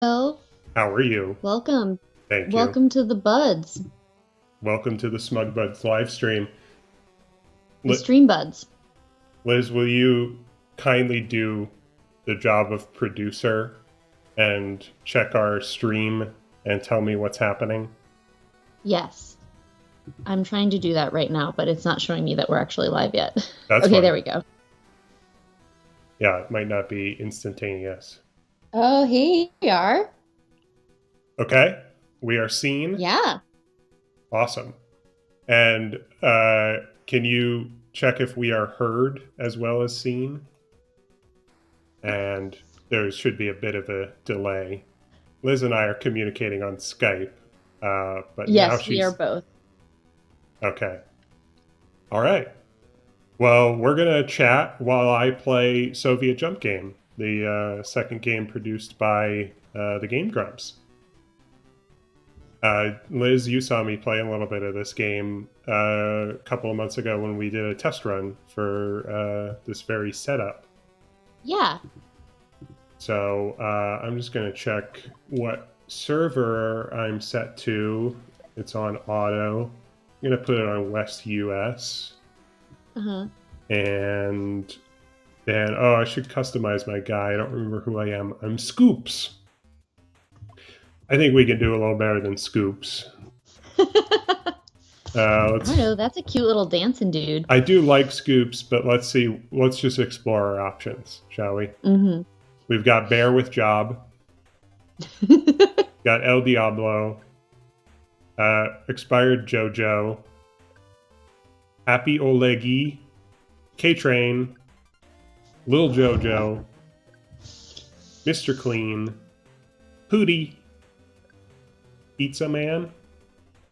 Hello, How are you? welcome. Thank you. Welcome to the Buds, Welcome to the Smug Buds live stream. the Stream Buds. Liz, will you kindly do the job of producer and check our stream and tell me what's happening? Yes, I'm trying to do that right now, but it's not showing me that we're actually live yet. That's Okay, fine. there we go. Yeah, it might not be instantaneous. Oh, here we are. Okay, we are seen. Yeah. Awesome. And can you check if we are heard as well as seen? And there should be a bit of a delay. Liz and I are communicating on Skype, but now Yes, we are she's both. okay. All right. Well, we're gonna chat while I play Soviet Jump Game, the second game produced by the Game Grumps. Liz, you saw me play a little bit of this game a couple of months ago when we did a test run for this very setup. Yeah. So I'm just going to check what server I'm set to. It's on auto. I'm going to put it on West US. Uh-huh. And then, oh, I should customize my guy. I don't remember who I am. I'm Scoops. I think we can do a little better than Scoops. I don't know, that's a cute little dancing dude. I do like Scoops, but let's see. Let's just explore our options, shall we? Mm-hmm. We've got Bear with Job. Got El Diablo. Expired JoJo. Happy Olegi. K-Train. Lil JoJo. Mr. Clean. Hootie. Pizza Man.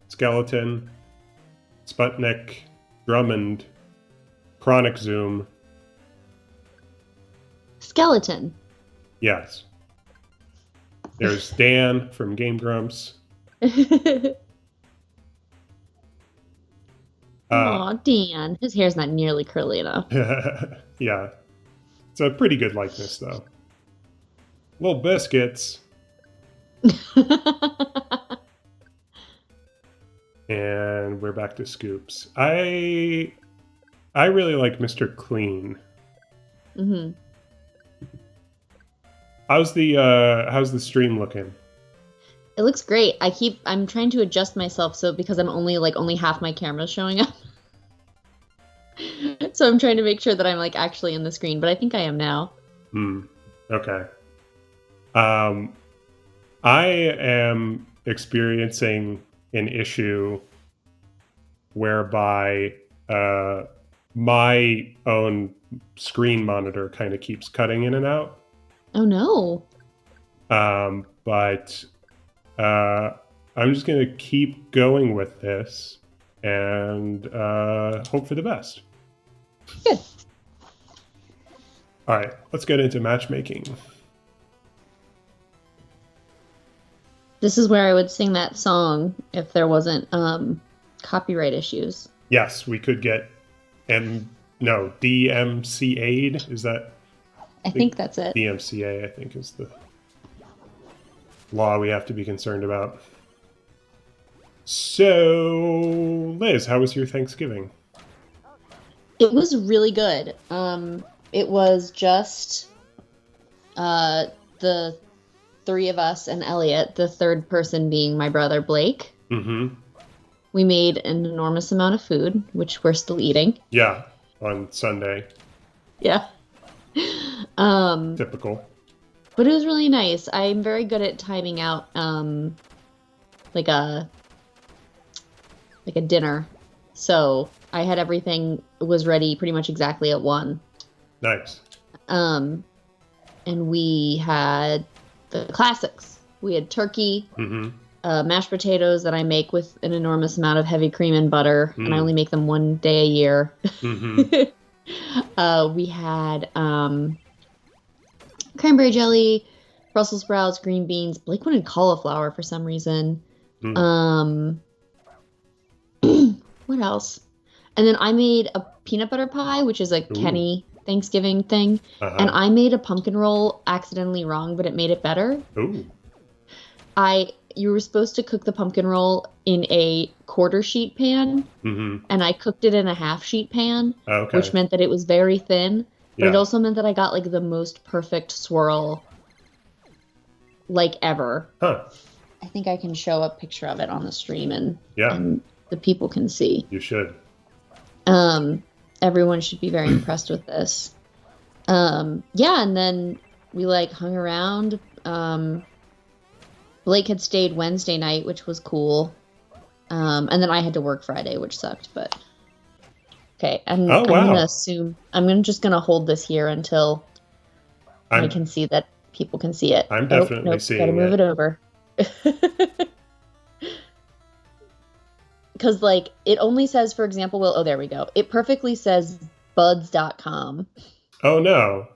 Skeleton. Sputnik. Drummond. Chronic Zoom. Skeleton. Yes. There's Dan from Game Grumps. Aw, Dan. His hair's not nearly curly enough. Yeah. It's a pretty good likeness, though. Little Biscuits. And we're back to Scoops. I really like Mr. Clean. Mm-hmm. How's the stream looking? It looks great. I'm trying to adjust myself so because I'm only half my camera's showing up. So I'm trying to make sure that I'm like actually in the screen, but I think I am now. Okay. I am experiencing an issue whereby my own screen monitor kind of keeps cutting in and out. Oh no. But I'm just going to keep going with this and hope for the best. Good. All right, let's get into matchmaking. This is where I would sing that song if there wasn't copyright issues. Yes, we could get DMCA'd. Is that? I think that's it. DMCA, I think, is the law we have to be concerned about. So, Liz, how was your Thanksgiving? It was really good. It was just the three of us and Elliot, the third person being my brother Blake. Mm-hmm. We made an enormous amount of food, which we're still eating. Yeah, on Sunday. Yeah. Typical. But it was really nice. I'm very good at timing out like a dinner. So I had everything was ready pretty much exactly at 1. Nice. And we had the classics. We had turkey, mashed potatoes that I make with an enormous amount of heavy cream and butter, and I only make them 1 day a year. We had cranberry jelly, Brussels sprouts, green beans. Blake wanted cauliflower for some reason. What else? And then I made a peanut butter pie, which is a Kenny Thanksgiving thing. And I made a pumpkin roll accidentally wrong, but it made it better. Ooh. you were supposed to cook the pumpkin roll in a quarter sheet pan, and I cooked it in a half sheet pan, which meant that it was very thin, but it also meant that I got like the most perfect swirl like ever. Huh. I think I can show a picture of it on the stream and the people can see. You should. Everyone should be very impressed with this. And then we like hung around. Blake had stayed Wednesday night, which was cool. And then I had to work Friday, which sucked, but okay. I'm just gonna hold this here until I can see that people can see it. I'm definitely seeing it. Gotta move it over. Because like it only says, for example, there we go. It perfectly says buds.com. Oh no.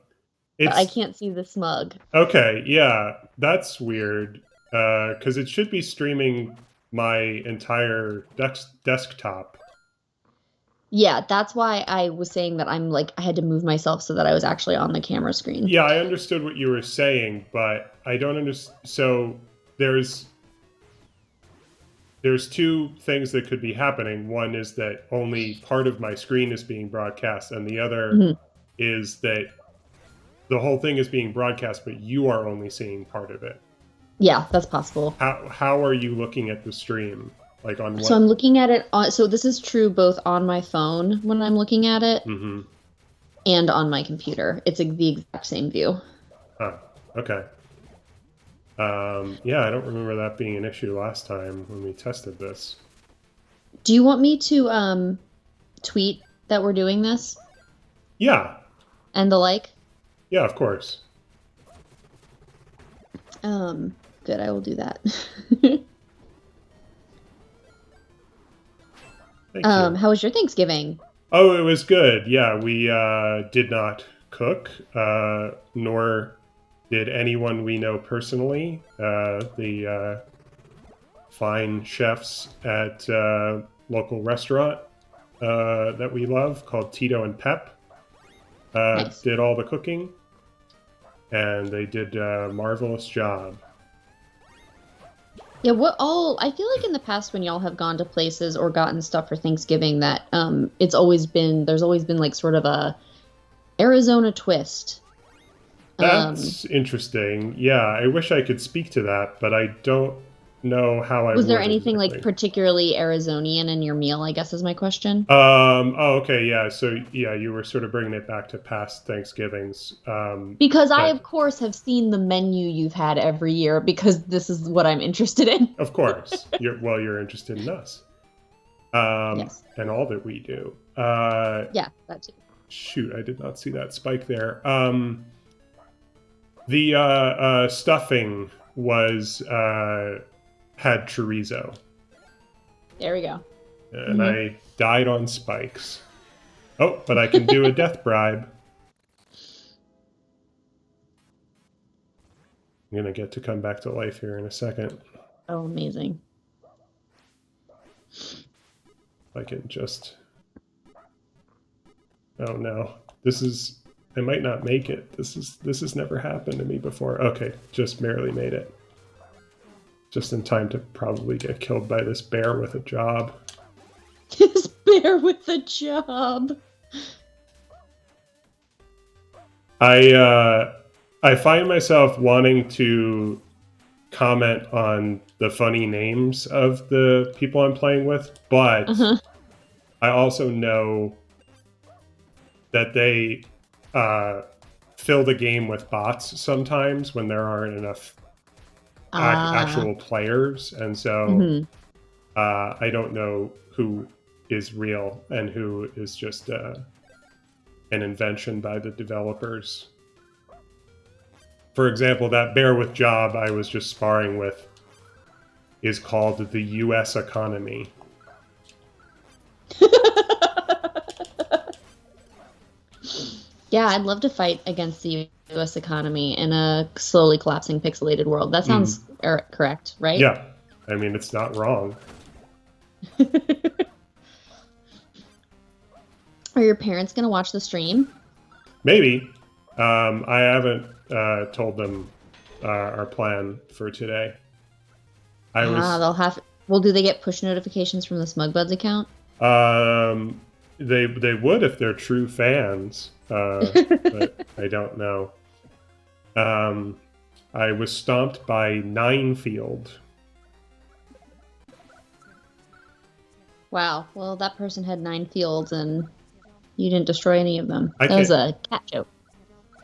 But I can't see the smug. Okay, yeah. That's weird. Because it should be streaming my entire desktop. Yeah, that's why I was saying that I had to move myself so that I was actually on the camera screen. Yeah, I understood what you were saying, but I don't understand. So there's two things that could be happening. One is that only part of my screen is being broadcast, and the other is that the whole thing is being broadcast, but you are only seeing part of it. Yeah, that's possible. How are you looking at the stream? Like on what? So I'm looking at it on. So this is true both on my phone when I'm looking at it, and on my computer. It's the exact same view. Huh. Okay. Yeah, I don't remember that being an issue last time when we tested this. Do you want me to tweet that we're doing this? Yeah. And the like? Yeah, of course. Good, I will do that. Thank you. How was your Thanksgiving? Oh, it was good. Yeah, we did not cook, nor did anyone we know personally. The fine chefs at a local restaurant that we love called Tito and Pep nice. Did all the cooking, and they did a marvelous job. Yeah, I feel like in the past when y'all have gone to places or gotten stuff for Thanksgiving that there's always been like sort of a Arizona twist. That's interesting. Yeah, I wish I could speak to that, but I don't know how I was there anything exactly. Like particularly Arizonian in your meal, I guess is my question. Oh, okay, yeah. So yeah, you were sort of bringing it back to past Thanksgivings. Because I of course have seen the menu you've had every year because this is what I'm interested in. Of course. You're interested in us. Yes. And all that we do. Yeah, that too. Shoot, I did not see that spike there. The stuffing was had chorizo. There we go. And I died on spikes. Oh, but I can do a death bribe. I'm going to get to come back to life here in a second. Oh, amazing. I can just... Oh, no. I might not make it. This has never happened to me before. Okay, just barely made it. Just in time to probably get killed by this bear with a job. This bear with a job. I find myself wanting to comment on the funny names of the people I'm playing with, but I also know that they fill the game with bots sometimes when there aren't enough actual players, and so I don't know who is real and who is just an invention by the developers. For example, that bear with job I was just sparring with is called the U.S. economy. Yeah, I'd love to fight against the U.S. economy in a slowly collapsing pixelated world. That sounds correct, right? Yeah. I mean, it's not wrong. Are your parents going to watch the stream? Maybe. I haven't told them our plan for today. I was. They'll have. Well, do they get push notifications from the SmugBuds account? They would if they're true fans, but I don't know. I was stomped by Ninefield. Wow. Well, that person had 9 fields and you didn't destroy any of them. That was a cat joke.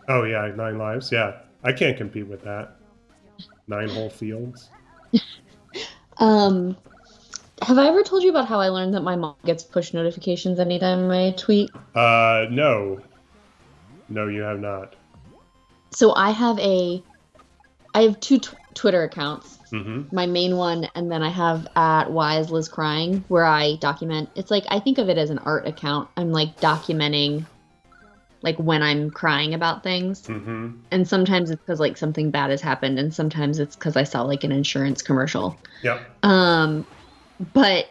Oh yeah, 9 lives. Yeah, I can't compete with that. 9 whole fields. Have I ever told you about how I learned that my mom gets push notifications anytime I tweet? No. No, you have not. So I have 2 Twitter accounts. Mm-hmm. My main one, and then I have at Wise Liz Crying, where I document. It's like, I think of it as an art account. I'm like documenting like when I'm crying about things. Mm-hmm. And sometimes it's because like something bad has happened, and sometimes it's because I saw like an insurance commercial. Yep. But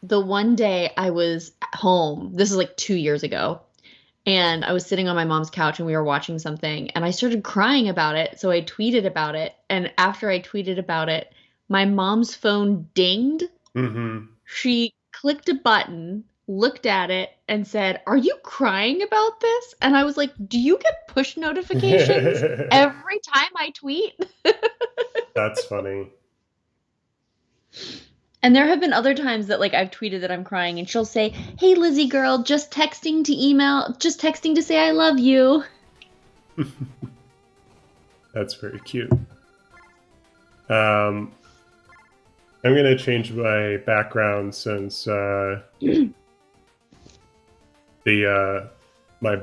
the one day I was at home, this is like 2 years ago, and I was sitting on my mom's couch and we were watching something and I started crying about it. So I tweeted about it. And after I tweeted about it, my mom's phone dinged. Mm-hmm. She clicked a button, looked at it, and said, "Are you crying about this?" And I was like, "Do you get push notifications every time I tweet?" That's funny. And there have been other times that like I've tweeted that I'm crying and she'll say, "Hey Lizzie girl, just texting to say I love you." That's very cute. I'm gonna change my background since my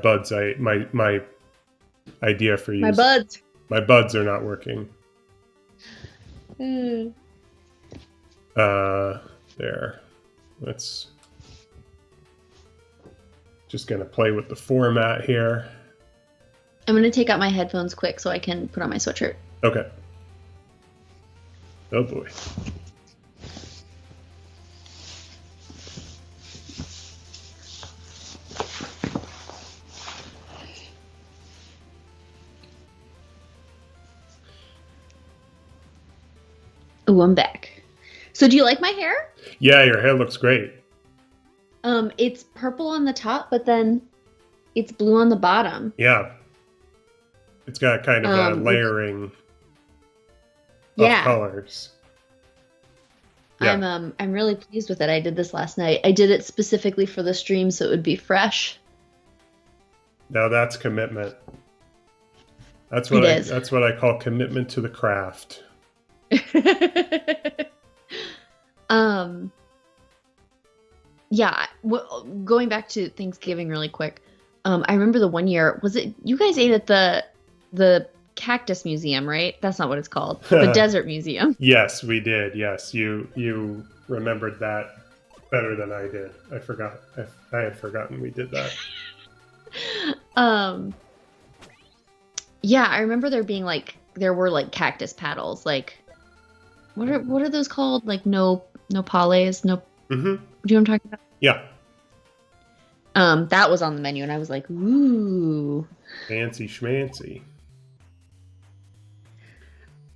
buds my idea for you. My buds are not working. There. Let's just gonna play with the format here. I'm gonna take out my headphones quick so I can put on my sweatshirt. Okay. Oh boy. Ooh, I'm back. So do you like my hair? Yeah, your hair looks great. It's purple on the top, but then it's blue on the bottom. Yeah. It's got kind of a layering of colors. Yeah. I'm really pleased with it. I did this last night. I did it specifically for the stream so it would be fresh. Now that's commitment. That's what that's what I call commitment to the craft. Yeah, going back to Thanksgiving really quick. I remember the one year, was it you guys ate at the Cactus Museum, right? That's not what it's called. The Desert Museum. Yes, we did. Yes, you remembered that better than I did. I forgot. I had forgotten we did that. Yeah, I remember there were like cactus paddles, like what are those called? Like nopales, no. Mm-hmm. Do you know what I'm talking about? Yeah. That was on the menu, and I was like, ooh, fancy schmancy.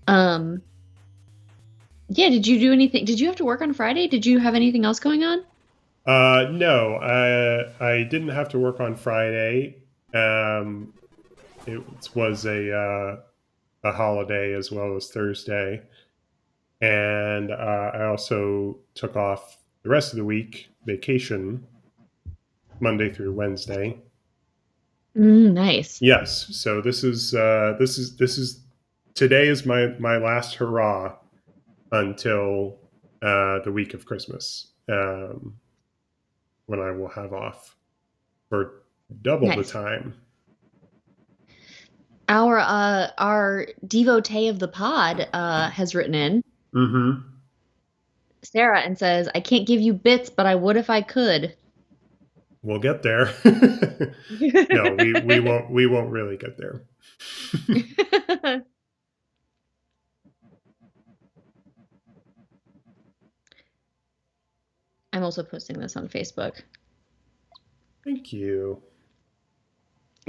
Yeah. Did you do anything? Did you have to work on Friday? Did you have anything else going on? No, I didn't have to work on Friday. It was a holiday as well as Thursday. And I also took off the rest of the week, vacation, Monday through Wednesday. Nice. Yes. So this is today is my last hurrah until the week of Christmas, when I will have off for double the time. Our devotee of the pod has written in. Mm-hmm. Sarah, and says, "I can't give you bits, but I would if I could." We'll get there. No, we won't. We won't really get there. I'm also posting this on Facebook. Thank you.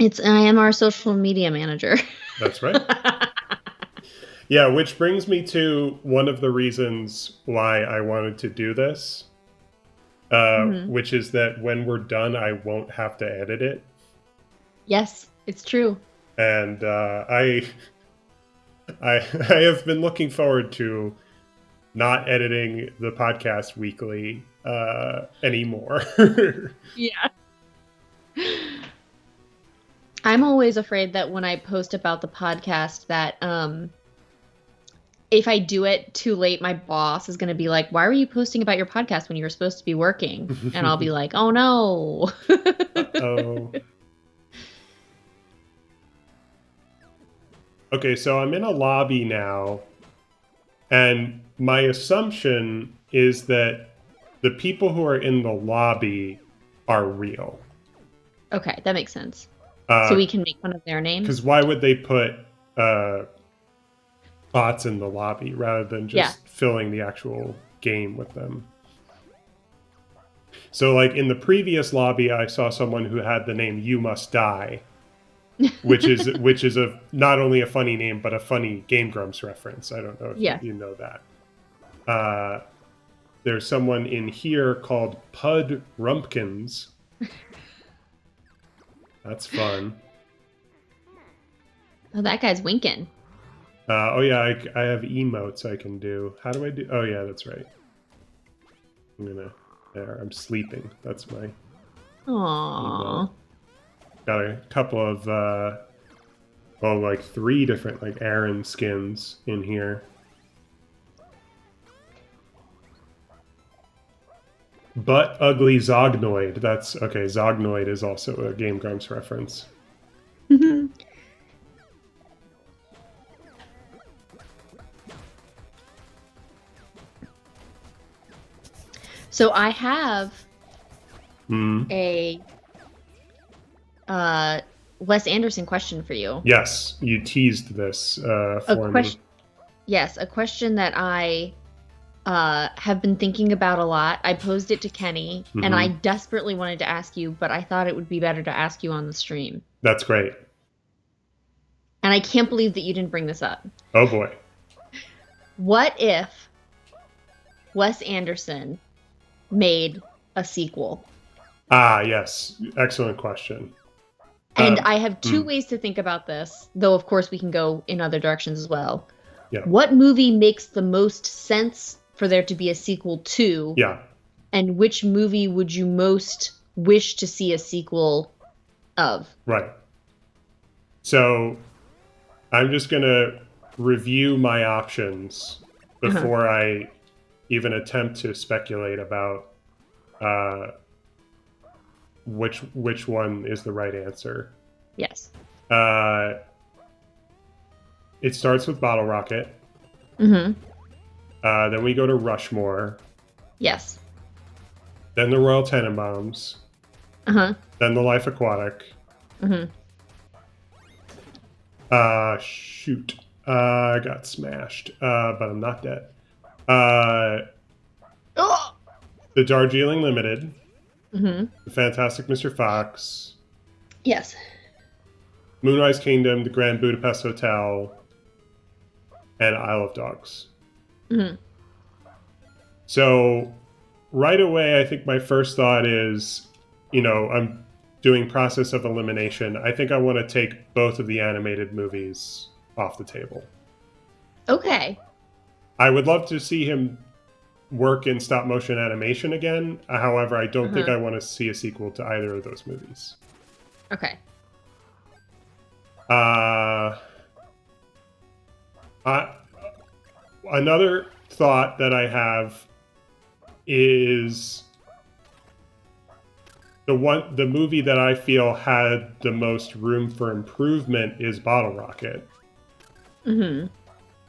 I am our social media manager. That's right. Yeah, which brings me to one of the reasons why I wanted to do this, which is that when we're done, I won't have to edit it. Yes, it's true. And I have been looking forward to not editing the podcast weekly anymore. Yeah. I'm always afraid that when I post about the podcast that if I do it too late, my boss is going to be like, "Why were you posting about your podcast when you were supposed to be working?" And I'll be like, "Oh no." Oh. Okay, so I'm in a lobby now, and my assumption is that the people who are in the lobby are real. Okay, that makes sense. So we can make fun of their names? Because why would they put bots in the lobby rather than just filling the actual game with them? So, like, in the previous lobby, I saw someone who had the name You Must Die, which is not only a funny name, but a funny Game Grumps reference. I don't know if you know that. There's someone in here called Pud Rumpkins. That's fun. Oh, that guy's winking. Oh yeah, I have emotes I can do. How do I do? Oh yeah, that's right. I'm sleeping. That's my Aww. emote. Got a couple of like 3 different like Aaron skins in here. Butt ugly Zognoid. That's okay. Zognoid is also a Game Grumps reference. So I have a Wes Anderson question for you. Yes, you teased this for me. Yes, a question that I have been thinking about a lot. I posed it to Kenny, and I desperately wanted to ask you, but I thought it would be better to ask you on the stream. That's great. And I can't believe that you didn't bring this up. Oh boy. What if Wes Anderson made a sequel? Ah, yes. Excellent question. And I have 2 ways to think about this, though of course we can go in other directions as well. Yeah. What movie makes the most sense for there to be a sequel to? Yeah. And which movie would you most wish to see a sequel of? Right. So I'm just going to review my options before I even attempt to speculate about which one is the right answer. Yes. It starts with Bottle Rocket. Mm-hmm. Then we go to Rushmore. Yes. Then the Royal Tenenbaums. Uh-huh. Then The Life Aquatic. Mm-hmm. Shoot. I got smashed, but I'm not dead. The Darjeeling Limited. Mm-hmm. The Fantastic Mr. Fox. Yes. Moonrise Kingdom, The Grand Budapest Hotel, and Isle of Dogs. Mm-hmm. So right away, I think my first thought is, I'm doing process of elimination. I think I want to take both of the animated movies off the table. Okay. I would love to see him work in stop motion animation again. However, I don't think I want to see a sequel to either of those movies. Okay. Another thought that I have is the movie that I feel had the most room for improvement is Bottle Rocket. Mm-hmm.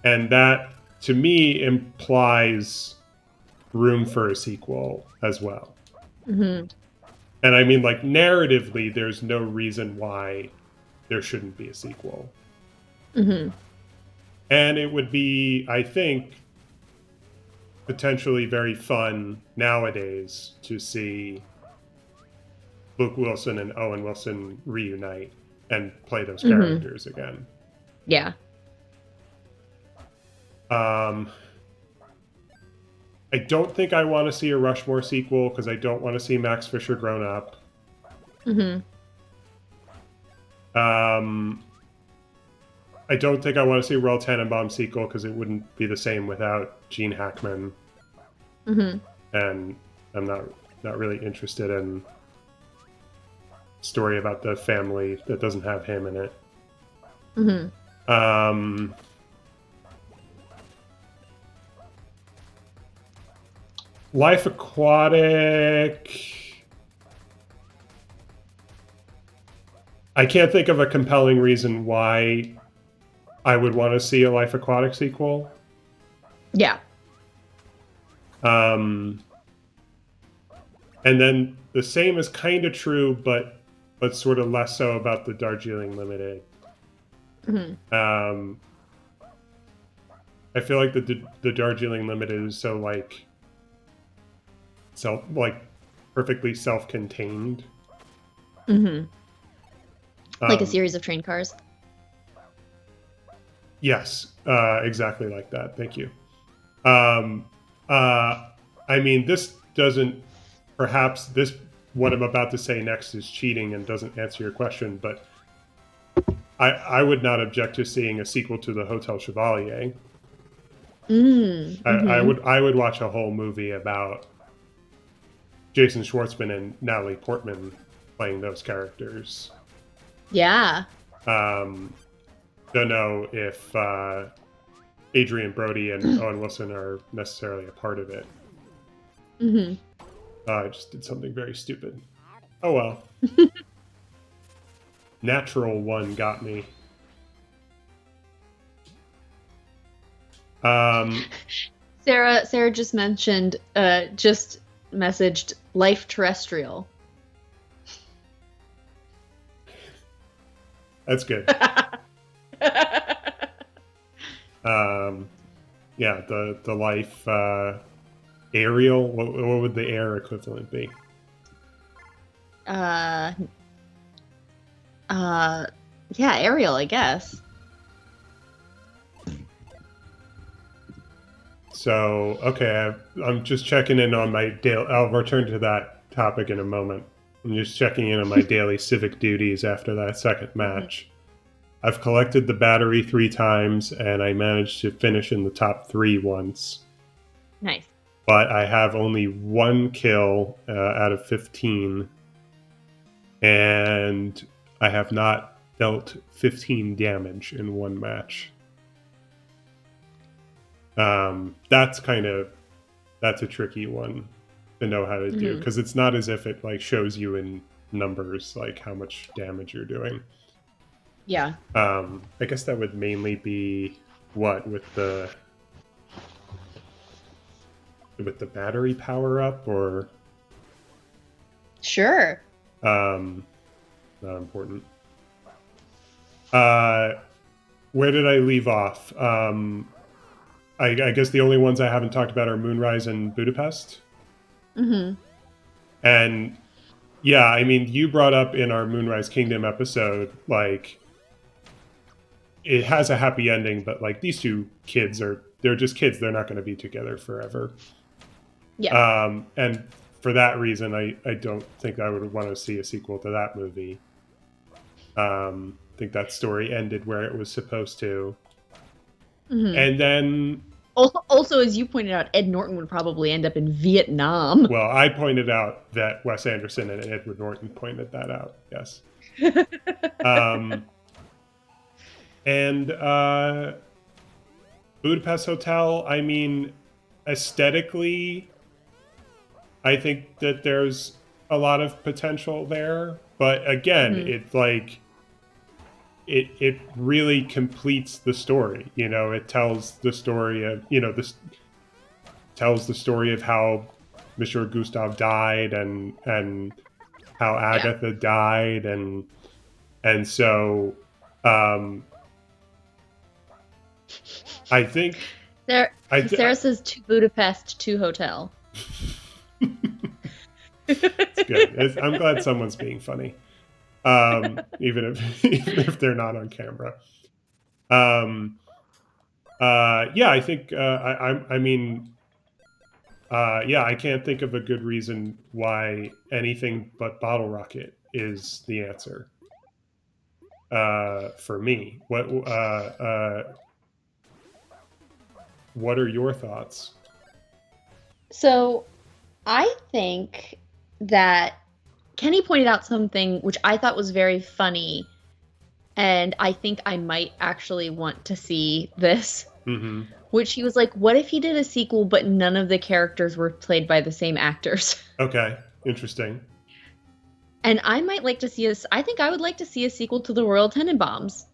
And that, to me, implies room for a sequel as well. Mm-hmm. And I mean, like, narratively, there's no reason why there shouldn't be a sequel. Mm-hmm. And it would be, I think, potentially very fun nowadays to see Luke Wilson and Owen Wilson reunite and play those characters again. Yeah. I don't think I want to see a Rushmore sequel because I don't want to see Max Fisher grown up. I don't think I want to see a Royal Tenenbaum sequel because it wouldn't be the same without Gene Hackman. And I'm not really interested in a story about the family that doesn't have him in it. Life Aquatic. I can't think of a compelling reason why I would want to see a Life Aquatic sequel. Yeah. And then the same is kind of true, but sort of less so about the Darjeeling Limited. I feel like the Darjeeling Limited is so like perfectly self-contained. Like a series of train cars. Yes, exactly like that. Thank you. I mean, this doesn't. Perhaps what I'm about to say next is cheating and doesn't answer your question, but I would not object to seeing a sequel to the Hotel Chevalier. I would watch a whole movie about Jason Schwartzman and Natalie Portman playing those characters. Yeah. Don't know if Adrian Brody and Owen Wilson are necessarily a part of it. I just did something very stupid. Oh well. Natural one got me. Sarah just mentioned, just messaged Life Terrestrial. That's good. Yeah, the Life Ariel. What would the air equivalent be? Yeah, Ariel, I guess. So, okay, I'm just checking in on my daily. I'll return to that topic in a moment. I'm just checking in on my daily civic duties after that second match. I've collected the battery 3 times, and I managed to finish in the top 3 once. Nice. But I have only 1 kill out of 15, and I have not dealt 15 damage in 1 match. That's a tricky one to know how to do, because it's not as if it like shows you in numbers like how much damage you're doing. Yeah. I guess that would mainly be with the battery power up, or sure. Not important. Where did I leave off? I guess the only ones I haven't talked about are Moonrise and Budapest. And yeah, I mean, you brought up in our Moonrise Kingdom episode, like, it has a happy ending, but like these 2 kids they're just kids. They're not going to be together forever. Yeah. And for that reason, I don't think I would want to see a sequel to that movie. I think that story ended where it was supposed to. And then... Also, as you pointed out, Ed Norton would probably end up in Vietnam. Well, I pointed out that Wes Anderson and Edward Norton pointed that out, yes. And Budapest Hotel, I mean, aesthetically, I think that there's a lot of potential there. But again, it's like... It really completes the story. You know, it tells the story of, tells the story of how Monsieur Gustave died and how Agatha died, and so I think Sarah says to Budapest, to hotel. It's good. I'm glad someone's being funny. Even if they're not on camera. Yeah, I think I mean, yeah, I can't think of a good reason why anything but Bottle Rocket is the answer for me. What are your thoughts? So I think that Kenny pointed out something which I thought was very funny, and I think I might actually want to see this. Mm-hmm. Which he was like, what if he did a sequel, but none of the characters were played by the same actors? Okay, interesting. And I might like to see us. I think I would like to see a sequel to the Royal Tenenbaums,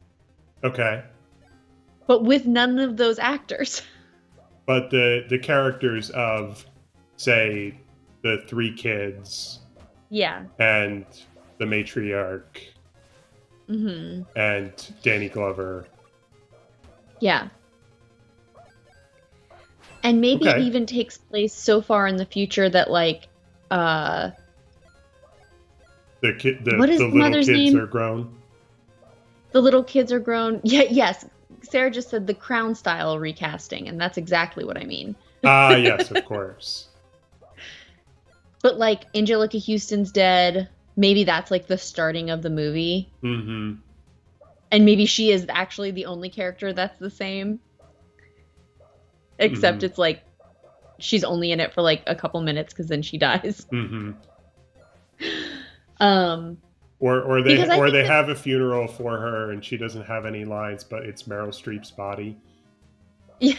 Okay, but with none of those actors. but the characters of, say, the three kids Yeah. and the matriarch Mm-hmm. and Danny Glover. Yeah. And maybe it Okay. even takes place so far in the future that like what is The the little mother's kids name? are grown. The little kids are grown. Yeah, yes. Sarah just said the Crown style recasting, and that's exactly what I mean. Ah, yes, of course. But like Angelica Houston's dead. Maybe that's like the starting of the movie. Mm-hmm. And maybe she is actually the only character that's the same. Except it's like she's only in it for like a couple minutes because then she dies. Mm-hmm. Or they have a funeral for her and she doesn't have any lines, but it's Meryl Streep's body. Yeah.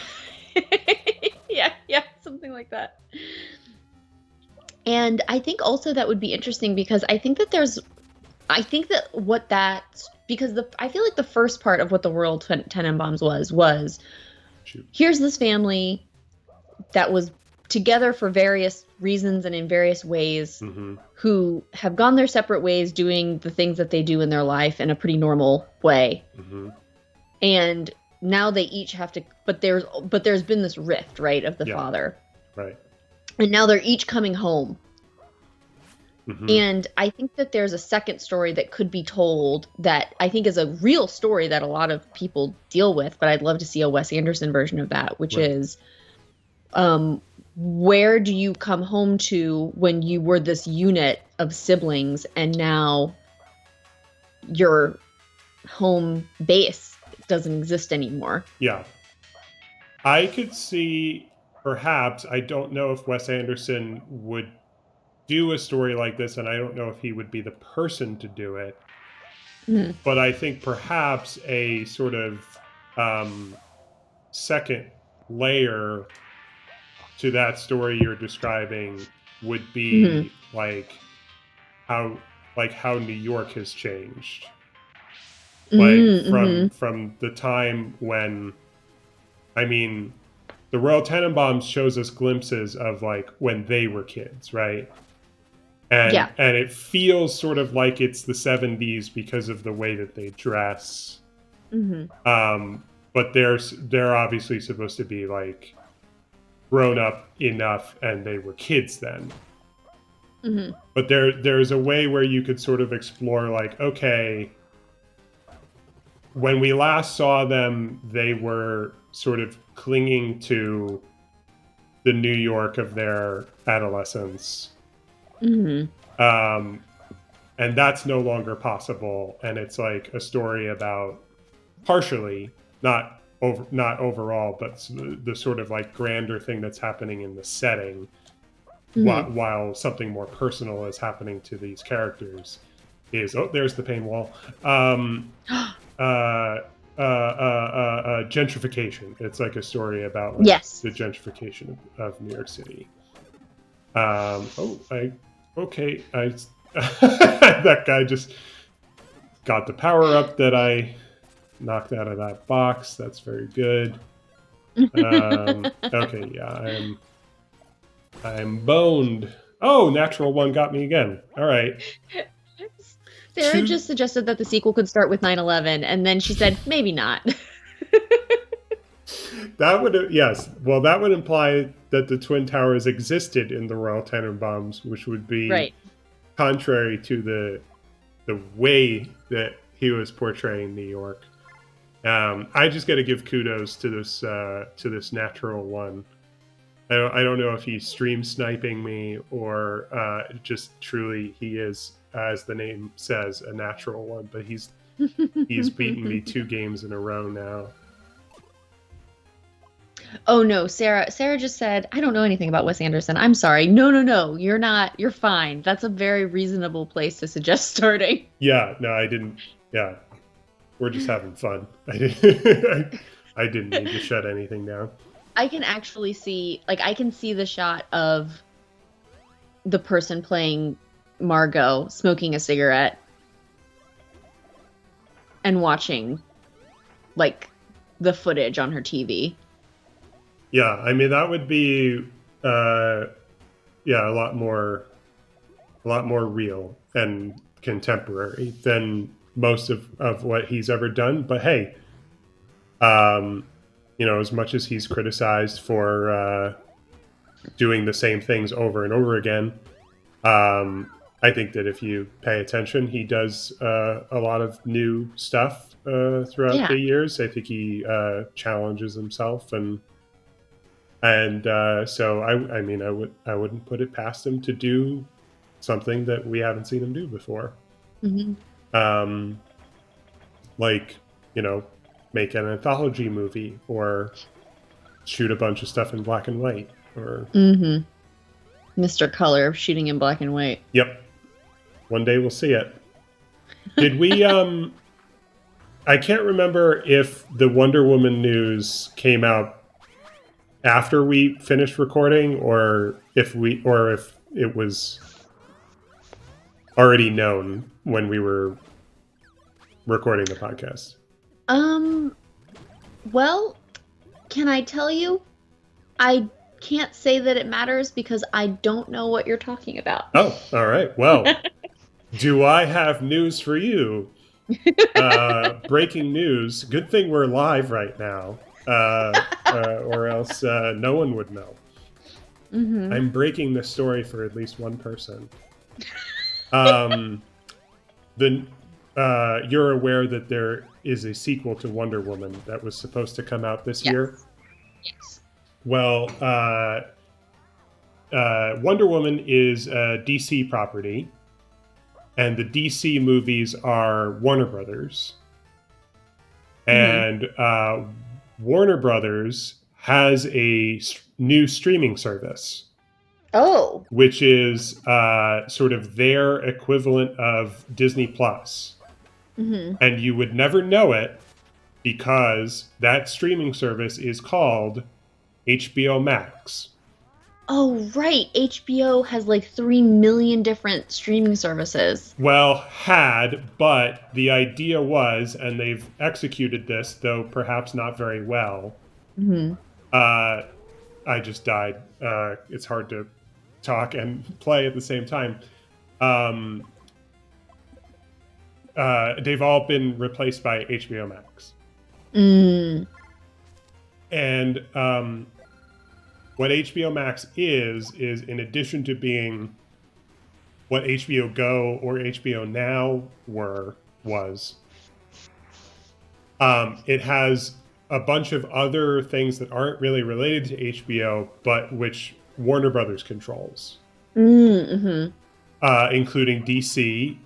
yeah, something like that. And I think also that would be interesting because I think that I feel like the first part of what the Royal Tenenbaums was Shoot. Here's this family that was together for various reasons and in various ways, mm-hmm. who have gone their separate ways doing the things that they do in their life in a pretty normal way. Mm-hmm. And now they each have to, but there's been this rift, right, of the father. Right. And now they're each coming home. Mm-hmm. And I think that there's a second story that could be told that I think is a real story that a lot of people deal with, but I'd love to see a Wes Anderson version of that, which is, where do you come home to when you were this unit of siblings and now your home base doesn't exist anymore? Yeah. I could see, perhaps, I don't know if Wes Anderson would do a story like this, and I don't know if he would be the person to do it. Mm-hmm. But I think perhaps a sort of second layer to that story you're describing would be like how New York has changed. Like from the time when, I mean, the Royal Tenenbaums shows us glimpses of like when they were kids, right? And and it feels sort of like it's the 70s because of the way that they dress. But they're obviously supposed to be like grown up enough, and they were kids then. But there's a way where you could sort of explore like, okay, when we last saw them, they were sort of clinging to the New York of their adolescence. And that's no longer possible. And it's like a story about, partially, not overall, but the sort of like grander thing that's happening in the setting, while something more personal is happening to these characters. There's the pain wall. Gentrification. It's like a story about like, the gentrification of New York City. That guy just got the power up that I knocked out of that box. That's very good. Okay, yeah, I'm boned. Oh, natural one got me again. All right. Sarah just suggested that the sequel could start with 9/11, and then she said, maybe not. That would, yes. Well, that would imply that the Twin Towers existed in the Royal Tenenbaums, which would be contrary to the way that he was portraying New York. I just got to give kudos to this natural one. I don't know if he's stream sniping me or just truly he is, as the name says, a natural one. But he's beaten me 2 games in a row now. Oh no, Sarah just said, I don't know anything about Wes Anderson. I'm sorry. No, you're not. You're fine. That's a very reasonable place to suggest starting. Yeah, no, I didn't. Yeah, we're just having fun. I didn't mean to shut anything down. I can actually see, I can see the shot of the person playing Margot smoking a cigarette and watching, the footage on her TV. Yeah, I mean that would be, a lot more real and contemporary than most of what he's ever done. But hey, as much as he's criticized for doing the same things over and over again, I think that if you pay attention, he does a lot of new stuff throughout the years. I think he challenges himself, and so I wouldn't put it past him to do something that we haven't seen him do before. Mm-hmm. Make an anthology movie or shoot a bunch of stuff in black and white, or Mr. Color shooting in black and white. Yep. One day we'll see it. Did we I can't remember if the Wonder Woman news came out after we finished recording or if it was already known when we were recording the podcast. Well, can I tell you? I can't say that it matters because I don't know what you're talking about. Oh, all right. Well, do I have news for you? Breaking news. Good thing we're live right now, or else no one would know. Mm-hmm. I'm breaking the story for at least one person. You're aware that there is a sequel to Wonder Woman that was supposed to come out this year? Yes. Well, Wonder Woman is a DC property, and the DC movies are Warner Brothers. And Warner Brothers has a new streaming service. Oh. Which is sort of their equivalent of Disney Plus. Mm-hmm. And you would never know it because that streaming service is called HBO Max. Oh, right. HBO has 3 million different streaming services. Well, but the idea was, and they've executed this, though perhaps not very well. Mm-hmm. I just died. It's hard to talk and play at the same time. They've all been replaced by HBO Max. And what HBO Max is in addition to being what HBO Go or HBO Now was, it has a bunch of other things that aren't really related to HBO, but which Warner Brothers controls, including DC.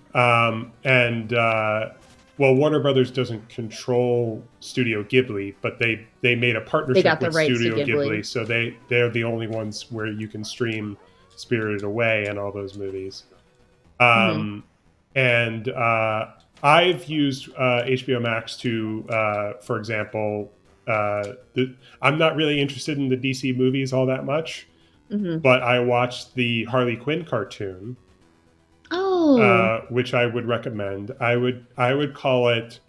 Warner Brothers doesn't control Studio Ghibli, but they made a partnership with Studio Ghibli, so they're the only ones where you can stream Spirited Away and all those movies. And I've used HBO Max to, for example, I'm not really interested in the DC movies all that much, but I watched the Harley Quinn cartoon. Oh. Which I would recommend. I would call it.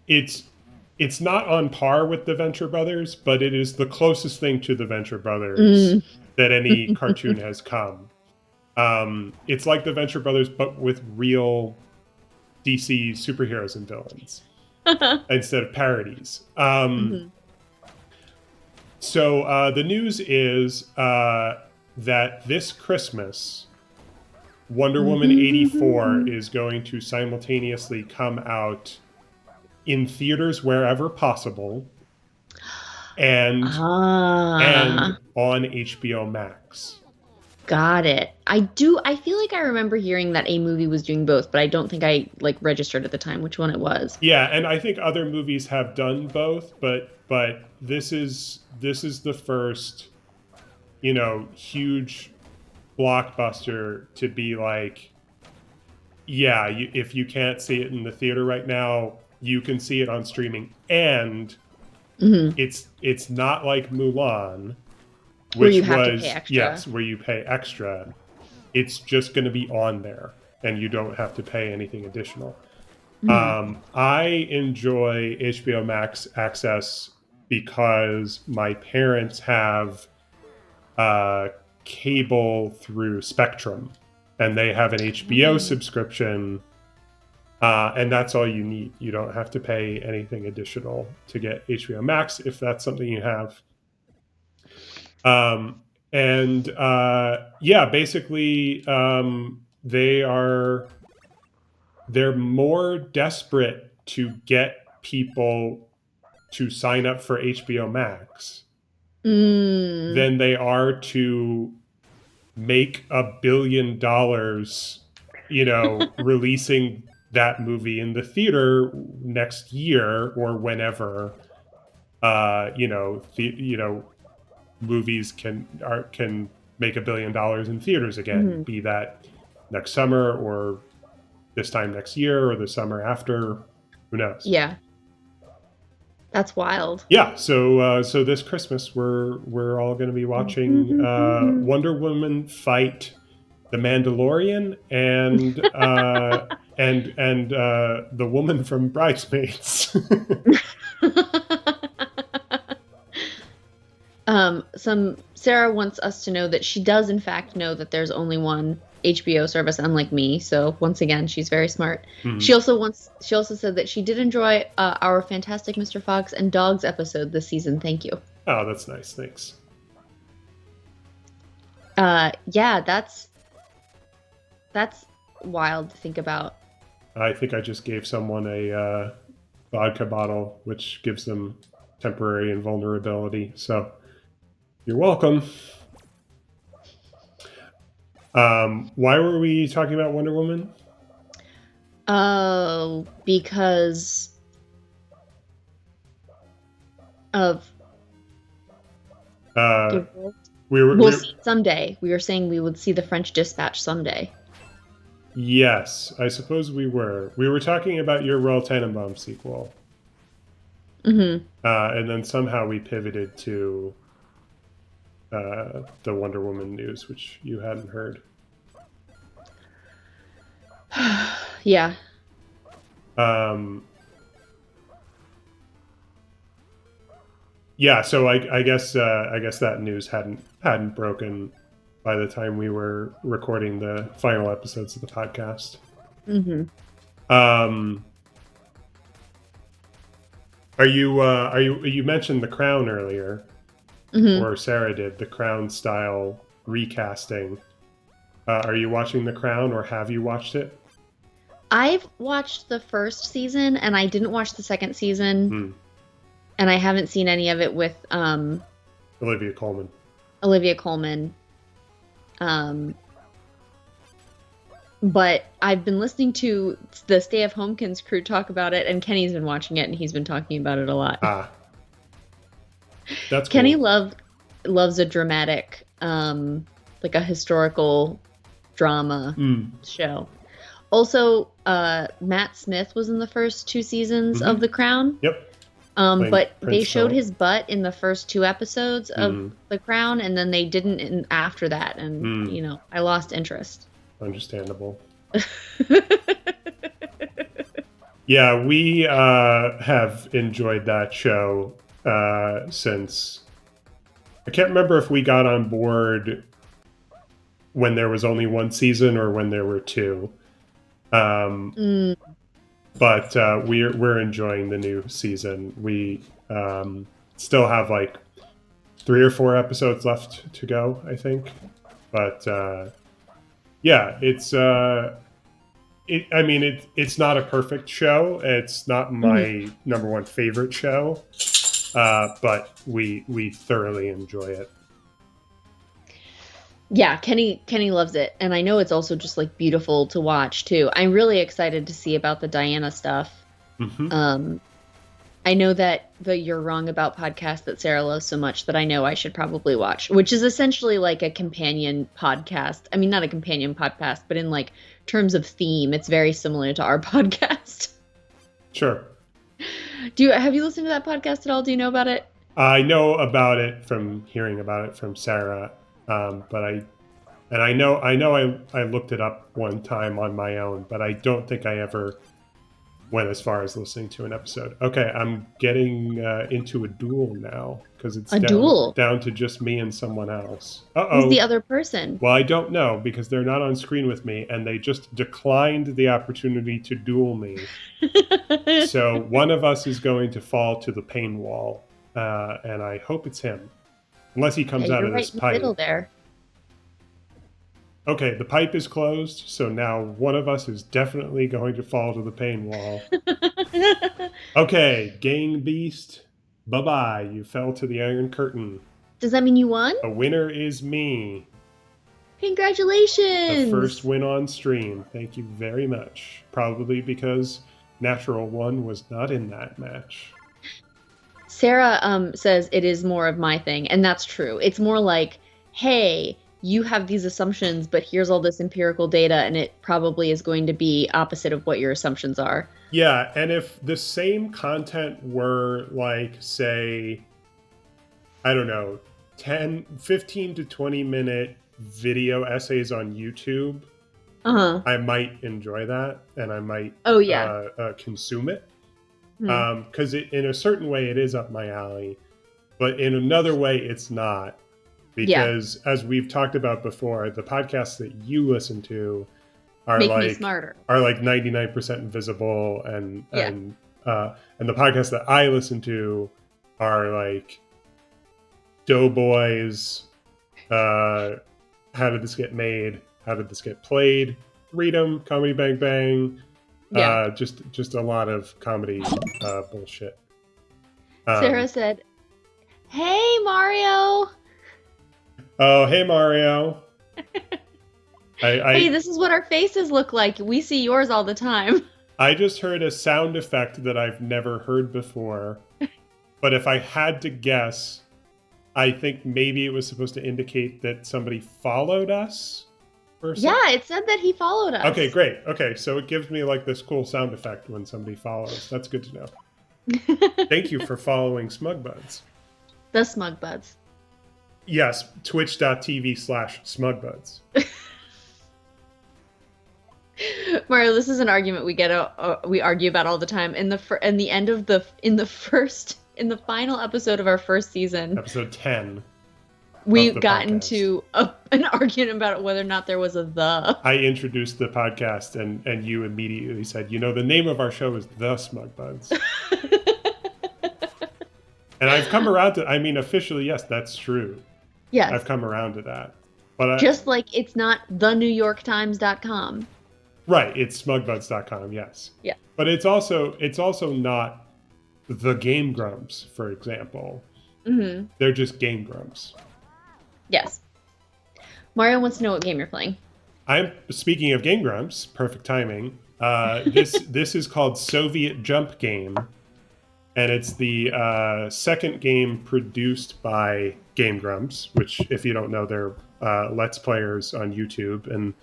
It's not on par with the Venture Brothers, but it is the closest thing to the Venture Brothers that any cartoon has come. It's like the Venture Brothers, but with real DC superheroes and villains instead of parodies. So the news is that this Christmas, Wonder Woman 84 is going to simultaneously come out in theaters wherever possible, and on HBO Max. Got it. I feel like I remember hearing that a movie was doing both, but I don't think I like registered at the time which one it was. Yeah, and I think other movies have done both, but this is the first, huge blockbuster to be like, yeah, if you can't see it in the theater right now, you can see it on streaming, and it's not like Mulan, where you have to pay extra. Yes, where you pay extra. It's just going to be on there, and you don't have to pay anything additional. I enjoy HBO Max access because my parents have cable through Spectrum, and they have an HBO subscription, and that's all you need. You don't have to pay anything additional to get HBO Max if that's something you have. Basically, they're more desperate to get people to sign up for HBO Max than they are to make $1 billion, releasing that movie in the theater next year or whenever, movies can make $1 billion in theaters again, be that next summer or this time next year or the summer after, who knows? Yeah, that's wild. Yeah, so this Christmas we're all going to be watching Wonder Woman fight the Mandalorian and the woman from Bridesmaids. Sarah wants us to know that she does in fact know that there's only one HBO service, unlike me. So once again, she's very smart. She also said that she did enjoy our fantastic Mr. Fox and Dogs episode this season. Thank you. Oh, that's nice. Thanks. Yeah, that's wild to think about. I think I just gave someone a vodka bottle, which gives them temporary invulnerability. So you're welcome. Why were we talking about Wonder Woman? Oh, because of we'll see it someday. We were saying we would see the French Dispatch someday. Yes, I suppose we were. We were talking about your Royal Tenenbaum sequel. And then somehow we pivoted to the Wonder Woman news, which you hadn't heard. Yeah. Yeah, so I guess that news hadn't broken by the time we were recording the final episodes of the podcast. You mentioned The Crown earlier, or Sarah did, The Crown style recasting. Are you watching The Crown, or have you watched it? I've watched the first season, and I didn't watch the second season, and I haven't seen any of it with Olivia Colman. But I've been listening to the Stay of Homekins crew talk about it, and Kenny's been watching it, and he's been talking about it a lot. That's cool. Kenny loves a dramatic, like a historical drama show. Also, Matt Smith was in the first 2 seasons of The Crown. Yep. But they showed his butt in the first 2 episodes of The Crown, and then they didn't after that, and I lost interest. Understandable. Yeah, we have enjoyed that show since. I can't remember if we got on board when there was only 1 season or when there were 2. But we're enjoying the new season. We still have like 3 or 4 episodes left to go, I think. But yeah, it's It's not a perfect show. It's not my number one favorite show, but we thoroughly enjoy it. Yeah, Kenny loves it, and I know it's also just like beautiful to watch too. I'm really excited to see about the Diana stuff. I know that the You're Wrong About podcast that Sarah loves so much that I know I should probably watch, which is essentially like a companion podcast. I mean, not a companion podcast, but in like terms of theme, it's very similar to our podcast. Sure. Have you listened to that podcast at all? Do you know about it? I know about it from hearing about it from Sarah, but I know I looked it up one time on my own, but I don't think I ever went as far as listening to an episode. Okay, I'm getting into a duel now because it's down to just me and someone else. Who's the other person? Well, I don't know because they're not on screen with me and they just declined the opportunity to duel me. So one of us is going to fall to the pain wall, and I hope it's him, unless he comes out of this pipe. Middle there. Okay, the pipe is closed, so now one of us is definitely going to fall to the pain wall. Okay, Gang Beast, bye-bye. You fell to the Iron Curtain. Does that mean you won? A winner is me. Congratulations! The first win on stream. Thank you very much. Probably because Natural One was not in that match. Sarah says it is more of my thing, and that's true. It's more like, hey, you have these assumptions, but here's all this empirical data, and it probably is going to be opposite of what your assumptions are. Yeah, and if the same content were like, say, I don't know, 15 to 20 minute video essays on YouTube, I might enjoy that, and I might consume it. Because in a certain way, it is up my alley, but in another way, it's not. Because as we've talked about before, the podcasts that you listen to are Make me smarter. Are like 99% invisible, and the podcasts that I listen to are like Doughboys, How Did This Get Made, How Did This Get Played, Read 'em, Comedy Bang Bang, just a lot of comedy bullshit. Sarah said, "Hey Mario." Oh, hey, Mario. Hey, this is what our faces look like. We see yours all the time. I just heard a sound effect that I've never heard before. But if I had to guess, I think maybe it was supposed to indicate that somebody followed us. Yeah, it said that he followed us. Okay, great. Okay, so it gives me like this cool sound effect when somebody follows. That's good to know. Thank you for following Smugbuds. The Smugbuds. Yes, twitch.tv/smugbuds. Mario, this is an argument we argue about all the time. In the final episode of our first season, episode 10, we got into an argument about whether or not there was a the. I introduced the podcast, and you immediately said, the name of our show is The Smugbuds. And I've come around to, officially, yes, that's true. Yes. I've come around to that. But just like it's not thenewyorktimes.com. Right, it's smugbuds.com, yes. Yeah. But it's also not the Game Grumps, for example. Mm-hmm. They're just Game Grumps. Yes. Mario wants to know what game you're playing. Speaking of Game Grumps, perfect timing. This is called Soviet Jump Game. And it's the second game produced by Game Grumps, which, if you don't know, they're Let's Players on YouTube, and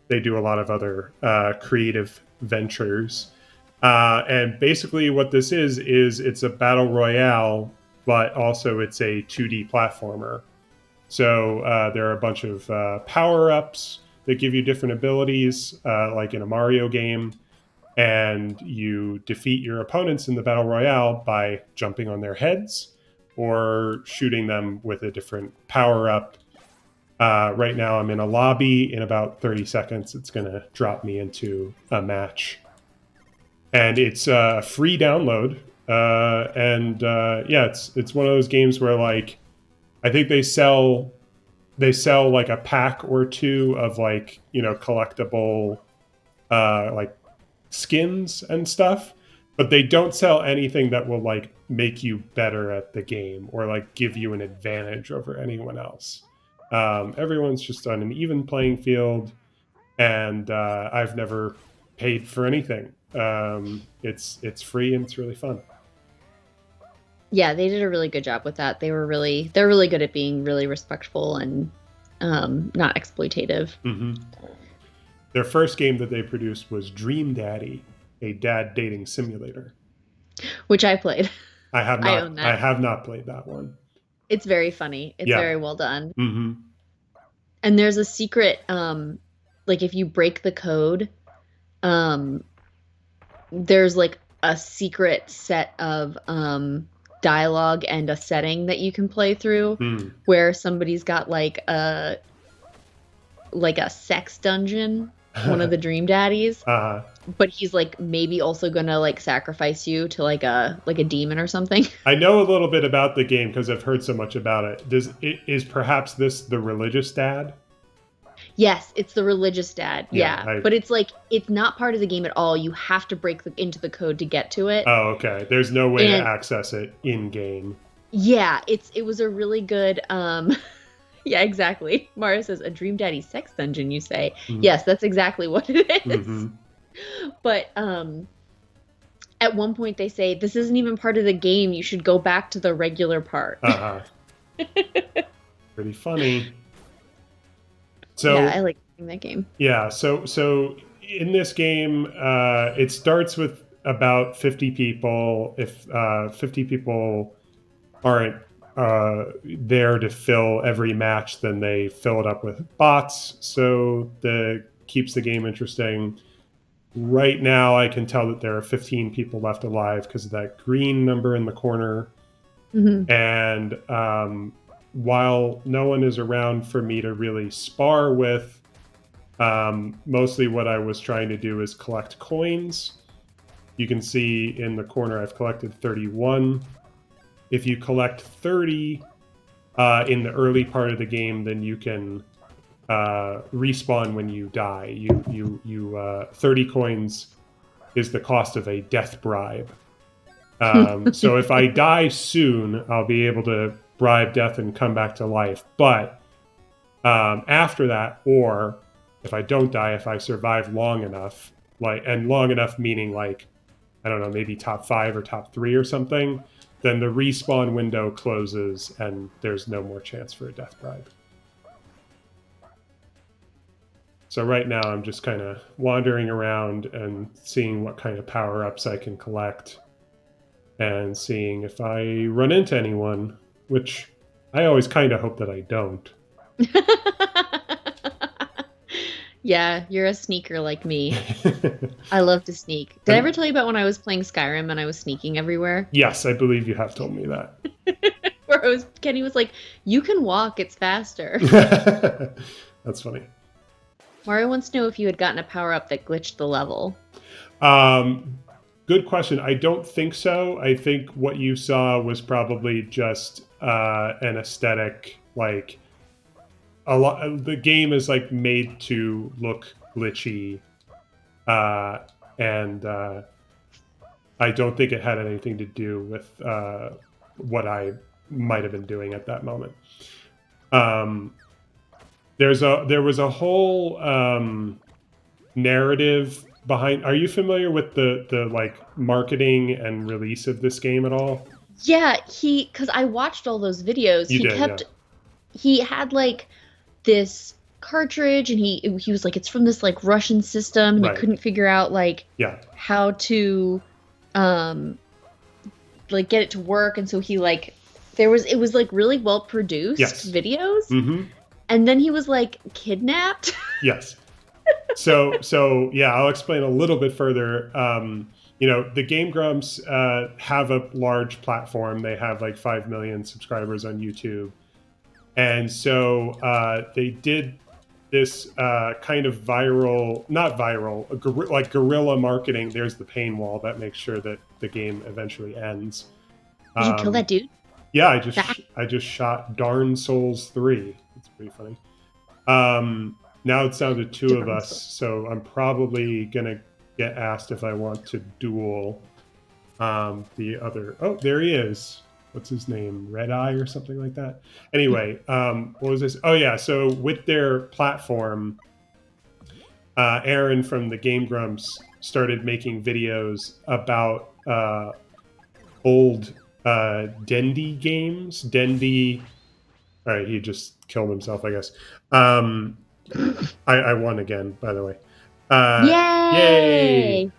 they do a lot of other creative ventures. And basically what this is it's a battle royale, but also it's a 2D platformer. So there are a bunch of power-ups that give you different abilities, like in a Mario game. And you defeat your opponents in the battle royale by jumping on their heads or shooting them with a different power-up. Right now I'm in a lobby. In about 30 seconds, it's going to drop me into a match. And it's a free download. It's one of those games where, like, I think they sell like a pack or two of, like, collectible like skins and stuff, but they don't sell anything that will like make you better at the game or like give you an advantage over anyone else. Everyone's just on an even playing field, and I've never paid for anything. It's free and it's really fun. Yeah, they did a really good job with that. They're really good at being really respectful and not exploitative. Mm-hmm. Their first game that they produced was Dream Daddy, a dad dating simulator, which I played. I have not. I own that. I have not played that one. It's very funny. It's very well done. Mm-hmm. And there's a secret, like if you break the code, there's like a secret set of dialogue and a setting that you can play through where somebody's got like a sex dungeon, one of the Dream Daddies, but he's like maybe also gonna like sacrifice you to like a demon or something. I know a little bit about the game because I've heard so much about it. Is perhaps this the religious dad? Yes, it's the religious dad. Yeah. But it's like, it's not part of the game at all. You have to break into the code to get to it. Oh, okay. There's no way to access it in game. Yeah, it was a really good yeah, exactly. Mara says, a Dream Daddy sex dungeon, you say. Mm-hmm. Yes, that's exactly what it is. Mm-hmm. But at one point they say, this isn't even part of the game. You should go back to the regular part. Pretty funny. So, yeah, I like that game. Yeah, so in this game, it starts with about 50 people. If 50 people aren't there to fill every match, then they fill it up with bots. So that keeps the game interesting. Right now, I can tell that there are 15 people left alive because of that green number in the corner. Mm-hmm. And while no one is around for me to really spar with, mostly what I was trying to do is collect coins. You can see in the corner I've collected 31. If you collect 30 in the early part of the game, then you can respawn when you die. 30 coins is the cost of a death bribe. So if I die soon, I'll be able to bribe death and come back to life. But after that, or if I don't die, if I survive long enough, and long enough meaning like, I don't know, maybe top 5 or top 3 or something, then the respawn window closes and there's no more chance for a death bribe. So right now I'm just kind of wandering around and seeing what kind of power-ups I can collect and seeing if I run into anyone, which I always kind of hope that I don't. Yeah, you're a sneaker like me. I love to sneak. Did I ever tell you about when I was playing Skyrim and I was sneaking everywhere? Yes, I believe you have told me that. Where Kenny was like, you can walk, it's faster. That's funny. Mario wants to know if you had gotten a power-up that glitched the level. Good question. I don't think so. I think what you saw was probably just an aesthetic, like the game is like made to look glitchy, and I don't think it had anything to do with what I might have been doing at that moment. There was a whole narrative behind. Are you familiar with the like marketing and release of this game at all? Yeah, because I watched all those videos. He had like this cartridge, and he was like, it's from this like Russian system, and he couldn't figure out like how to like get it to work, and so he like it was like really well produced videos. Mm-hmm. And then he was like kidnapped. Yes. So yeah, I'll explain a little bit further. The Game Grumps have a large platform. They have like 5 million subscribers on YouTube. And so they did this kind of like guerrilla marketing. There's the pain wall that makes sure that the game eventually ends. Did you kill that dude? Yeah, I just shot Darn Souls 3. It's pretty funny. Now it's down to 2 of us, so I'm probably gonna get asked if I want to duel the other. Oh, there he is. What's his name? Red Eye or something like that. Anyway, what was this? Oh yeah. So with their platform, Aaron from the Game Grumps started making videos about old Dendy games. Dendy. All right, he just killed himself, I guess. I won again, by the way. Yay!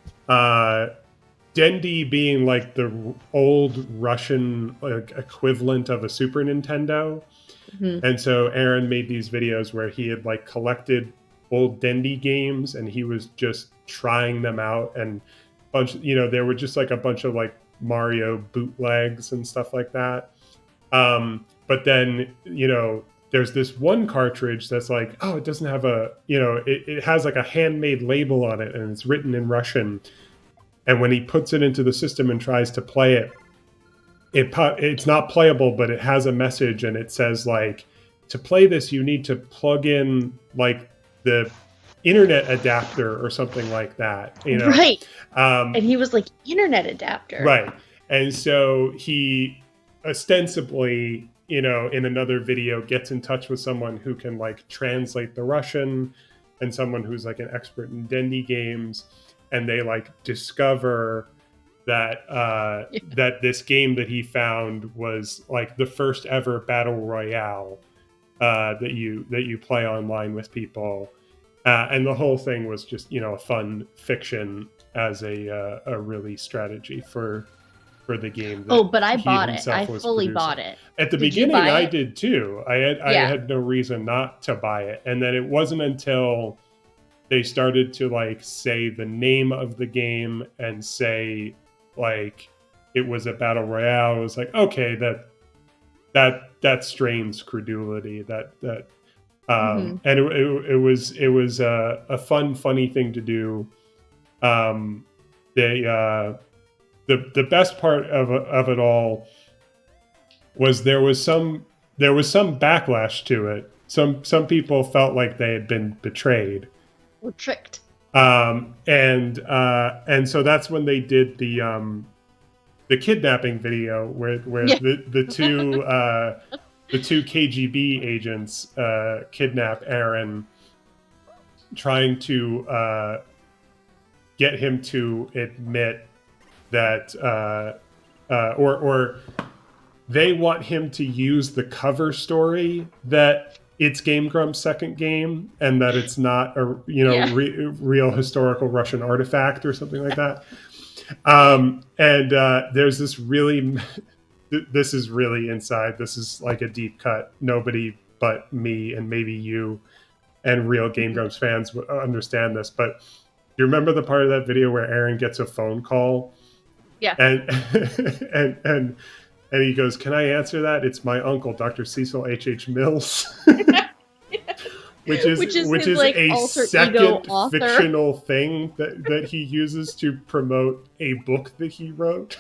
Dendy being like the old Russian equivalent of a Super Nintendo. Mm-hmm. And so Aaron made these videos where he had like collected old Dendy games and he was just trying them out, and there were just like a bunch of like Mario bootlegs and stuff like that. But then, there's this one cartridge that's like, oh, it doesn't have it has like a handmade label on it and it's written in Russian. And when he puts it into the system and tries to play it, it's not playable, but it has a message and it says like, to play this, you need to plug in like the internet adapter or something like that. Right. And he was like, internet adapter. Right. And so he ostensibly, in another video gets in touch with someone who can like translate the Russian and someone who's like an expert in Dendy games. And they like discover that that this game that he found was like the first ever battle royale that you play online with people, and the whole thing was just a fun fiction as a really strategy for the game. But I bought it. I fully bought it. At the beginning, I did too. I had no reason not to buy it, and then it wasn't until they started to like say the name of the game and say like it was a battle royale. It was like, okay, that strains credulity. And it was a funny thing to do. The best part of it all was there was some backlash to it. Some people felt like they had been betrayed. We're tricked. And so that's when they did the kidnapping video where the two KGB agents kidnap Aaron, trying to get him to admit that or they want him to use the cover story that it's Game Grump's second game, and that it's not a real historical Russian artifact or something like that. There's this really, this is really inside. This is like a deep cut. Nobody but me and maybe you and real Game Grumps fans would understand this. But you remember the part of that video where Aaron gets a phone call? Yeah. And he goes, "Can I answer that? It's my uncle, Dr. Cecil H.H. Mills." which is like a second fictional thing that he uses to promote a book that he wrote.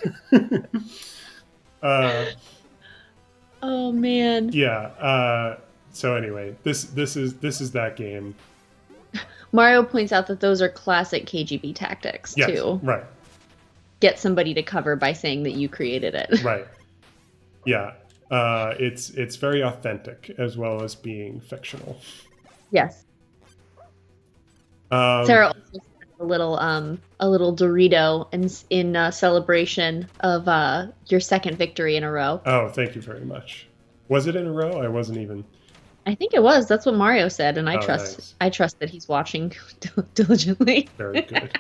Oh man. Yeah. So anyway, this is that game. Mario points out that those are classic KGB tactics too. Right. Get somebody to cover by saying that you created it. Right. Yeah. It's very authentic as well as being fictional. Yes. Sarah also sent a little Dorito in celebration of your second victory in a row. Oh, thank you very much. Was it in a row? I wasn't even. I think it was. That's what Mario said, and I trust. Nice. I trust that he's watching diligently. Very good.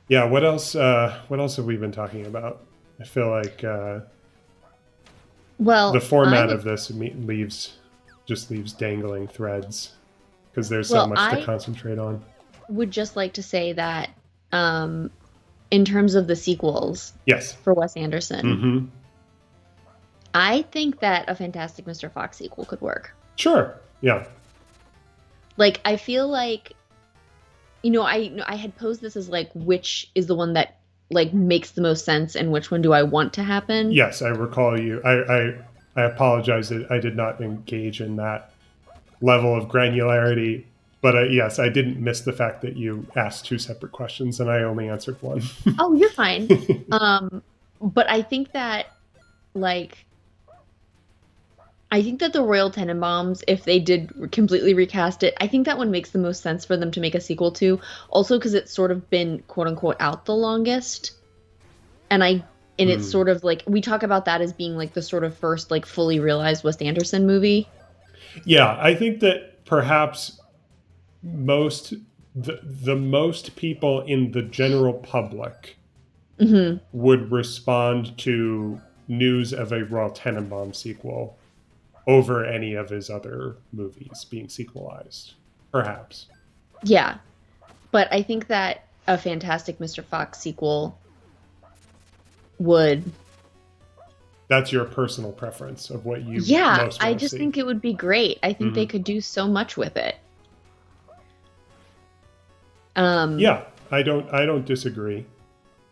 Yeah. What else? What else have we been talking about? I feel like the format of this leaves dangling threads because there's so much to concentrate on. Would just like to say that in terms of the sequels, yes, for Wes Anderson, mm-hmm. I think that a Fantastic Mr. Fox sequel could work. Sure. Yeah. Like, I feel like, I had posed this as like, which is the one that like makes the most sense and which one do I want to happen? Yes, I recall you. I apologize that I did not engage in that level of granularity. But yes, I didn't miss the fact that you asked 2 separate questions and I only answered one. Oh, you're fine. But I think that, like, I think that the Royal Tenenbaums, if they did completely recast it, I think that one makes the most sense for them to make a sequel to. Also, because it's sort of been quote unquote out the longest, and it's sort of like, we talk about that as being like the sort of first like fully realized Wes Anderson movie. Yeah, I think that perhaps the most people in the general public would respond to news of a Royal Tenenbaum sequel over any of his other movies being sequelized, perhaps. Yeah, but I think that a Fantastic Mr. Fox sequel would. That's your personal preference of what you Yeah, most I want to just see. think it would be great. I think they could do so much with it. Yeah, I don't disagree.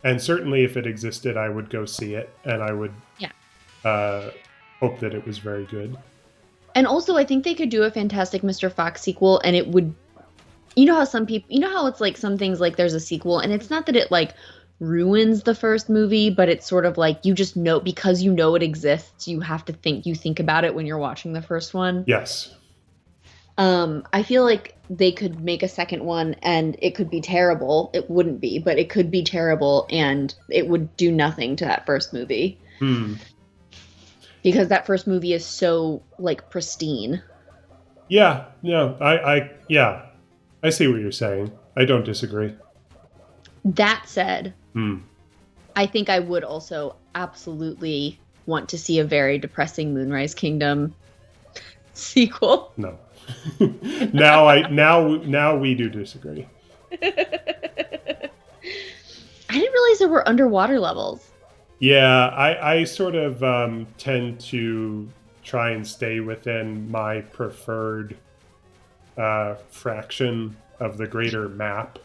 And certainly if it existed, I would go see it, and I would hope that it was very good. And also, I think they could do a Fantastic Mr. Fox sequel, and it would, you know how some people, you know how it's like some things like there's a sequel, and it's not that it like ruins the first movie, but it's sort of like you just know, because you know it exists, you have to think about it when you're watching the first one. Yes. I feel like they could make a second one and it could be terrible. It wouldn't be, but it could be terrible and it would do nothing to that first movie. Because that first movie is so like pristine. Yeah, no, I see what you're saying. I don't disagree. That said, I think I would also absolutely want to see a very depressing Moonrise Kingdom sequel. No. now we do disagree. I didn't realize there were underwater levels. Yeah, I sort of tend to try and stay within my preferred fraction of the greater map.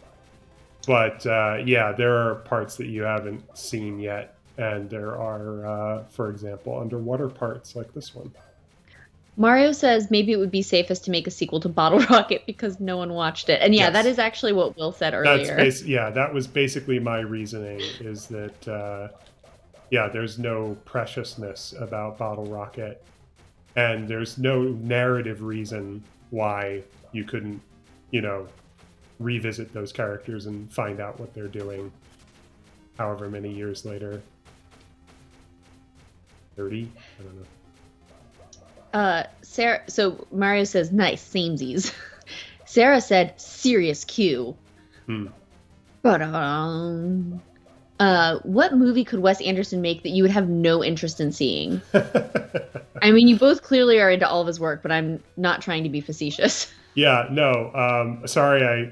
But yeah, there are parts that you haven't seen yet. And there are, for example, underwater parts like this one. Mario says maybe it would be safest to make a sequel to Bottle Rocket because no one watched it. And yeah, yes. That is actually what Will said earlier. That was basically my reasoning, is that, there's no preciousness about Bottle Rocket. And there's no narrative reason why you couldn't, revisit those characters and find out what they're doing however many years later. 30? I don't know. Sarah, so Mario says, nice, samesies. Sarah said, serious Q. But, what movie could Wes Anderson make that you would have no interest in seeing? I mean, you both clearly are into all of his work, but I'm not trying to be facetious. Yeah, no. Sorry, I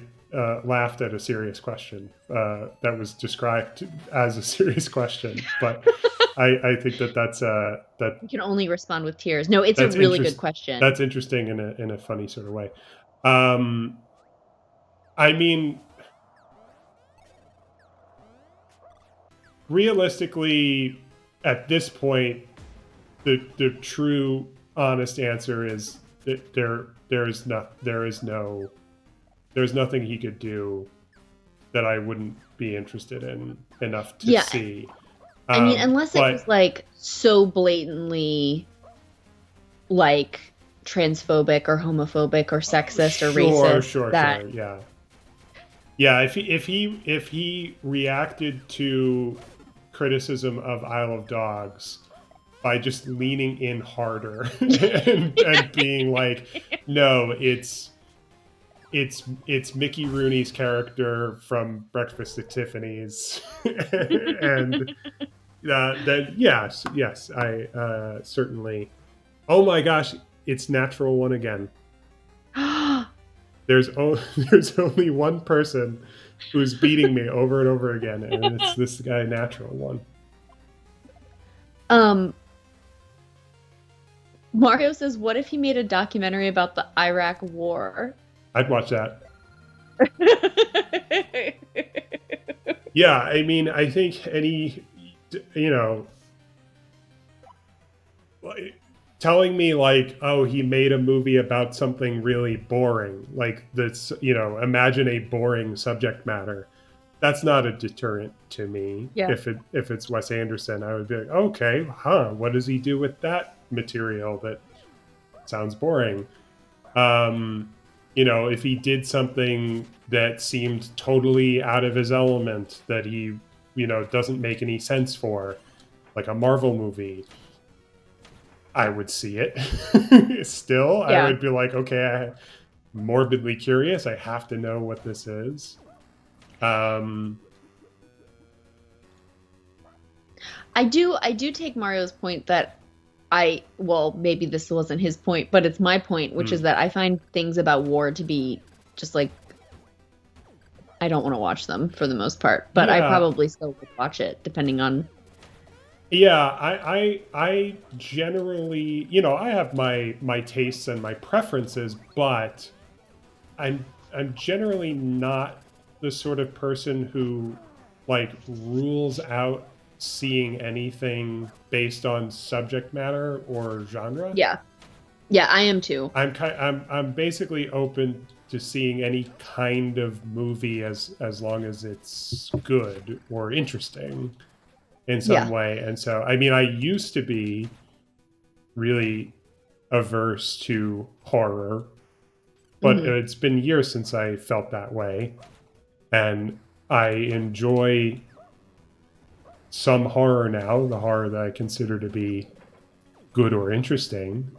laughed at a serious question that was described as a serious question, but I think that's that you can only respond with tears. No, it's a really good question. That's interesting in a funny sort of way. I mean, realistically, at this point, the true, honest answer is that there's nothing he could do that I wouldn't be interested in enough to see. I mean, unless it was like so blatantly like transphobic or homophobic or sexist or racist. Sure, yeah. If he reacted to criticism of Isle of Dogs by just leaning in harder and being like, no, it's Mickey Rooney's character from Breakfast at Tiffany's, and then yes, I certainly. Oh my gosh, it's Natural One again. There's only one person who's beating me over and over again, and it's this guy, Natural One. Mario says, what if he made a documentary about the Iraq War? I'd watch that. Yeah, I mean, I think telling me like, oh, he made a movie about something really boring, like that's, imagine a boring subject matter. That's not a deterrent to me. Yeah. If it's Wes Anderson, I would be like, okay, what does he do with that material that sounds boring? If he did something that seemed totally out of his element, that he, doesn't make any sense for, like a Marvel movie, I would see it. Still, I would be like, okay, I'm morbidly curious. I have to know what this is. I do take Mario's point that maybe this wasn't his point, but it's my point, which is that I find things about war to be just like, I don't want to watch them for the most part, but I probably still would watch it depending on. Yeah, I generally, I have my tastes and my preferences, but I'm generally not the sort of person who like rules out seeing anything based on subject matter or genre. Yeah, I am too. I'm basically open to seeing any kind of movie as long as it's good or interesting in some way. And so, I mean, I used to be really averse to horror, but it's been years since I felt that way. And I enjoy some horror now, the horror that I consider to be good or interesting.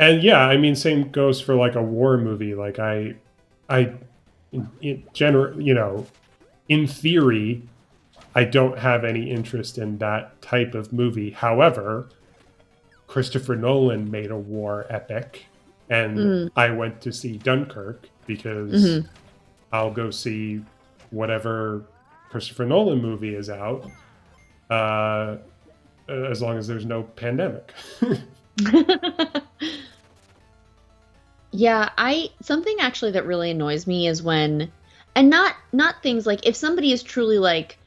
And yeah, I mean, same goes for like a war movie. Like in theory, I don't have any interest in that type of movie. However, Christopher Nolan made a war epic, and I went to see Dunkirk because I'll go see whatever Christopher Nolan movie is out, as long as there's no pandemic. Yeah, something actually that really annoys me is when, and not things like, if somebody is truly like,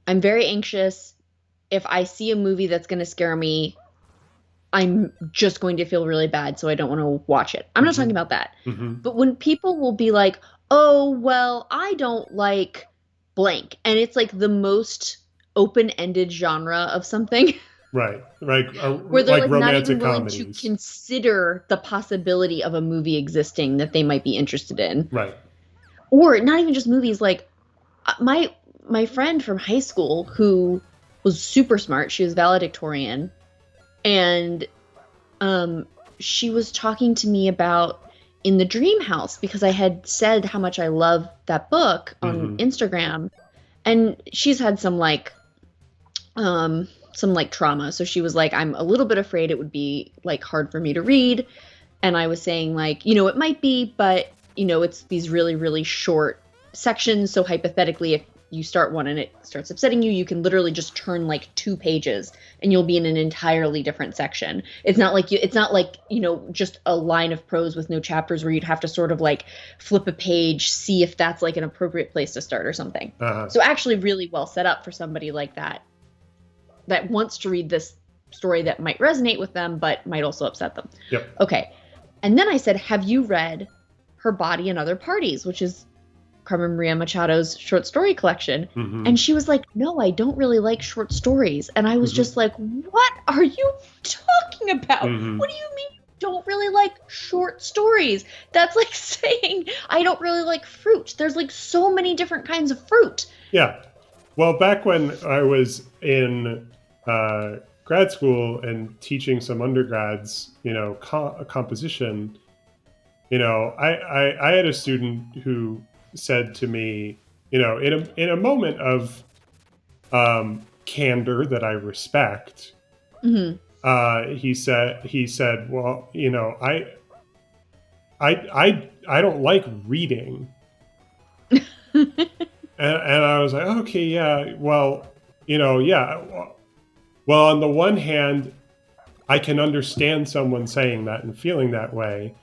I'm very anxious, if I see a movie that's going to scare me, I'm just going to feel really bad, so I don't want to watch it. I'm not talking about that. But when people will be like, oh, well, I don't like blank, and it's like the most open-ended genre of something. Right. Where they're like not even willing comedies. to consider the possibility of a movie existing that they might be interested in. Right. Or not even just movies, like my friend from high school who was super smart, she was valedictorian, and she was talking to me about In the Dream House, because I had said how much I love that book on Instagram, and she's had some trauma. So she was like, I'm a little bit afraid it would be like hard for me to read. And I was saying like, it might be, but it's these really, really short sections. So hypothetically, if you start one and it starts upsetting you, you can literally just turn like 2 pages and you'll be in an entirely different section. It's not like just a line of prose with no chapters where you'd have to sort of like flip a page, see if that's like an appropriate place to start or something. So actually really well set up for somebody like that wants to read this story that might resonate with them, but might also upset them. Yep. Okay. And then I said, have you read Her Body and Other Parties, which is Carmen Maria Machado's short story collection? And she was like, no, I don't really like short stories. And I was just like, what are you talking about? What do you mean you don't really like short stories? That's like saying I don't really like fruit. There's like so many different kinds of fruit. Yeah. Well, back when I was in grad school and teaching some undergrads, composition, I had a student who said to me, in a moment of candor that I respect, he said, well, I don't like reading. And I was like, okay, yeah, well, yeah. Well, on the one hand, I can understand someone saying that and feeling that way.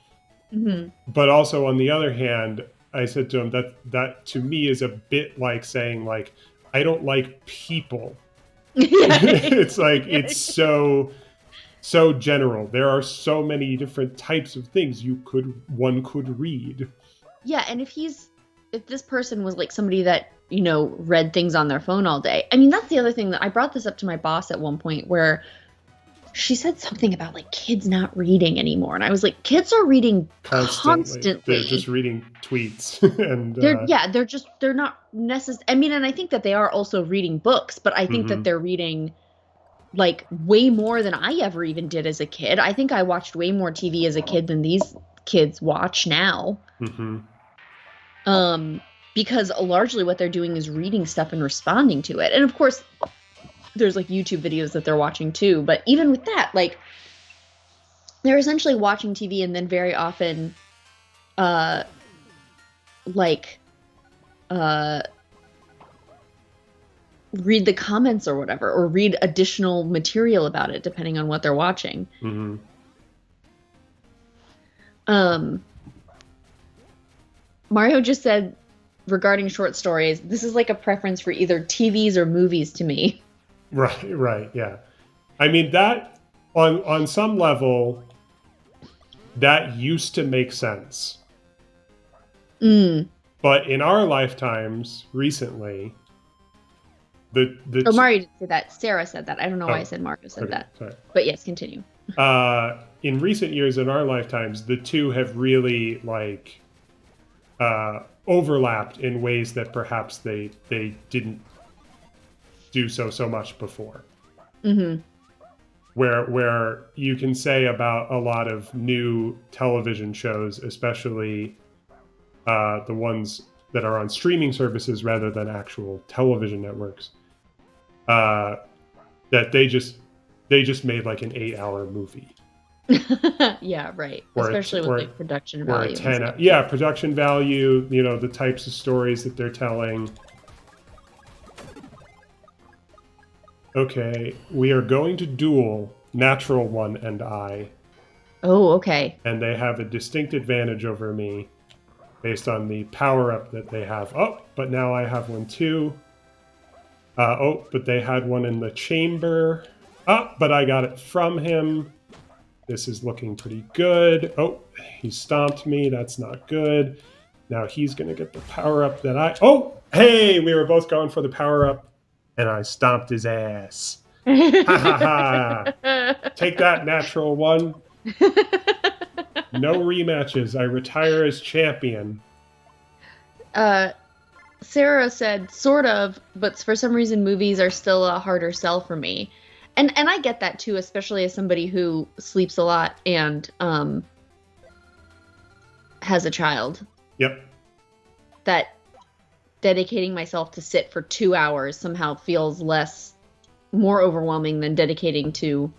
But also on the other hand, I said to him that to me is a bit like saying like, I don't like people. It's like it's so general. There are so many different types of things one could read. Yeah, and if this person was like somebody that, read things on their phone all day. I mean, that's the other thing that I brought this up to my boss at one point, where she said something about like kids not reading anymore. And I was like, kids are reading constantly. They're just reading tweets. And they're not necessarily, I mean, and I think that they are also reading books, but I think that they're reading like way more than I ever even did as a kid. I think I watched way more TV as a kid than these kids watch now. Because largely what they're doing is reading stuff and responding to it. And of course, there's like YouTube videos that they're watching too. But even with that, like, they're essentially watching TV and then very often, read the comments or whatever, or read additional material about it, depending on what they're watching. Mario just said, regarding short stories, this is like a preference for either TVs or movies to me. Right, yeah. I mean, that, on some level, that used to make sense. But in our lifetimes, recently, Mario didn't say that. Sarah said that. I don't know why I said Mario said that. Sorry. But yes, continue. In recent years, in our lifetimes, the two have really, like, overlapped in ways that perhaps they didn't do so much before. Where you can say about a lot of new television shows, especially the ones that are on streaming services rather than actual television networks, that they just made like an 8-hour movie. Yeah, right. Especially with like production value. Production value, the types of stories that they're telling. Okay, we are going to duel Natural One and I. Oh, okay. And they have a distinct advantage over me based on the power-up that they have. Oh, but now I have one too. But they had one in the chamber. But I got it from him. This is looking pretty good. Oh, he stomped me. That's not good. Now he's going to get the power-up that I... Oh, hey, we were both going for the power-up, and I stomped his ass. Ha ha ha. Take that, Natural One. No rematches. I retire as champion. Sarah said, sort of, but for some reason movies are still a harder sell for me. And I get that too, especially as somebody who sleeps a lot and has a child. Yep. That dedicating myself to sit for 2 hours somehow feels more overwhelming than dedicating to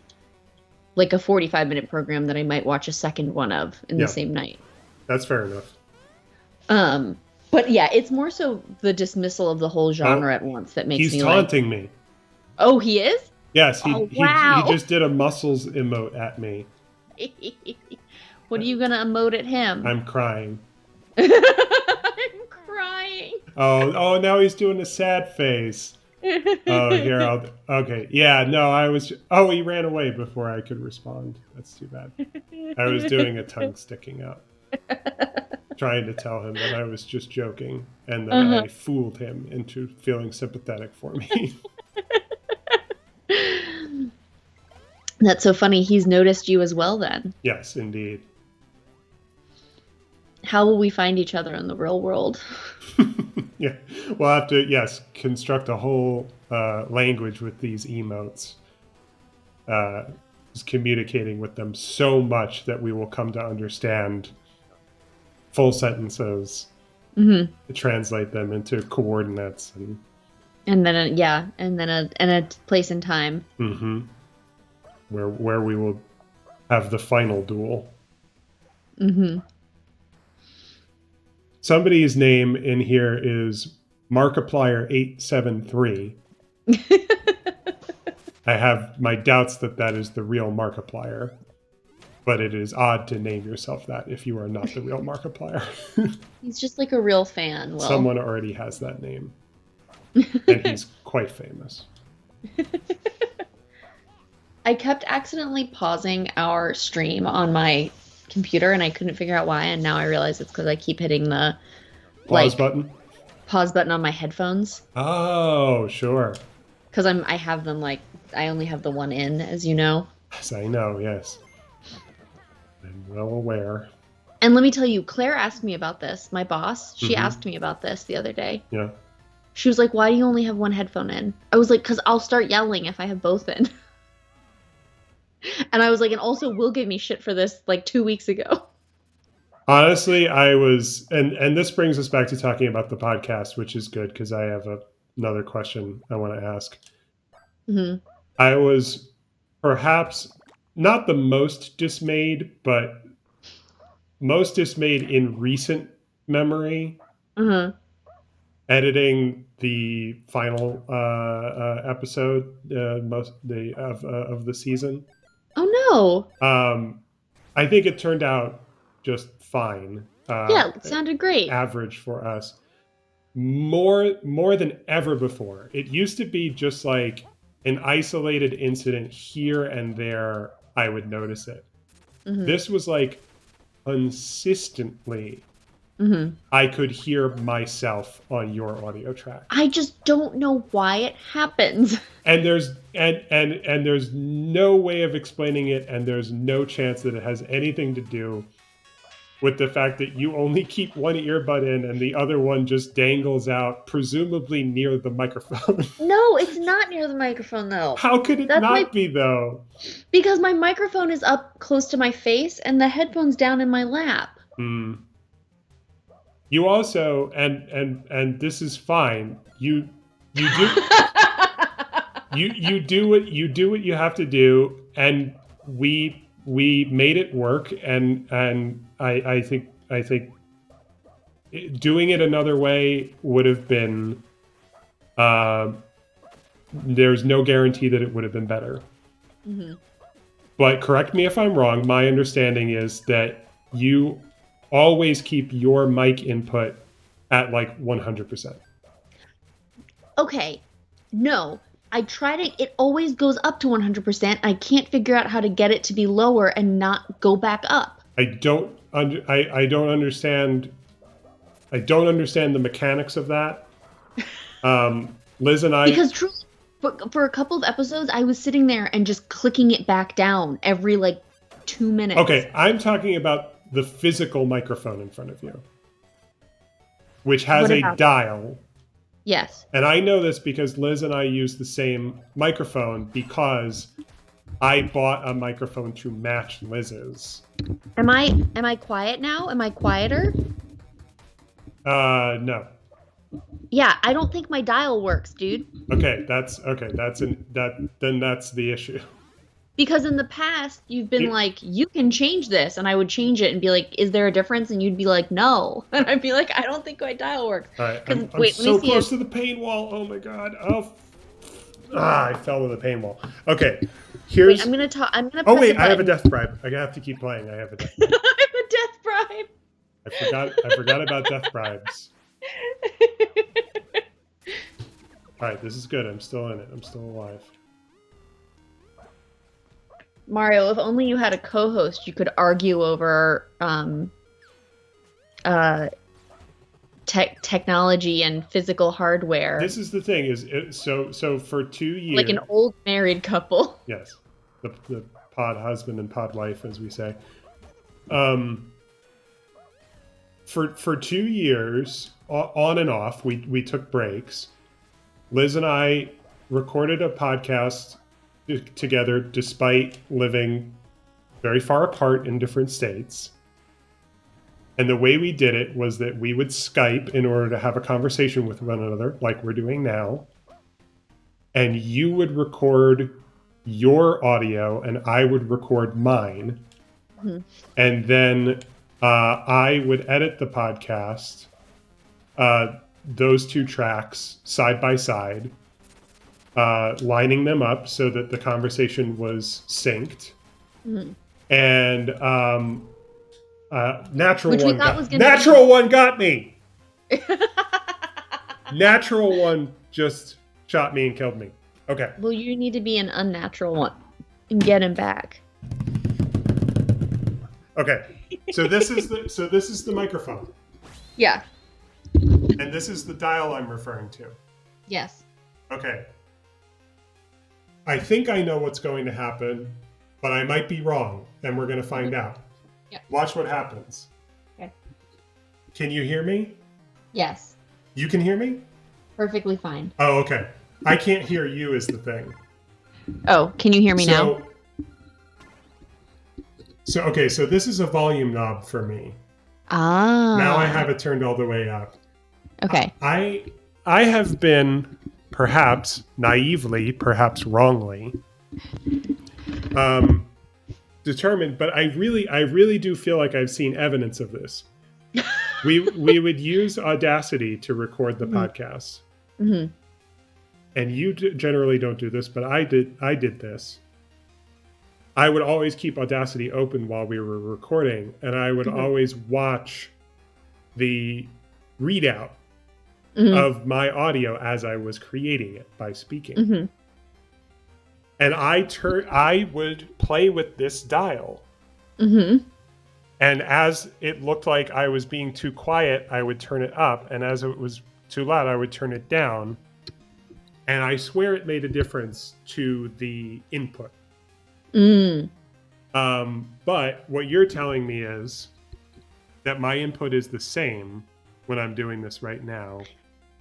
like a 45-minute program that I might watch a second one of in the same night. That's fair enough. But yeah, it's more so the dismissal of the whole genre at once that makes me He's taunting me. Oh, he is? Yes, he just did a muscles emote at me. What are you going to emote at him? I'm crying. I'm crying. Oh, now he's doing a sad face. Okay. Yeah, no, he ran away before I could respond. That's too bad. I was doing a tongue sticking out. Trying to tell him that I was just joking and that I fooled him into feeling sympathetic for me. That's so funny. He's noticed you as well then. Yes, indeed. How will we find each other in the real world? Yeah, we'll have to, construct a whole language with these emotes. Just communicating with them so much that we will come to understand full sentences, to translate them into coordinates. And then a place and time. Mm-hmm. Where we will have the final duel. Mm-hmm. Somebody's name in here is Markiplier873. I have my doubts that is the real Markiplier, but it is odd to name yourself that if you are not the real Markiplier. He's just like a real fan. Someone already has that name, and he's quite famous. I kept accidentally pausing our stream on my computer, and I couldn't figure out why, and now I realize it's because I keep hitting the Pause button? Pause button on my headphones. Oh, sure. Because I have them I only have the one in, as you know. Yes, I know, yes. I'm well aware. And let me tell you, Claire asked me about this. My boss, she Mhm. asked me about this the other day. Yeah. She was like, why do you only have one headphone in? I was like, because I'll start yelling if I have both in. And I was like, and also Will gave me shit for this 2 weeks ago. Honestly, I was, and this brings us back to talking about the podcast, which is good because I have another question I want to ask. Mm-hmm. I was perhaps not the most dismayed, but most dismayed in recent memory, editing the final episode of the season. Oh no! I think it turned out just fine. Yeah, it sounded great. Average for us. More than ever before. It used to be just like an isolated incident here and there. I would notice it. Mm-hmm. This was like consistently. Mm-hmm. I could hear myself on your audio track. I just don't know why it happens. And there's and there's no way of explaining it, and there's no chance that it has anything to do with the fact that you only keep one earbud in and the other one just dangles out, presumably near the microphone. No, it's not near the microphone, though. How could it not be, though? Because my microphone is up close to my face and the headphone's down in my lap. You also, and this is fine, you do you do what you have to do, and we made it work, and I think doing it another way would have been there's no guarantee that it would have been better. Mm-hmm. But correct me if I'm wrong, my understanding is that you always keep your mic input at 100%. Okay, no. I try to, it always goes up to 100%. I can't figure out how to get it to be lower and not go back up. I don't understand the mechanics of that. Liz and I, because truly, for a couple of episodes, I was sitting there and just clicking it back down every 2 minutes. Okay, I'm talking about the physical microphone in front of you, which has a dial. Yes. And I know this because Liz and I use the same microphone because I bought a microphone to match Liz's. Am I quiet now? Am I quieter? No. Yeah, I don't think my dial works, dude. Okay, that's the issue. Because in the past, you've been like, you can change this, and I would change it and be like, is there a difference? And you'd be like, no. And I'd be like, I don't think my dial works. All right, I'm so close to the pain wall. Oh my god. Oh, I fell to the pain wall. Okay, here's. Wait, I'm gonna talk. I'm gonna. Oh wait, I have a death bribe. I have to keep playing. I have a death bribe. I have a death bribe. I forgot about death bribes. All right, this is good. I'm still in it. I'm still alive. Mario, if only you had a co-host, you could argue over technology and physical hardware. This is the thing. So for 2 years, like an old married couple. Yes, the pod husband and pod wife, as we say. For 2 years, on and off, we took breaks. Liz and I recorded a podcast together despite living very far apart in different states. And the way we did it was that we would Skype in order to have a conversation with one another, like we're doing now. And you would record your audio and I would record mine. Mm-hmm. And then I would edit the podcast, those two tracks side by side, lining them up so that the conversation was synced. Mm-hmm. And Natural One got me. Natural One just shot me and killed me. Okay. Well, you need to be an unnatural one and get him back. Okay. So this is the microphone. Yeah. And this is the dial I'm referring to. Yes. Okay. I think I know what's going to happen, but I might be wrong, and we're going to find out. Yeah. Watch what happens. Okay. Can you hear me? Yes. You can hear me? Perfectly fine. Oh, okay. I can't hear you is the thing. Oh, can you hear me now? So this is a volume knob for me. Ah. Now I have it turned all the way up. Okay. I have been, perhaps naively, perhaps wrongly, determined, but I really do feel like I've seen evidence of this. We would use Audacity to record the podcasts. Mm-hmm. And you generally don't do this, but I did this. I would always keep Audacity open while we were recording, and I would always watch the readout of my audio as I was creating it by speaking. Mm-hmm. And I would play with this dial. Mm-hmm. And as it looked like I was being too quiet, I would turn it up. And as it was too loud, I would turn it down. And I swear it made a difference to the input. Mm. But what you're telling me is that my input is the same when I'm doing this right now.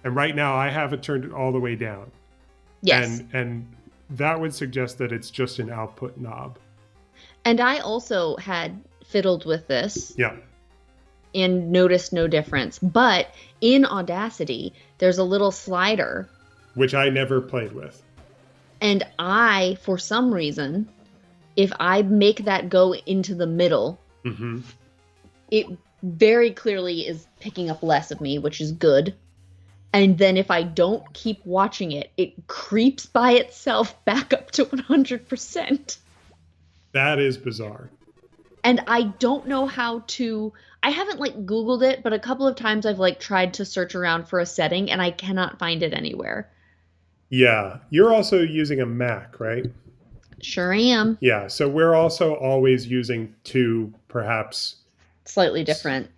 And right now I haven't turned it all the way down. Yes. And that would suggest that it's just an output knob. And I also had fiddled with this. Yeah. And noticed no difference. But in Audacity, there's a little slider. Which I never played with. And I, for some reason, if I make that go into the middle, it very clearly is picking up less of me, which is good. And then if I don't keep watching it, it creeps by itself back up to 100%. That is bizarre. And I don't know how to... I haven't, Googled it, but a couple of times I've, tried to search around for a setting, and I cannot find it anywhere. Yeah. You're also using a Mac, right? Sure am. Yeah. So we're also always using two, perhaps... slightly different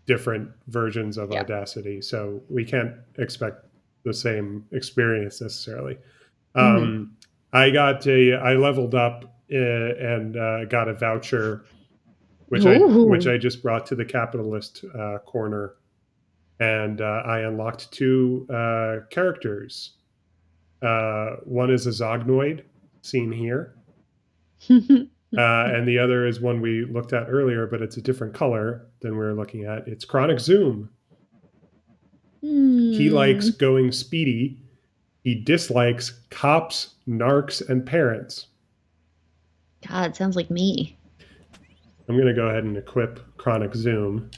versions of Audacity. So we can't expect the same experience necessarily. I leveled up and got a voucher, which I just brought to the Capitalist corner, and I unlocked two characters. One is a Zognoid, seen here, and the other is one we looked at earlier, but it's a different color than we were looking at. It's Chronic Zoom. He likes going speedy. He dislikes cops, narcs, and parents. God, sounds like me. I'm going to go ahead and equip Chronic Zoom.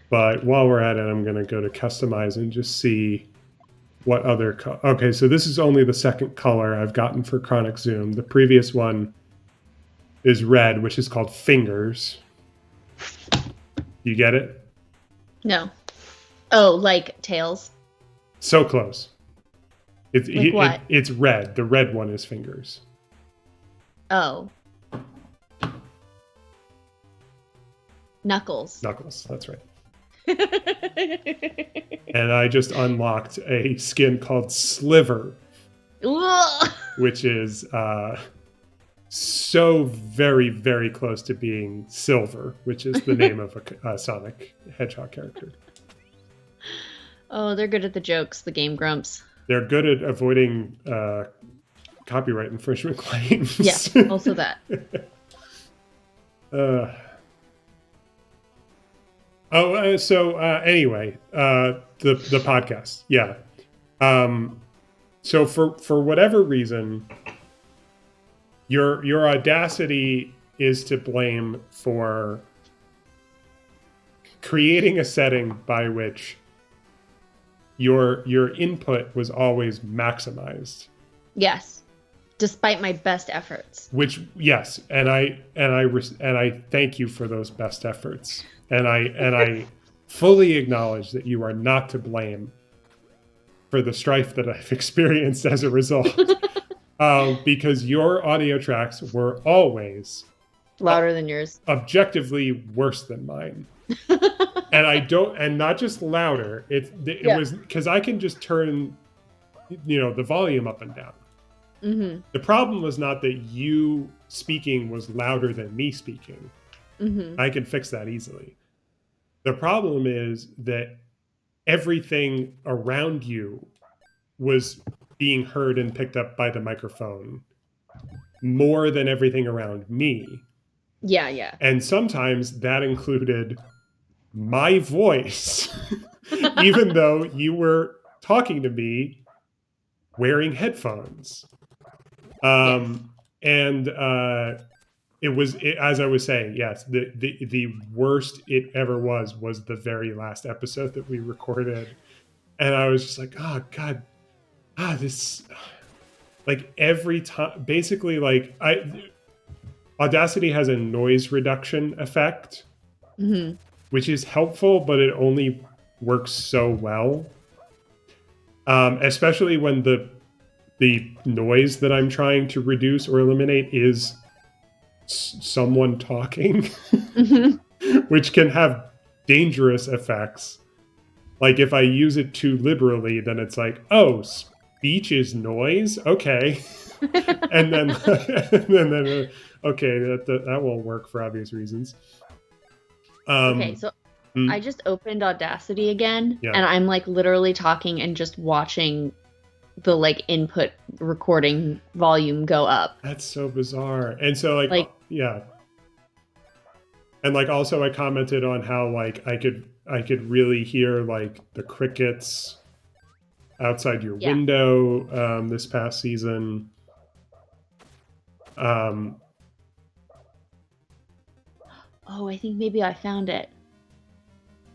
But while we're at it, I'm going to go to Customize and just see what other... Okay, so this is only the second color I've gotten for Chronic Zoom. The previous one is red, which is called Fingers. You get it? No. Oh, like Tails? So close. What? It's red. The red one is Fingers. Oh. Knuckles. Knuckles, that's right. And I just unlocked a skin called Sliver, which is so very, very close to being Silver, which is the name of a Sonic Hedgehog character. Oh, they're good at the jokes, the Game Grumps. They're good at avoiding copyright infringement claims. Yes, also that. Anyway, the podcast, yeah. So for whatever reason, your Audacity is to blame for creating a setting by which your input was always maximized. Yes, despite my best efforts. Which, yes, and I thank you for those best efforts. And I fully acknowledge that you are not to blame for the strife that I've experienced as a result. Because your audio tracks were always louder than yours, objectively worse than mine. And not just louder. It was because I can just turn, the volume up and down. Mm-hmm. The problem was not that you speaking was louder than me speaking. Mm-hmm. I can fix that easily. The problem is that everything around you was being heard and picked up by the microphone more than everything around me. Yeah. And sometimes that included my voice, even though you were talking to me wearing headphones. And it was, as I was saying, yes, the worst it ever was the very last episode that we recorded. And I was just like, oh God, this, like every time, basically like Audacity has a noise reduction effect, mm-hmm. which is helpful, but it only works so well. Especially when the noise that I'm trying to reduce or eliminate is someone talking, Mm-hmm. which can have dangerous effects. Like if I use it too liberally, then it's like, oh, speech is noise? Okay. and then okay, that won't work for obvious reasons. Okay, so I just opened Audacity again, and I'm like literally talking and just watching the like input recording volume go up. That's so bizarre. And so like yeah. And like also I commented on how like I could really hear like the crickets outside your window this past season. Oh, I think maybe I found it.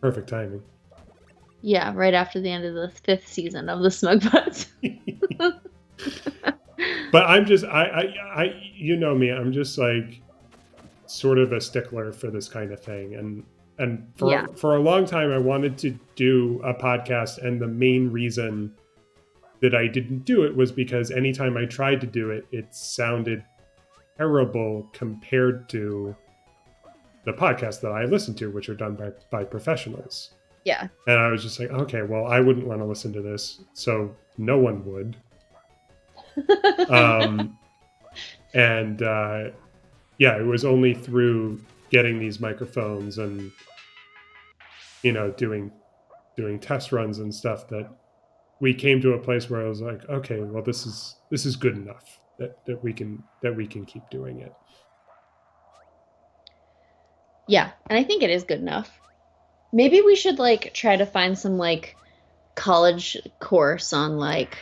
Perfect timing. Yeah, right after the end of the 5th season of the Smug Butts. But I'm just I you know me, I'm just like sort of a stickler for this kind of thing. And for a long time I wanted to do a podcast, and the main reason that I didn't do it was because anytime I tried to do it, it sounded terrible compared to the podcasts that I listen to, which are done by professionals. Yeah. And I was just like, okay, well, I wouldn't want to listen to this, so no one would. It was only through getting these microphones and doing test runs and stuff that we came to a place where I was like, okay, well, this is good enough that we can keep doing it. Yeah, and I think it is good enough. Maybe we should like try to find some like college course on like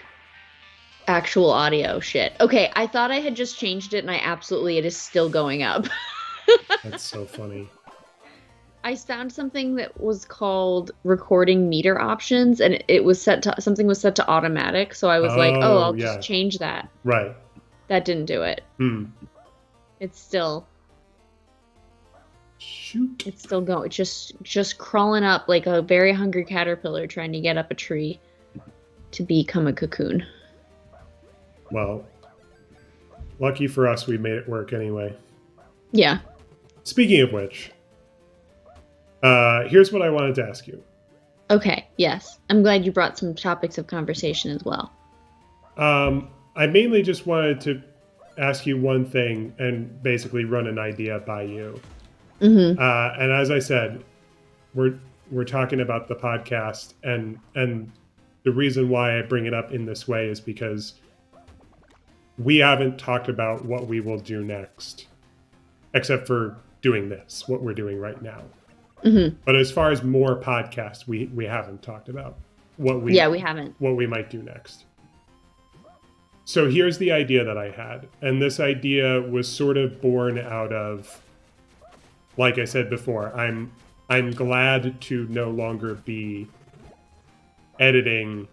actual audio shit. Okay, I thought I had just changed it, and it is still going up. That's so funny. I found something that was called recording meter options, and it was something was set to automatic. So I was I'll just change that. Right. That didn't do it. It's still. Shoot. It's still going. It's just crawling up like a very hungry caterpillar trying to get up a tree to become a cocoon. Well, lucky for us, we made it work anyway. Yeah. Speaking of which, here's what I wanted to ask you. Okay, yes. I'm glad you brought some topics of conversation as well. I mainly just wanted to ask you one thing and basically run an idea by you. Mm-hmm. And as I said, we're talking about the podcast, and the reason why I bring it up in this way is because we haven't talked about what we will do next, except for doing this, what we're doing right now. Mm-hmm. But as far as more podcasts, we haven't talked about we haven't what we might do next. So here's the idea that I had, and this idea was sort of born out of, like I said before, I'm glad to no longer be editing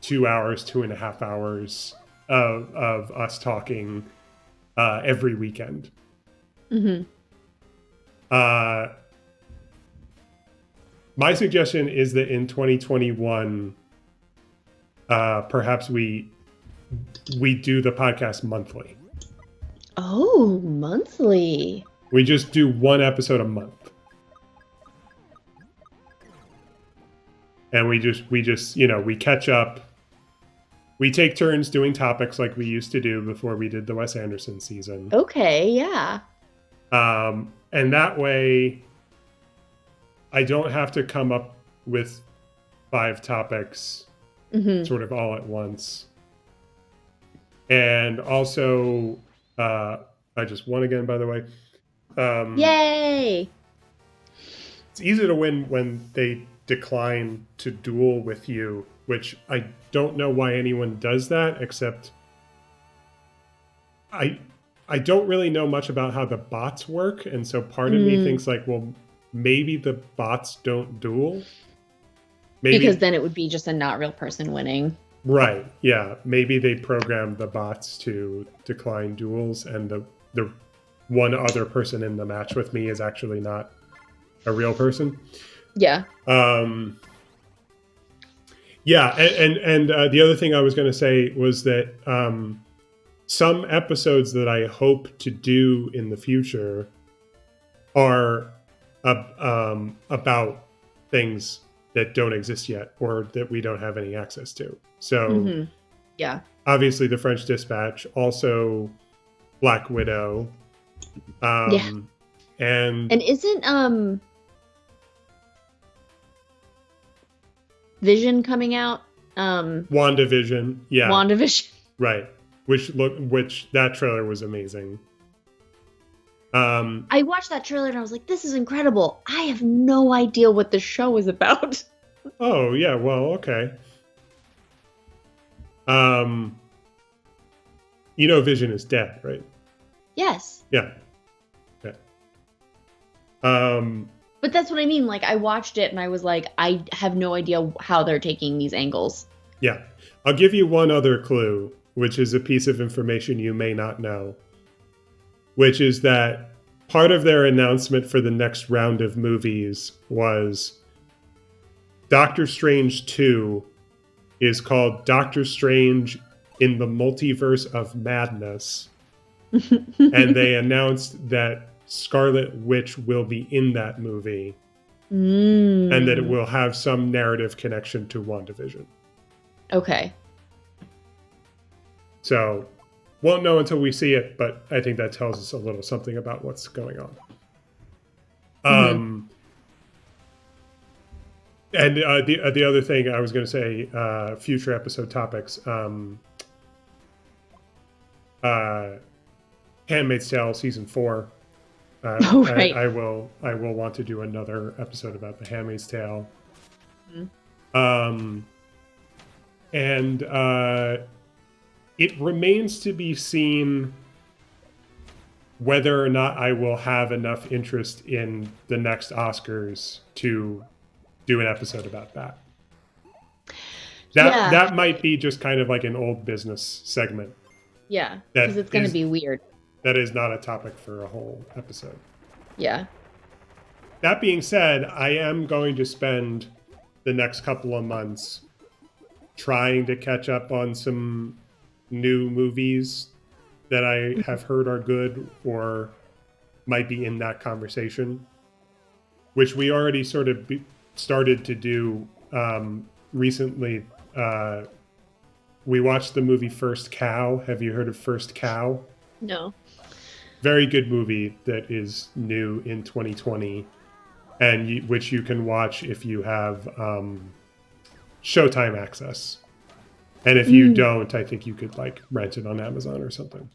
2.5 hours of us talking every weekend. Mm-hmm. My suggestion is that in 2021 perhaps we do the podcast monthly. Oh, monthly. We just do one episode a month. And we just, you know, we catch up. We take turns doing topics like we used to do before we did the Wes Anderson season. Okay, yeah. And that way, I don't have to come up with 5 topics sort of all at once. And also, I just won again, by the way. Yay! It's easy to win when they decline to duel with you, which I don't know why anyone does that, except I don't really know much about how the bots work, and so part of me thinks like, well, maybe the bots don't duel. Maybe, because then it would be just a not real person winning. Right, yeah. Maybe they program the bots to decline duels, and the one other person in the match with me is actually not a real person. Yeah. Yeah, and the other thing I was going to say was that some episodes that I hope to do in the future are about things that don't exist yet or that we don't have any access to. So, yeah, obviously the French Dispatch, also Black Widow, and isn't Vision coming out? WandaVision, yeah, WandaVision, right? Which that trailer was amazing. I watched that trailer and I was like, "This is incredible." I have no idea what the show is about. Oh yeah, well, okay. You know, Vision is dead, right? Yes. Yeah. But that's what I mean. Like, I watched it and I was like, I have no idea how they're taking these angles. Yeah. I'll give you one other clue, which is a piece of information you may not know, which is that part of their announcement for the next round of movies was Doctor Strange 2 is called Doctor Strange in the Multiverse of Madness. And they announced that Scarlet Witch will be in that movie and that it will have some narrative connection to WandaVision. Okay. So won't know until we see it, but I think that tells us a little something about what's going on. And the other thing I was going to say, future episode topics, Handmaid's Tale season 4. Right. I will want to do another episode about the Handmaid's Tale. And it remains to be seen whether or not I will have enough interest in the next Oscars to do an episode about that. That might be just kind of like an old business segment. Yeah, because it's going to be weird. That is not a topic for a whole episode. Yeah. That being said, I am going to spend the next couple of months trying to catch up on some new movies that I have heard are good or might be in that conversation, which we already sort of started to do recently. We watched the movie First Cow. Have you heard of First Cow? No. Very good movie that is new in 2020, and which you can watch if you have Showtime access. And if you don't, I think you could like rent it on Amazon or something.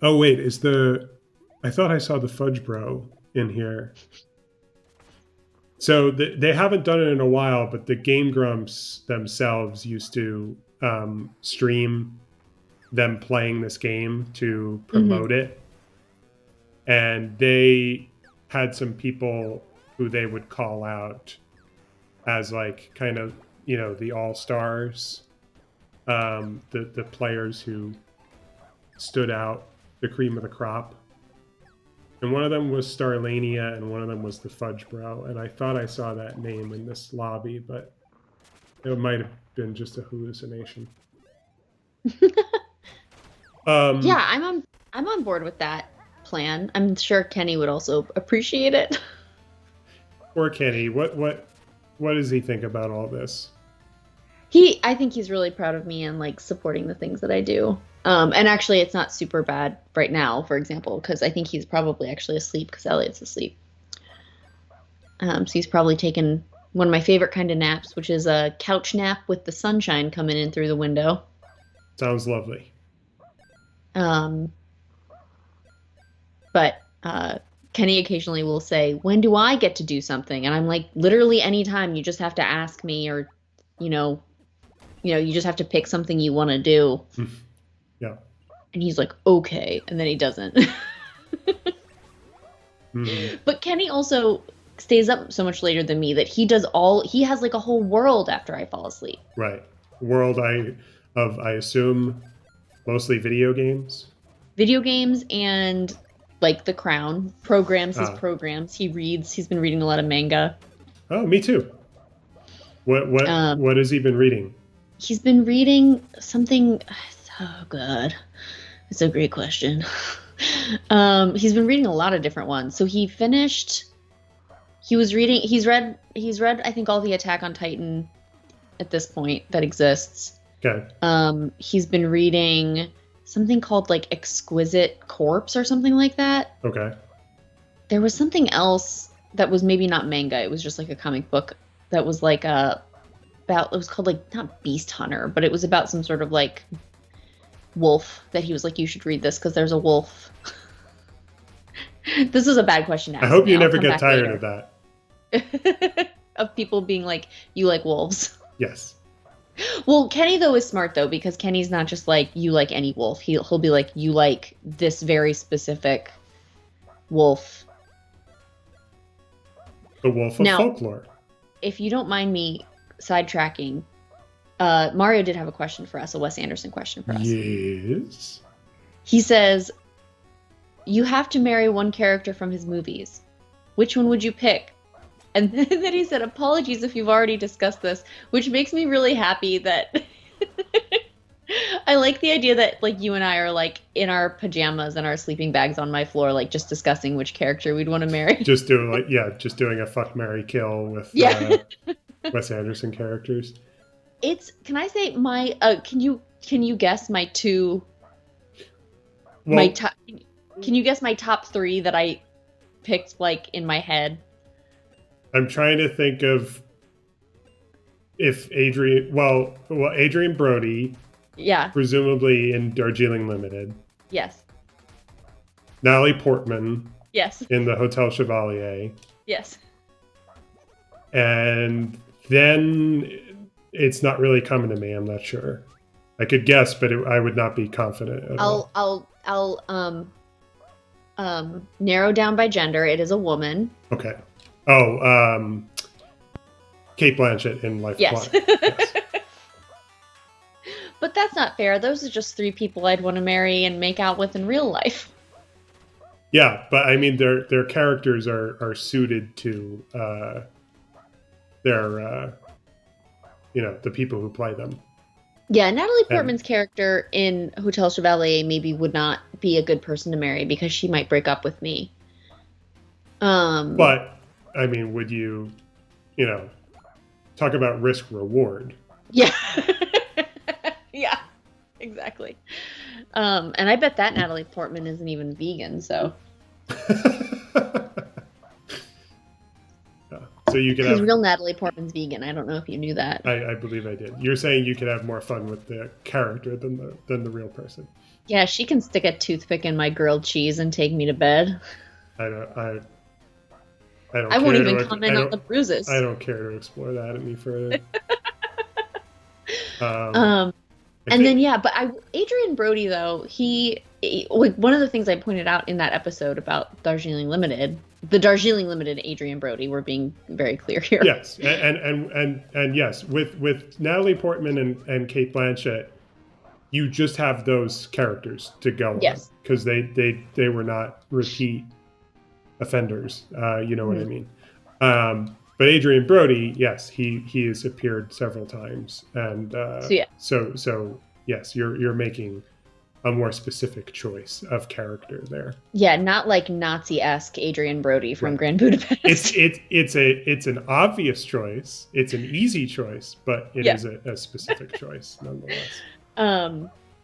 Oh wait, I thought I saw the Fudge Bro in here. So they haven't done it in a while, but the Game Grumps themselves used to stream them playing this game to promote it. And they had some people who they would call out as like kind of, you know, the all-stars, the players who stood out, the cream of the crop. And one of them was Starlania and one of them was the Fudge Bro. And I thought I saw that name in this lobby, but It might have been just a hallucination. Yeah, I'm on board with that plan. I'm sure Kenny would also appreciate it. Poor Kenny. What does he think about all this? I think he's really proud of me and like supporting the things that I do. And actually, it's not super bad right now, for example, because I think he's probably actually asleep because Elliot's asleep. So he's probably taken one of my favorite kind of naps, which is a couch nap with the sunshine coming in through the window. Sounds lovely. But Kenny occasionally will say, "When do I get to do something?" And I'm like, literally anytime. You just have to ask me, or you just have to pick something you want to do. Yeah. And he's like, "Okay," and then he doesn't. Mm-hmm. But Kenny also stays up so much later than me that he has like a whole world after I fall asleep. Right. World I assume mostly video games. Video games and like The Crown, programs his programs. He's been reading a lot of manga. Oh, me too. What has he been reading? He's been reading something. Oh God, it's a great question. He's been reading a lot of different ones. So he's read I think all the Attack on Titan at this point that exists. Okay. He's been reading something called like Exquisite Corpse or something like that. Okay. There was something else that was maybe not manga. It was just like a comic book that was like it was called like not Beast Hunter, but it was about some sort of like wolf that he was like, you should read this because there's a wolf. This is a bad question to ask. I hope you never get tired of that. Of people being like, you like wolves. Yes. Well, Kenny though is smart though, because Kenny's not just like, you like any wolf. He'll be like, you like this very specific wolf. The wolf of folklore. If you don't mind me sidetracking, Mario did have a question for us, a Wes Anderson question for us. Yes. He says, you have to marry one character from his movies. Which one would you pick? And then he said, apologies if you've already discussed this, which makes me really happy that I like the idea that like you and I are like in our pajamas and our sleeping bags on my floor, like just discussing which character we'd want to marry. Just doing a fuck, marry, kill with Wes Anderson characters. Can I say my can you guess my two can you guess my top three that I picked like in my head? I'm trying to think of if Adrian Brody. Yeah. Presumably in Darjeeling Limited. Yes. Natalie Portman. Yes. In the Hotel Chevalier. Yes. And then it's not really coming to me. I'm not sure. I could guess, but I would not be confident at all. I'll narrow down by gender. It is a woman. Okay. Oh, Cate Blanchett in Life of Pi. Yes. But that's not fair. Those are just three people I'd want to marry and make out with in real life. Yeah, but I mean, their characters are suited to their the people who play them. Yeah, Natalie Portman's character in Hotel Chevalier maybe would not be a good person to marry because she might break up with me. But I mean, would you talk about risk reward? Yeah. Yeah, exactly. And I bet that Natalie Portman isn't even vegan, so. So you could have real Natalie Portman's vegan. I don't know if you knew that. I believe I did. You're saying you could have more fun with the character than the real person. Yeah, she can stick a toothpick in my grilled cheese and take me to bed. I won't even comment on the bruises. I don't care to explore that any further. Adrian Brody though, he like one of the things I pointed out in that episode about Darjeeling Limited, the Darjeeling Limited Adrian Brody, we're being very clear here. Yes, and yes, with Natalie Portman and Cate Blanchett, you just have those characters to go on because they were not repeat offenders. You know what I mean? But Adrian Brody, yes, he has appeared several times, and so yes, you're making a more specific choice of character there. Yeah, not like Nazi-esque Adrian Brody from Grand Budapest. It's an obvious choice. It's an easy choice, but it is a specific choice nonetheless.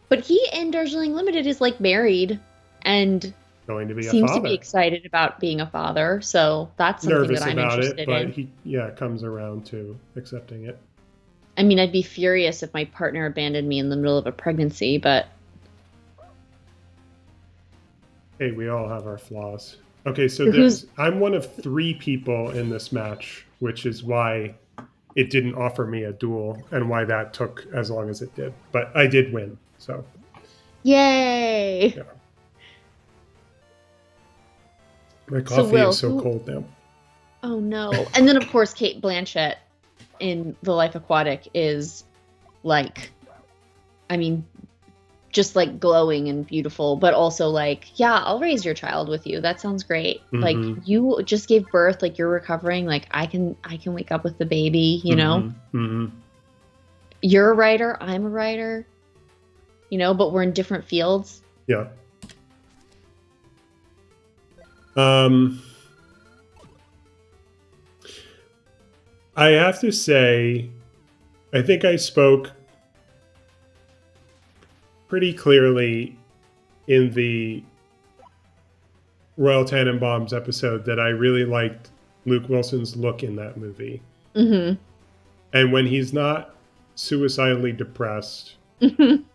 But he in Darjeeling Limited is like married and going to be seems a father. To be excited about being a father. So that's something nervous that I'm about interested it, but in. he comes around to accepting it. I mean, I'd be furious if my partner abandoned me in the middle of a pregnancy, but hey, we all have our flaws. Okay, so I'm one of 3 people in this match, which is why it didn't offer me a duel and why that took as long as it did. But I did win, so. Yay! Yeah. My coffee is so cold now. Oh, no. And then, of course, Cate Blanchett in The Life Aquatic is, like, I mean, just like glowing and beautiful, but also like, yeah, I'll raise your child with you. That sounds great. Mm-hmm. Like you just gave birth, like you're recovering. Like I can wake up with the baby, you know, You're a writer. I'm a writer, you know, but we're in different fields. Yeah. I have to say, I think I spoke pretty clearly in the Royal Tenenbaums episode that I really liked Luke Wilson's look in that movie. Mm-hmm. And when he's not suicidally depressed, I'm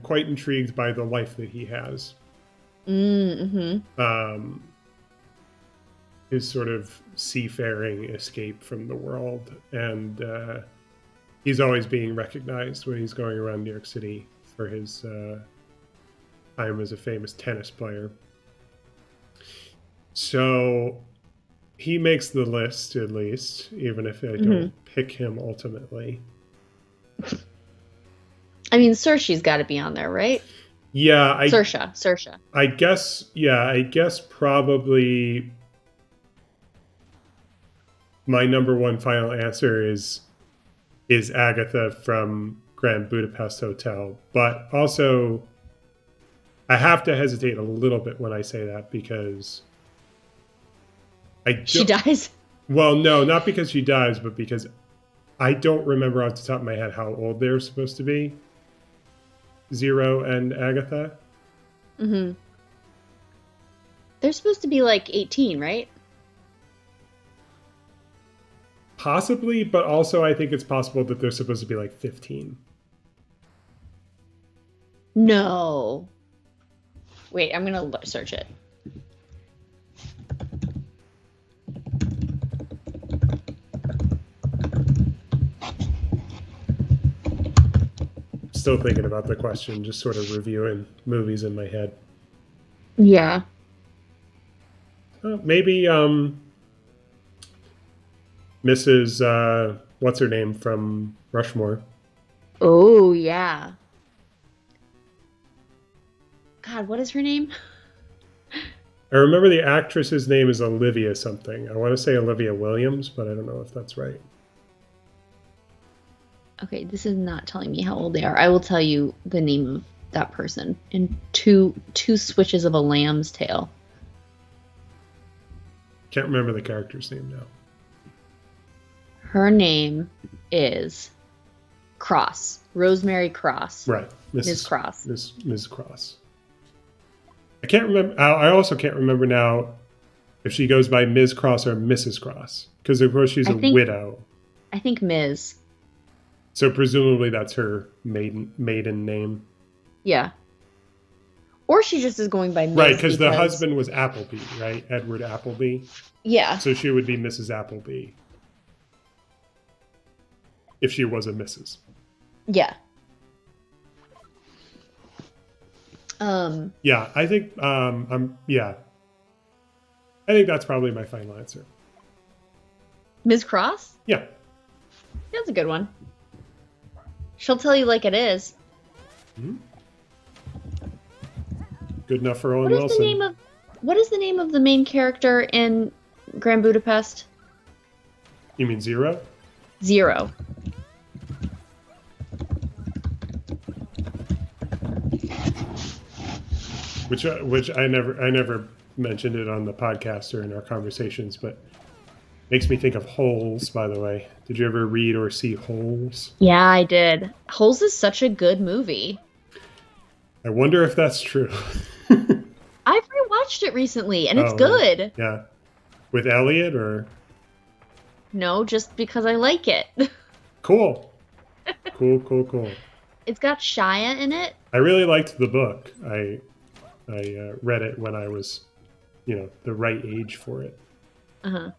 quite intrigued by the life that he has. Mm-hmm. His sort of seafaring escape from the world, and he's always being recognized when he's going around New York City for his time as a famous tennis player. So he makes the list, at least, even if I don't pick him ultimately. I mean, Saoirse's got to be on there, right? Yeah. Saoirse. I guess probably my number one final answer is Agatha from Grand Budapest Hotel. But also, I have to hesitate a little bit when I say that because she dies? Well, no, not because she dies, but because I don't remember off the top of my head how old they're supposed to be. Zero and Agatha. Mm-hmm. They're supposed to be like 18, right? Possibly, but also I think it's possible that they're supposed to be like 15. No. Wait, I'm going to search it. Still thinking about the question, just sort of reviewing movies in my head. Yeah. Maybe Mrs. What's her name from Rushmore? Oh, yeah. God, what is her name? I remember the actress's name is Olivia something. I want to say Olivia Williams, but I don't know if that's right. Okay, this is not telling me how old they are. I will tell you the name of that person in two switches of a lamb's tail. Can't remember the character's name now. Her name is Cross. Rosemary Cross. Right. Ms. Cross. Ms. Cross. I can't remember. I also can't remember now if she goes by Ms. Cross or Mrs. Cross. Because, of course, she's a widow. I think Ms. So presumably that's her maiden name. Yeah. Or she just is going by Ms. Right, because the husband was Appleby, right? Edward Appleby. Yeah. So she would be Mrs. Appleby. If she was a Mrs. Yeah. Yeah, I think I think that's probably my final answer. Ms. Cross? Yeah. That's a good one. She'll tell you like it is. Mm-hmm. Good enough for Owen Wilson. What is the name of the main character in Grand Budapest? You mean 0? 0. Which I never mentioned it on the podcast or in our conversations, but makes me think of Holes, by the way. Did you ever read or see Holes? Yeah, I did. Holes is such a good movie. I wonder if that's true. I've rewatched it recently, and it's good. Yeah. With Elliot, or? No, just because I like it. Cool. Cool. It's got Shia in it. I really liked the book. I read it when I was, the right age for it. Uh-huh.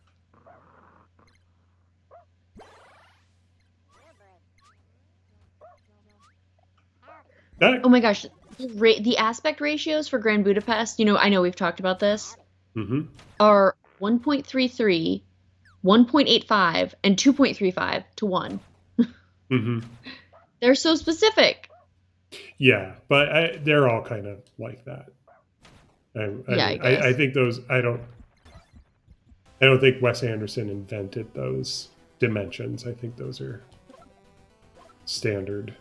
Oh my gosh. The aspect ratios for Grand Budapest, I know we've talked about this, are 1.33, 1.85, and 2.35 to 1. They're so specific. Yeah, but they're all kind of like that. I think those. I don't think Wes Anderson invented those dimensions. I think those are standard.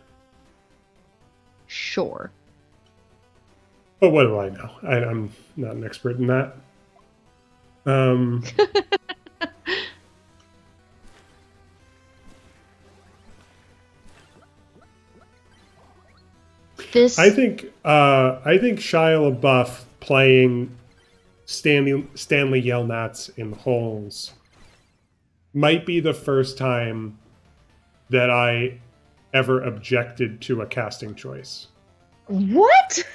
Sure. But what do I know? I'm not an expert in that. I think Shia LaBeouf playing Stanley Yelnats in Holes might be the first time that I ever objected to a casting choice. What?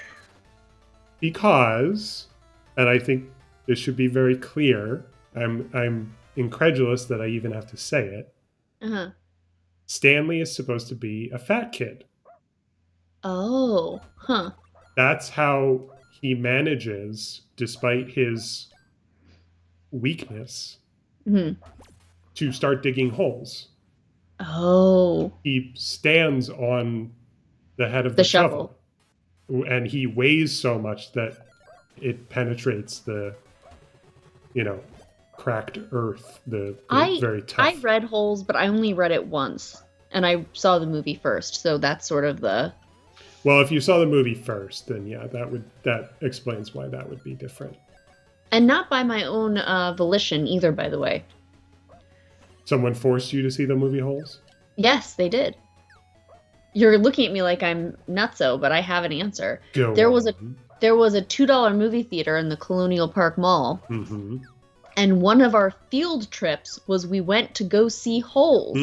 Because, and I think this should be very clear, I'm incredulous that I even have to say it. Uh-huh. Stanley is supposed to be a fat kid. Oh, huh. That's how he manages, despite his weakness, to start digging holes. Oh. He stands on the head of the shovel. And he weighs so much that it penetrates the, cracked earth, the very tough. I read Holes, but I only read it once. And I saw the movie first, so that's sort of the... Well, if you saw the movie first, then yeah, that explains why that would be different. And not by my own volition either, by the way. Someone forced you to see the movie Holes? Yes, they did. You're looking at me like I'm nutso, but I have an answer. There was a $2 movie theater in the Colonial Park Mall. Mm-hmm. And one of our field trips was we went to go see Holes.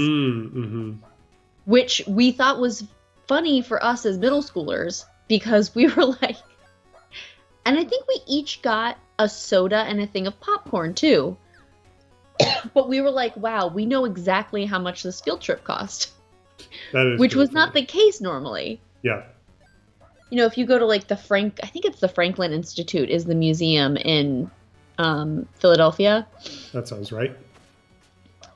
Which we thought was funny for us as middle schoolers because we were like... And I think we each got a soda and a thing of popcorn too. But we were like, wow, we know exactly how much this field trip cost. Which was not the case normally. Yeah. If you go to like I think it's the Franklin Institute is the museum in Philadelphia. That sounds right.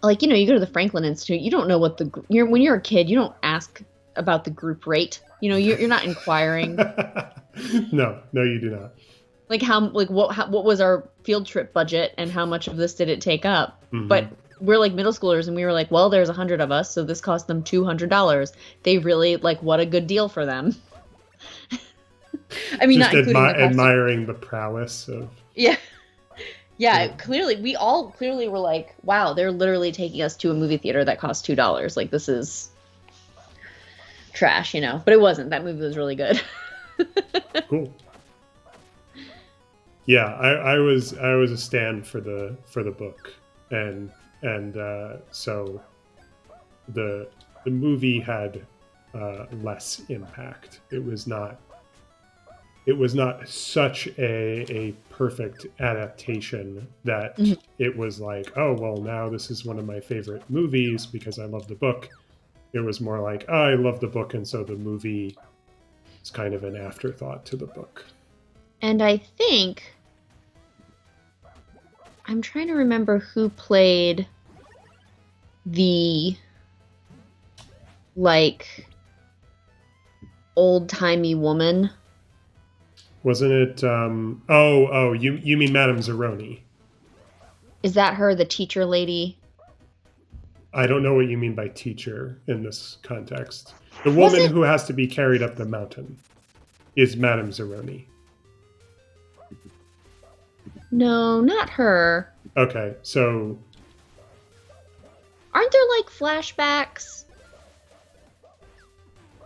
Like, you go to the Franklin Institute, you don't know what when you're a kid, you don't ask about the group rate. You're not inquiring. No, you do not. Like what was our field trip budget and how much of this did it take up? But we're like middle schoolers and we were like, well, there's 100 of us, so this cost them $200. They really what a good deal for them. I mean, just not including admiring the prowess of. Yeah. Clearly, we all were like, wow, they're literally taking us to a movie theater that costs $2. Like, this is trash, But it wasn't. That movie was really good. Cool. Yeah, I was a stan for the book, and so the movie had less impact. It was not such a perfect adaptation that it was like, oh well, now this is one of my favorite movies because I love the book. It was more like, oh, I love the book, and so the movie is kind of an afterthought to the book. And I think I'm trying to remember who played the old-timey woman. Wasn't it you mean Madame Zeroni? Is that her, the teacher lady? I don't know what you mean by teacher in this context. The woman Wasn't- who has to be carried up the mountain is Madame Zeroni. No, not her. Okay, so Aren't there like flashbacks?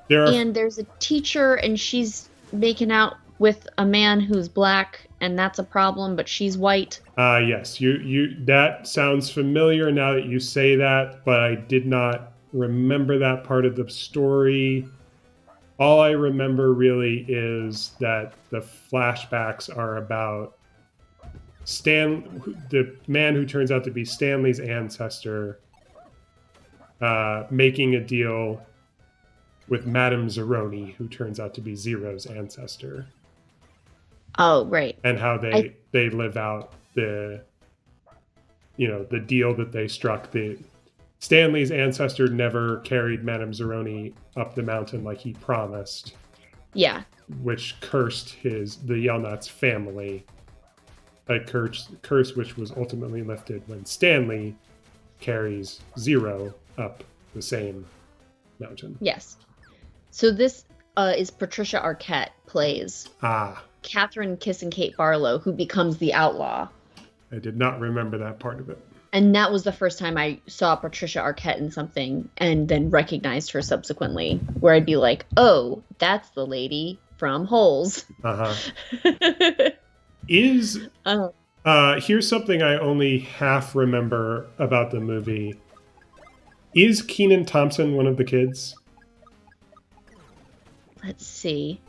there are And there's a teacher and she's making out with a man who's black and that's a problem, but she's white. yes, you that sounds familiar now that you say that, but I did not remember that part of the story. All I remember really is that the flashbacks are about the man who turns out to be Stanley's ancestor, making a deal with Madame Zeroni, who turns out to be Zero's ancestor. Oh, right. And how they live out the deal that they struck. Stanley's ancestor never carried Madame Zeroni up the mountain like he promised. Yeah. Which cursed the Yelnats family. A curse which was ultimately lifted when Stanley carries Zero up the same mountain. Yes. So this is Patricia Arquette plays Catherine Kiss and Kate Barlow, who becomes the outlaw. I did not remember that part of it. And that was the first time I saw Patricia Arquette in something and then recognized her subsequently, where I'd be like, oh, that's the lady from Holes. Here's something I only half remember about the movie. Is Kenan Thompson one of the kids? Let's see.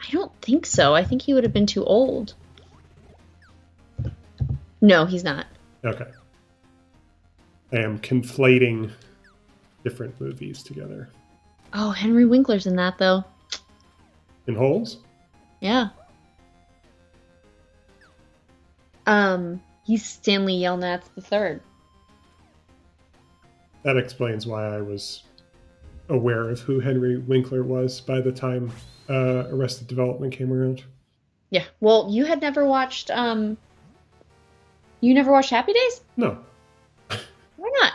I don't think so. I think he would have been too old. No, he's not. Okay. I am conflating different movies together. Oh, Henry Winkler's in that, though. In Holes? Yeah. He's Stanley Yelnats III. That explains why I was aware of who Henry Winkler was by the time Arrested Development came around. Yeah. Well, you had never watched you never watched Happy Days? No. Why not?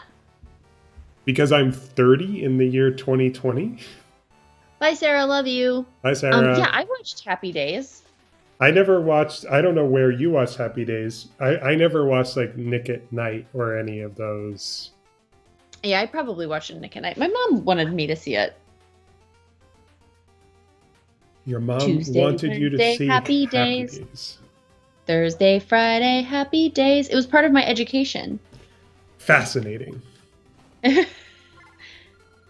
Because I'm 30 in the year 2020. Bye, Sarah. Love you. Hi, Sarah. Yeah, I watched Happy Days. I never watched, I don't know where you watched Happy Days. I never watched like Nick at Night or any of those. Yeah, I probably watched it Nick at Night. My mom wanted me to see it. Your mom Tuesday, wanted you to Wednesday, see Happy Days. Thursday, Friday, Happy Days. It was part of my education. Fascinating.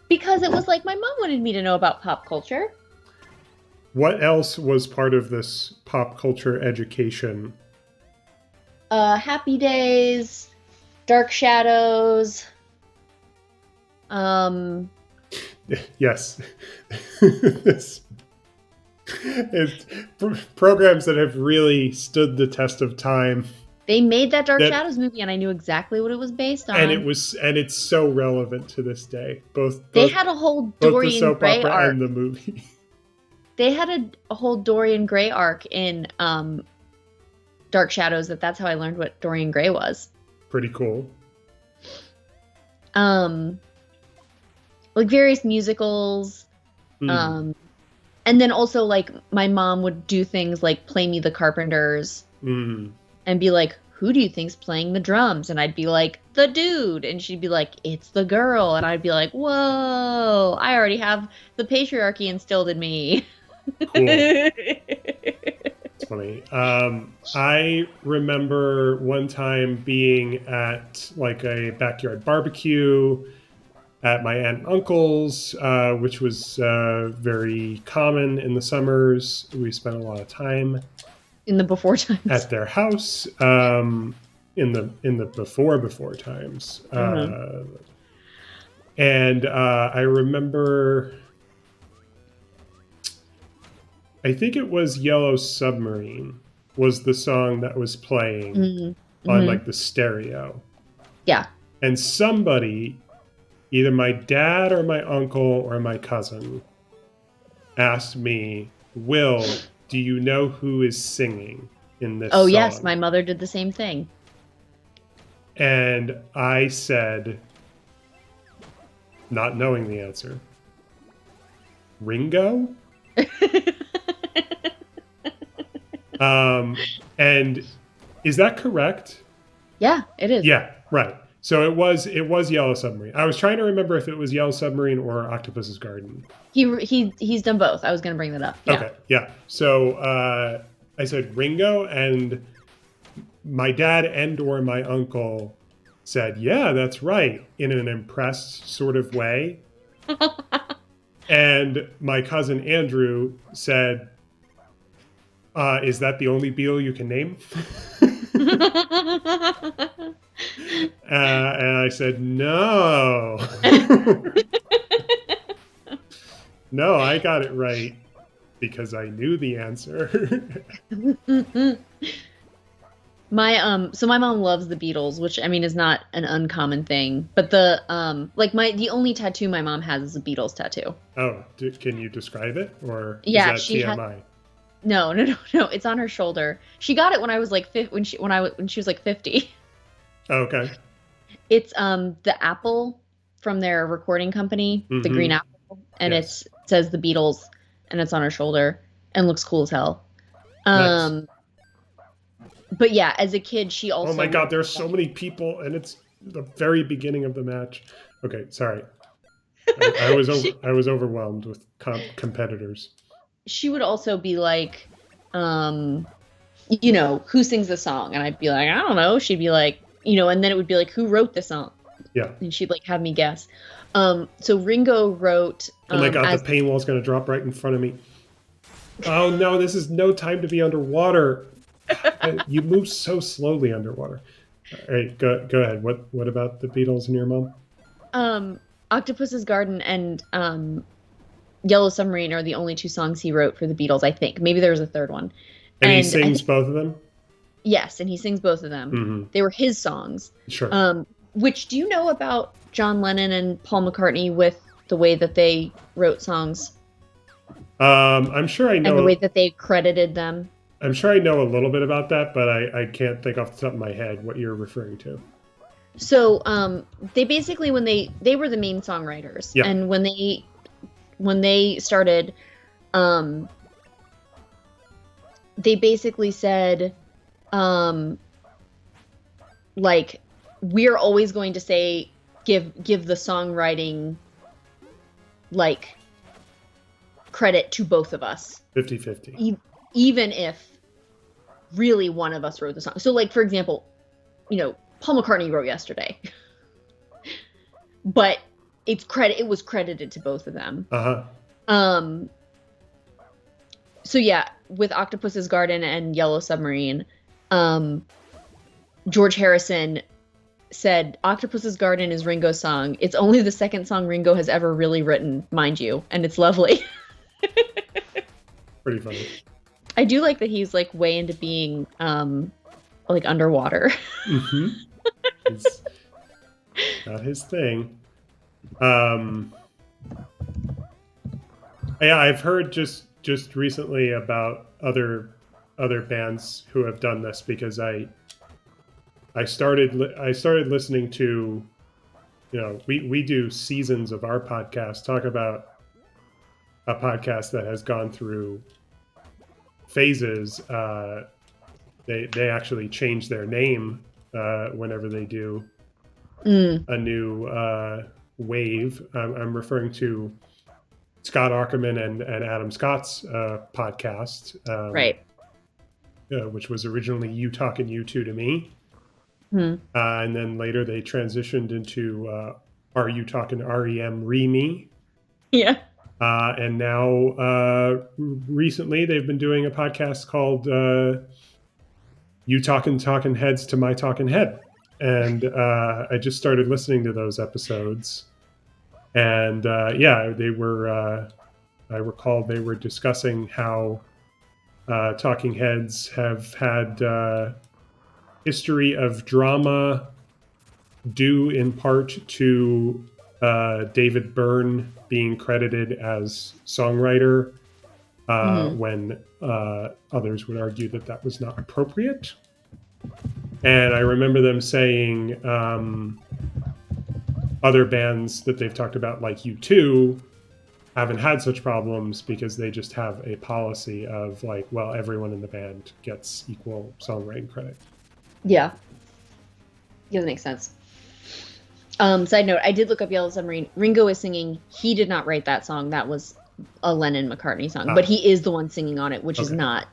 Because it was like my mom wanted me to know about pop culture. What else was part of this pop culture education? Happy Days, Dark Shadows. Yes. It's programs that have really stood the test of time. They made that Dark Shadows movie, and I knew exactly what it was based on. And it's so relevant to this day. They had a whole Dorian Gray arc and the movie. They had a whole Dorian Gray arc in Dark Shadows. That's how I learned what Dorian Gray was. Pretty cool. Like various musicals. And then also, like, my mom would do things like play me the Carpenters and be like, who do you think's playing the drums? And I'd be like, the dude. And she'd be like, it's the girl. And I'd be like, whoa, I already have the patriarchy instilled in me. Cool. It's funny. I remember one time being at like a backyard barbecue at my aunt and uncle's, which was very common in the summers. We spent a lot of time in the before times at their house. In the before times, and I remember. I think it was Yellow Submarine was the song that was playing on like the stereo. Yeah. And somebody, either my dad or my uncle or my cousin, asked me, Will, do you know who is singing in this song? Yes, my mother did the same thing. And I said, not knowing the answer, Ringo? And is that correct? Yeah, it is. Yeah, right. So it was Yellow Submarine. I was trying to remember if it was Yellow Submarine or Octopus's Garden. He's done both. I was going to bring that up. Yeah. Okay, yeah. So I said Ringo, and my dad and or my uncle said, "Yeah, that's right," in an impressed sort of way. And my cousin Andrew said, "Is that the only Beatle you can name?" And I said, "No." No, I got it right because I knew the answer. So my mom loves the Beatles, which I mean is not an uncommon thing. But the the only tattoo my mom has is a Beatles tattoo. Oh, can you describe it, or yeah, is that TMI? No. It's on her shoulder. She got it when I was like when she was like 50. Oh, okay. It's the apple from their recording company, the green apple, and Yes. it says the Beatles, and it's on her shoulder and looks cool as hell. Nice. But yeah, as a kid, she also. Oh my God, there's so many people, and it's the very beginning of the match. Okay, sorry. I was overwhelmed with competitors. She would also be like, who sings the song? And I'd be like, I don't know. She'd be like, and then it would be like, who wrote the song? Yeah. And she'd like have me guess. So Ringo wrote. Oh my God, the pain wall's going to drop right in front of me. Oh no, this is no time to be underwater. You move so slowly underwater. All right, go ahead. What about the Beatles and your mom? Octopus's Garden and Yellow Submarine are the only two songs he wrote for the Beatles, I think. Maybe there was a third one. And he sings both of them? Yes, and he sings both of them. Mm-hmm. They were his songs. Sure. Which, do you know about John Lennon and Paul McCartney with the way that they wrote songs? I'm sure I know. And the way that they credited them? I'm sure I know a little bit about that, but I can't think off the top of my head what you're referring to. So they basically, when they were the main songwriters, yeah. And when they started, they basically said, like, we're always going to say give the songwriting like credit to both of us, 50-50, even if really one of us wrote the song. So, like, for example, Paul McCartney wrote Yesterday, but it was credited to both of them. So yeah, with Octopus's Garden and Yellow Submarine, George Harrison said Octopus's Garden is Ringo's song. It's only the second song Ringo has ever really written, mind you, and it's lovely. Pretty funny. I do like that he's like way into being like underwater. Mm-hmm. It's not his thing. Yeah, I've heard just recently about other bands who have done this, because I started listening to, we do seasons of our podcast, talk about a podcast that has gone through phases. They actually change their name whenever they do a new wave. I'm referring to Scott Aukerman and Adam Scott's podcast, right? Which was originally You Talking U2 to Me, and then later they transitioned into Are You Talking REM Re-Me? Yeah. And now recently they've been doing a podcast called You Talking Heads to My Talking Head. And I just started listening to those episodes. And they were, I recall they were discussing how Talking Heads have had history of drama due in part to David Byrne being credited as songwriter when others would argue that was not appropriate. And I remember them saying other bands that they've talked about, like U2, haven't had such problems because they just have a policy of like, well, everyone in the band gets equal songwriting credit. Yeah. Yeah, that makes sense. Side note, I did look up Yellow Submarine. Ringo is singing. He did not write that song. That was a Lennon-McCartney song. But he is the one singing on it, which is not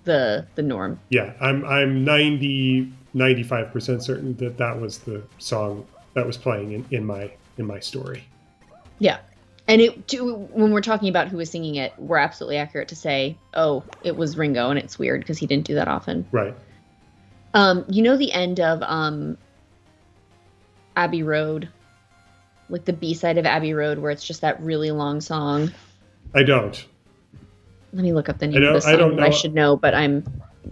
the norm. Yeah, I'm 95% certain that was the song that was playing in my story. Yeah. And when we're talking about who was singing it, we're absolutely accurate to say, oh, it was Ringo, and it's weird because he didn't do that often. Right. You know the end of Abbey Road? Like the B-side of Abbey Road where it's just that really long song? I don't. Let me look up the name of the song. I don't know. I should know, but I'm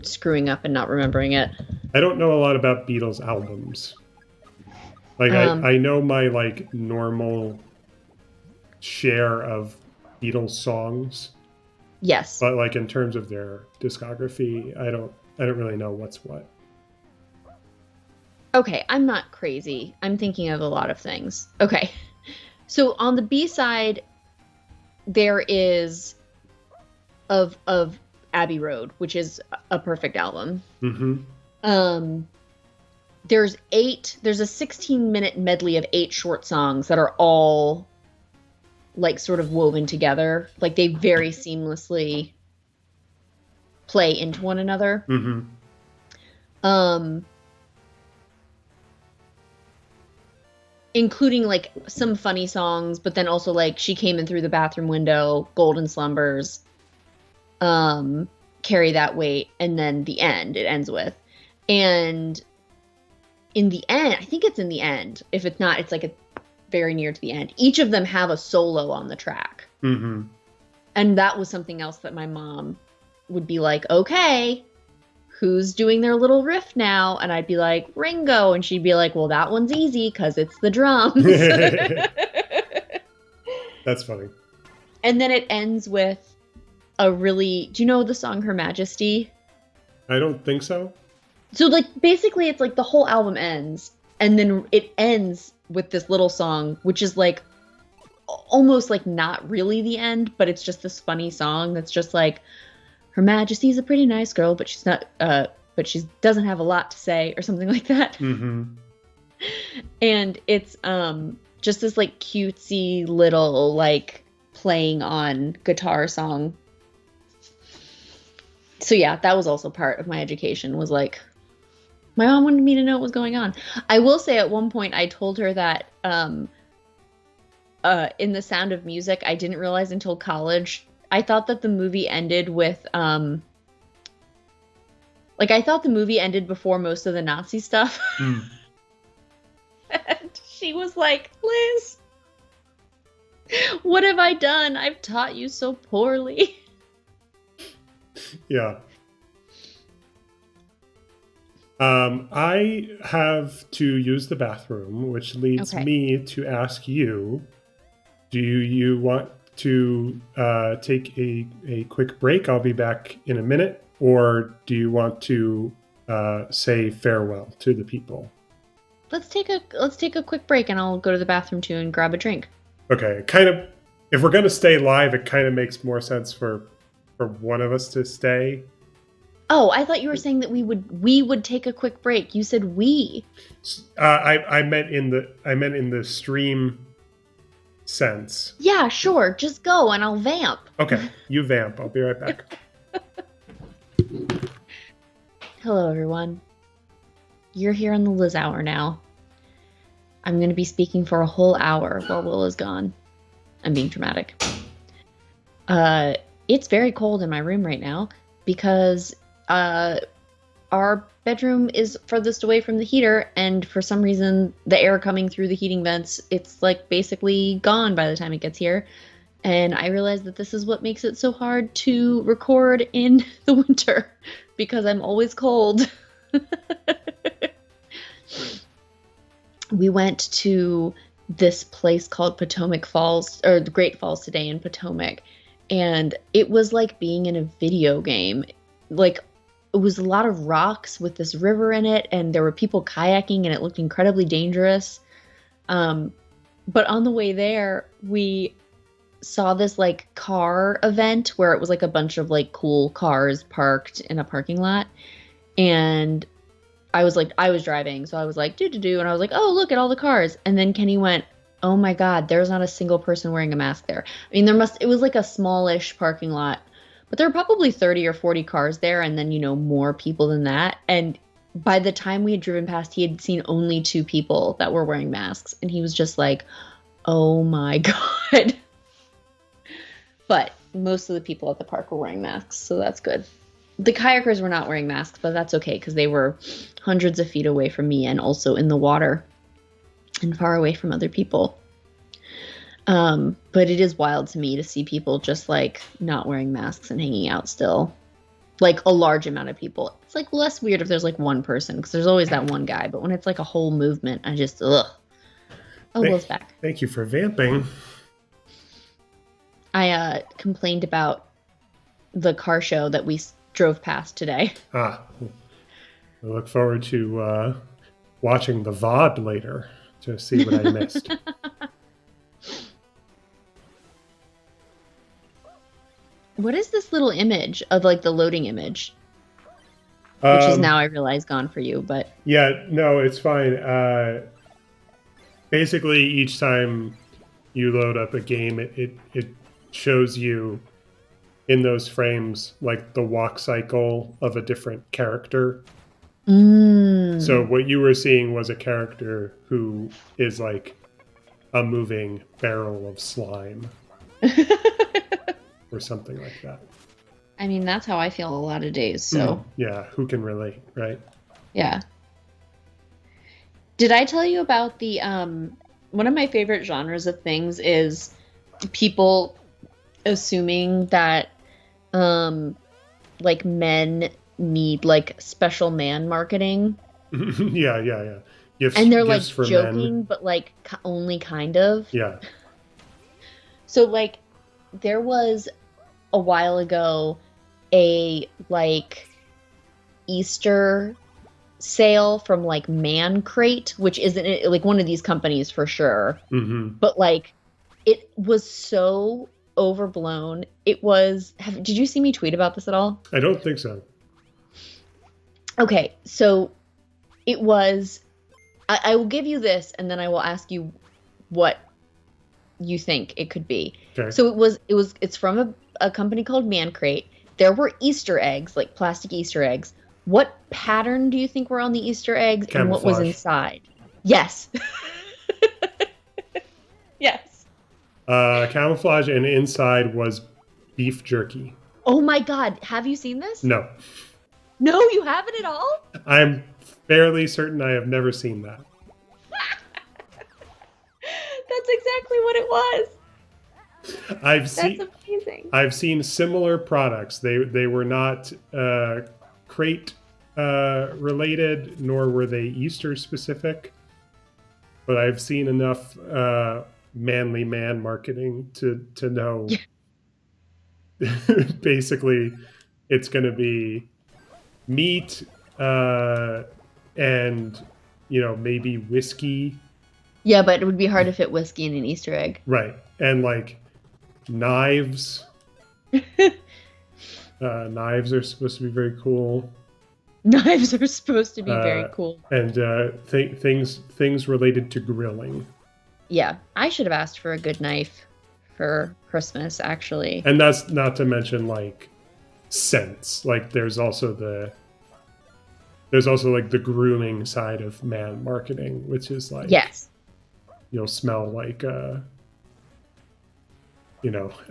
screwing up and not remembering it. I don't know a lot about Beatles albums. Like I know my like normal share of Beatles songs. Yes. But like in terms of their discography, I don't really know what's what. Okay, I'm not crazy. I'm thinking of a lot of things. Okay. So on the B-side, there is of Abbey Road, which is a perfect album. Mm-hmm. There's a 16-minute medley of 8 short songs that are all like sort of woven together. Like they very seamlessly play into one another. Mm-hmm. Including like some funny songs, but then also like She Came In Through the Bathroom Window, Golden Slumbers, Carry That Weight, and then the end it ends with. And in the end, I think it's in the end. If it's not, it's like a very near to the end. Each of them have a solo on the track. Mm-hmm. And that was something else that my mom would be like, okay, who's doing their little riff now? And I'd be like, Ringo. And she'd be like, well, that one's easy because it's the drums. That's funny. And then it ends with do you know the song Her Majesty? I don't think so. So like basically it's like the whole album ends and then it ends with this little song, which is like almost like not really the end, but it's just this funny song that's just like, Her Majesty's a pretty nice girl, but she's not, but she doesn't have a lot to say, or something like that. Mm-hmm. And it's just this like cutesy little like playing on guitar song. So yeah, that was also part of my education. Was like, my mom wanted me to know what was going on. I will say at one point I told her that in The Sound of Music, I didn't realize until college. I thought that the movie ended with, I thought the movie ended before most of the Nazi stuff. Mm. And she was like, Liz, what have I done? I've taught you so poorly. Yeah. I have to use the bathroom, which leads me to ask you, do you want to take a quick break? I'll be back in a minute. Or do you want to say farewell to the people? Let's take a quick break and I'll go to the bathroom too and grab a drink. Okay. If we're going to stay live, it kind of makes more sense for one of us to stay. Oh, I thought you were saying that we would take a quick break. You said we. I meant in the stream sense. Yeah, sure. Just go and I'll vamp. Okay, you vamp. I'll be right back. Hello, everyone. You're here on the Liz Hour now. I'm going to be speaking for a whole hour while Will is gone. I'm being dramatic. It's very cold in my room right now because our bedroom is furthest away from the heater, and for some reason the air coming through the heating vents, it's like basically gone by the time it gets here. And I realized that this is what makes it so hard to record in the winter because I'm always cold. We went to this place called Potomac Falls, or the Great Falls today in Potomac, and it was like being in a video game. Like it was a lot of rocks with this river in it, and there were people kayaking, and it looked incredibly dangerous. But on the way there, we saw this like car event where it was like a bunch of like cool cars parked in a parking lot. And I was driving, so I was like, do, and I was like, oh, look at all the cars. And then Kenny went, oh my God, there's not a single person wearing a mask there. I mean, it was like a smallish parking lot, but there were probably 30 or 40 cars there, and then, more people than that. And by the time we had driven past, he had seen only 2 people that were wearing masks, and he was just like, oh my God. But most of the people at the park were wearing masks, so that's good. The kayakers were not wearing masks, but that's okay because they were hundreds of feet away from me and also in the water and far away from other people. But it is wild to me to see people just like not wearing masks and hanging out still. Like a large amount of people. It's like less weird if there's like one person because there's always that one guy. But when it's like a whole movement, I just, ugh. Oh, Will's back. Thank you for vamping. I complained about the car show that we drove past today. I look forward to watching the VOD later to see what I missed. What is this little image of like the loading image? Which is now, I realize, gone for you, but... Yeah, no, it's fine. Basically, each time you load up a game, it shows you in those frames like the walk cycle of a different character. So what you were seeing was a character who is like a moving barrel of slime. Or something like that. I mean, that's how I feel a lot of days, so... Yeah, who can relate, right? Yeah. Did I tell you about the... one of my favorite genres of things is people assuming that, like, men need, like, special man marketing. Yeah. And they're, like, joking, but, like, only kind of. Yeah. So, like, there was... a while ago a like Easter sale from like Man Crate, which isn't like one of these companies for sure. But like it was so overblown. It was did you see me tweet about this at all? I don't think so. Okay, so it was I will give you this and then I will ask you what you think it could be. Okay. So it's from a company called Man Crate. There were Easter eggs, like plastic Easter eggs. What pattern do you think were on the Easter eggs? Camouflage. And what was inside? Yes. Yes. Camouflage, and inside was beef jerky. Oh my God. Have you seen this? No. No, you haven't at all? I'm fairly certain I have never seen that. That's exactly what it was. That's amazing. I've seen similar products. They were not crate related, nor were they Easter specific. But I've seen enough manly man marketing to know. Basically, it's going to be meat and maybe whiskey. Yeah, but it would be hard to fit whiskey in an Easter egg. Right, and like. Knives. Knives are supposed to be very cool. Knives are supposed to be very cool. And things related to grilling. Yeah, I should have asked for a good knife for Christmas, actually. And that's not to mention like scents. Like there's also like the grooming side of man marketing, which is like yes, you'll smell like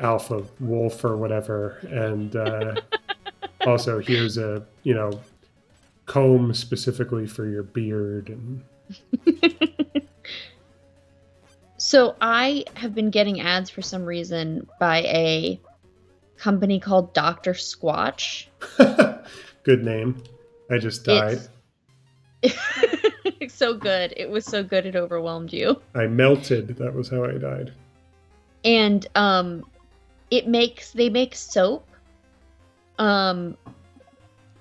alpha wolf or whatever, and also here's a comb specifically for your beard. And so I have been getting ads for some reason by a company called Dr. Squatch. Good name. I just died. It's so good. It was so good it overwhelmed you. I melted. That was how I died. And they make soap.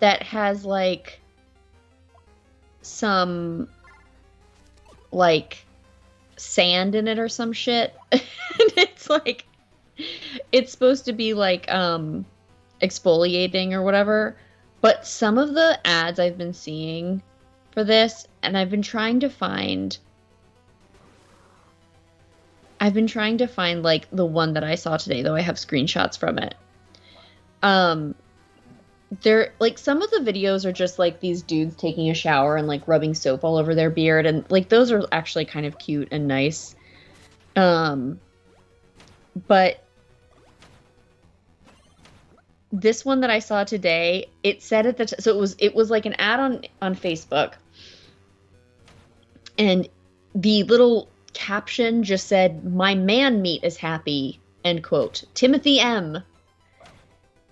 that has like some like sand in it or some shit. And it's like it's supposed to be like exfoliating or whatever. But some of the ads I've been seeing for this, and I've been trying to find like the one that I saw today, though I have screenshots from it. They're like, some of the videos are just like these dudes taking a shower and like rubbing soap all over their beard, and like those are actually kind of cute and nice. But this one that I saw today, it said at the so it was like an ad on Facebook, and the little caption just said, "My man meat is happy," end quote. Timothy M.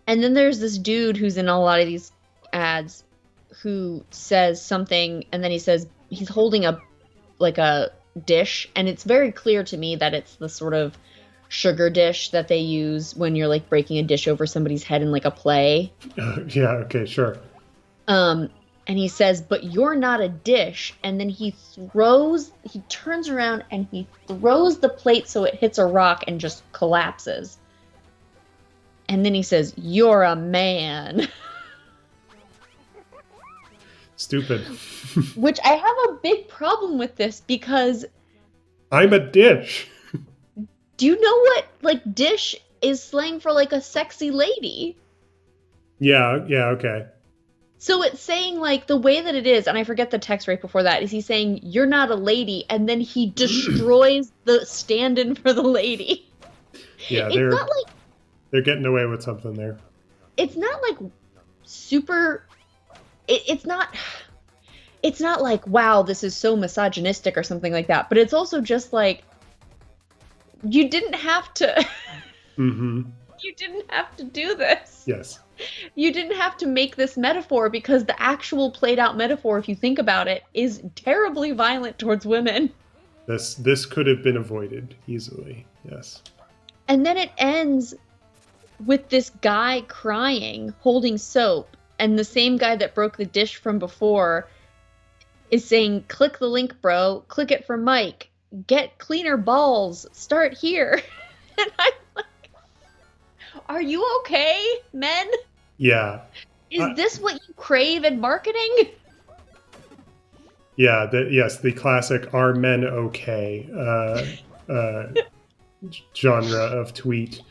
And then there's this dude who's in a lot of these ads who says something, and then he says he's holding a dish, and it's very clear to me that it's the sort of sugar dish that they use when you're like breaking a dish over somebody's head in like a play. Yeah, okay, sure. And he says, "But you're not a dish." And then he turns around and he throws the plate so it hits a rock and just collapses. And then he says, "You're a man." Stupid. Which I have a big problem with this because... I'm a dish. Do you know what, like, dish is slang for, like, a sexy lady? Yeah, okay. So it's saying, like, the way that it is, and I forget the text right before that, is he's saying, "You're not a lady," and then he destroys the stand-in for the lady. Yeah, they're getting away with something there. It's not like super... It's not like, wow, this is so misogynistic or something like that. But it's also just like, you didn't have to... Mm-hmm. You didn't have to do this. Yes. You didn't have to make this metaphor, because the actual played out metaphor, if you think about it, is terribly violent towards women. This could have been avoided easily. Yes. And then it ends with this guy crying, holding soap, and the same guy that broke the dish from before is saying, "Click the link, bro. Click it for Mike. Get cleaner balls. Start here." And I'm like, are you okay, men? Yeah. Is this what you crave in marketing? Yeah, the classic "Are men okay?" Genre of tweet